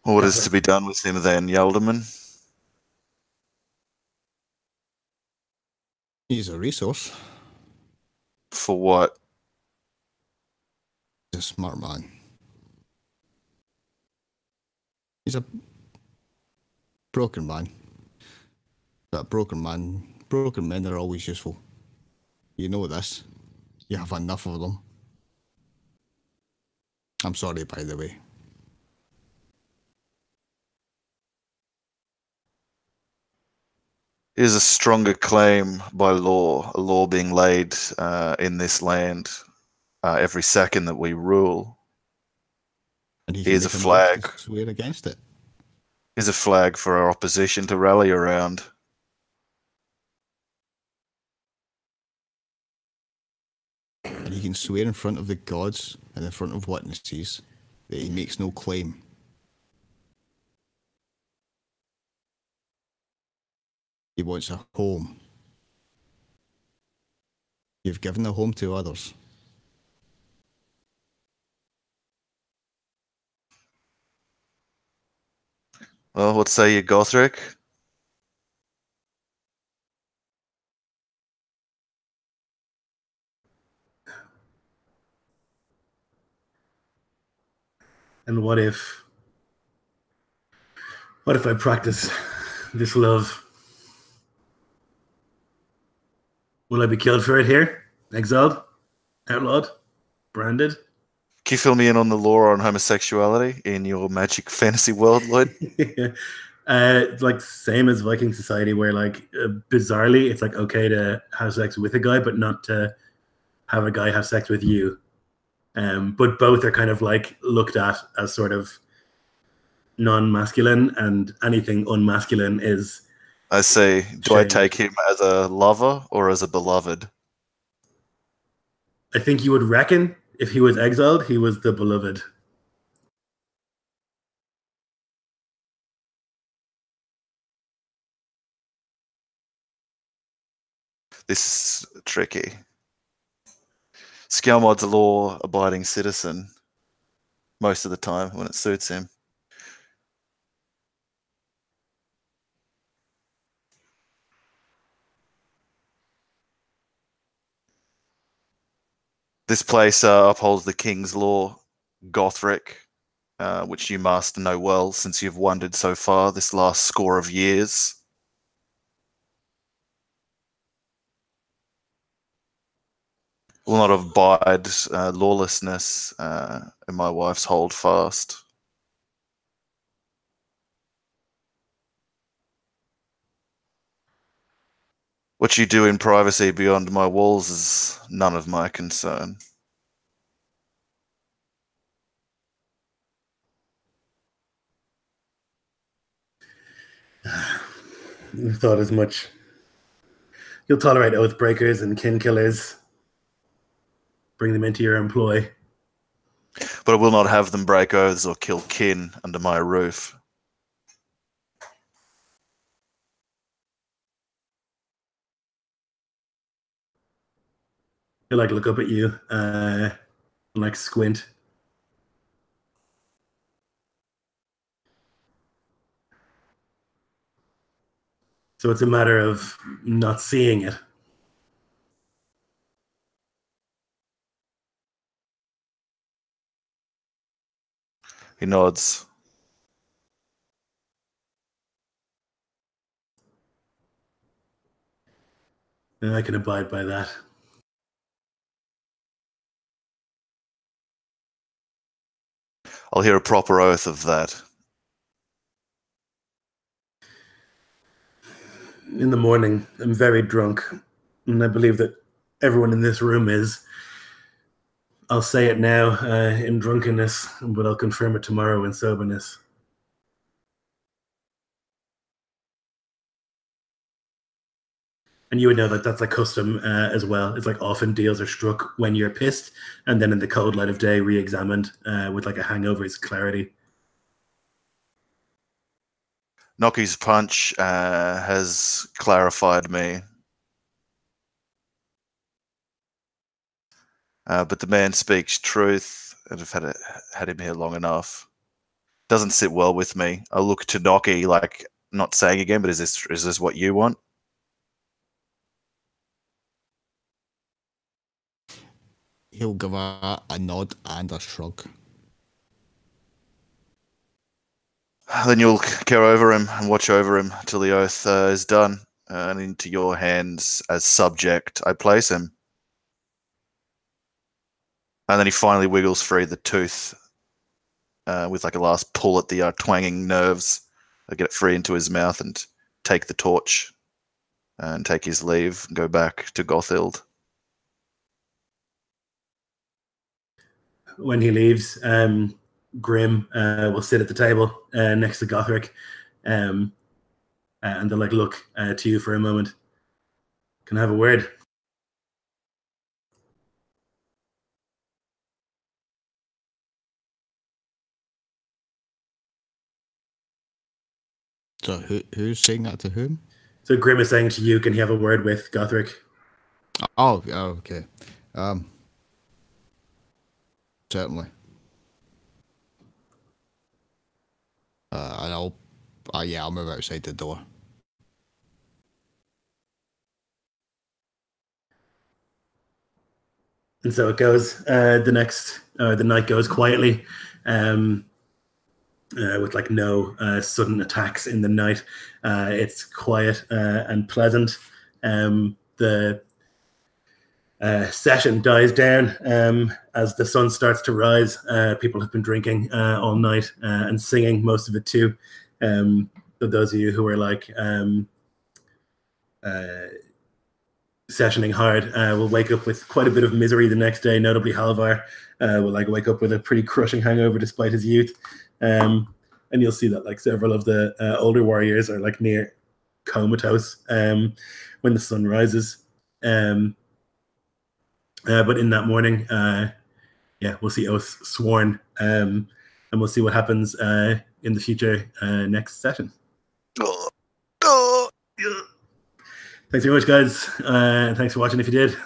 What is to be done with him then, Yaldaman? He's a resource. For what? He's a smart man. He's a broken man. But broken men are always useful. You know this. You have enough of them. I'm sorry, by the way. Is a stronger claim by law, a law being laid in this land every second that we rule. And he Here's a flag. To swear against it. Here's a flag for our opposition to rally around. And he can swear in front of the gods and in front of witnesses that he makes no claim. He wants a home. You've given a home to others. Well, what say you, Gothric? And what if I practice this love? Will I be killed for it here? Exiled? Outlawed? Branded? Can you fill me in on the law on homosexuality in your magic fantasy world, Lloyd? Like same as Viking society, where like bizarrely it's like okay to have sex with a guy, but not to have a guy have sex with you. But both are kind of like looked at as sort of non-masculine, and anything unmasculine is. I say, do I take him as a lover or as a beloved? I think you would reckon if he was exiled, he was the beloved. This is tricky. Skelmod's a law-abiding citizen most of the time when it suits him. This place upholds the king's law, Gothric, which you must know well since you've wandered so far this last score of years. Will not abide lawlessness in my wife's hold fast. What you do in privacy beyond my walls is none of my concern. You thought as much. You'll tolerate oath breakers and kin killers. Bring them into your employ. But I will not have them break oaths or kill kin under my roof. He'll like look up at you and like squint. So it's a matter of not seeing it. He nods. And I can abide by that. I'll hear a proper oath of that. In the morning, I'm very drunk, and I believe that everyone in this room is. I'll say it now in drunkenness, but I'll confirm it tomorrow in soberness. And you would know that that's a custom as well. It's like often deals are struck when you're pissed, and then in the cold light of day, re-examined with like a hangover's clarity. Nocky's punch has clarified me. But the man speaks truth, and I've had him here long enough. Doesn't sit well with me. I look to Nocky, like not saying again, but is this what you want? He'll give a nod and a shrug. Then you'll care over him and watch over him till the oath is done. And into your hands as subject, I place him. And then he finally wiggles free the tooth with like a last pull at the twanging nerves. I get it free into his mouth and take the torch and take his leave and go back to Gothild. When he leaves, Grim will sit at the table next to Gothric, and they'll like look to you for a moment. Can I have a word? So who's saying that to whom? So Grim is saying to you, can he have a word with Gothric? Oh, okay. Certainly. And I'll move outside the door. And so it goes. The night goes quietly, with like no sudden attacks in the night. It's quiet and pleasant. The session dies down as the sun starts to rise. People have been drinking all night and singing, most of it too. But those of you who are like sessioning hard will wake up with quite a bit of misery the next day. Notably, Halvar will like wake up with a pretty crushing hangover despite his youth. And you'll see that like several of the older warriors are like near comatose when the sun rises. But in that morning, we'll see oaths sworn, and we'll see what happens in the future next session. Thanks very much, guys. Thanks for watching if you did.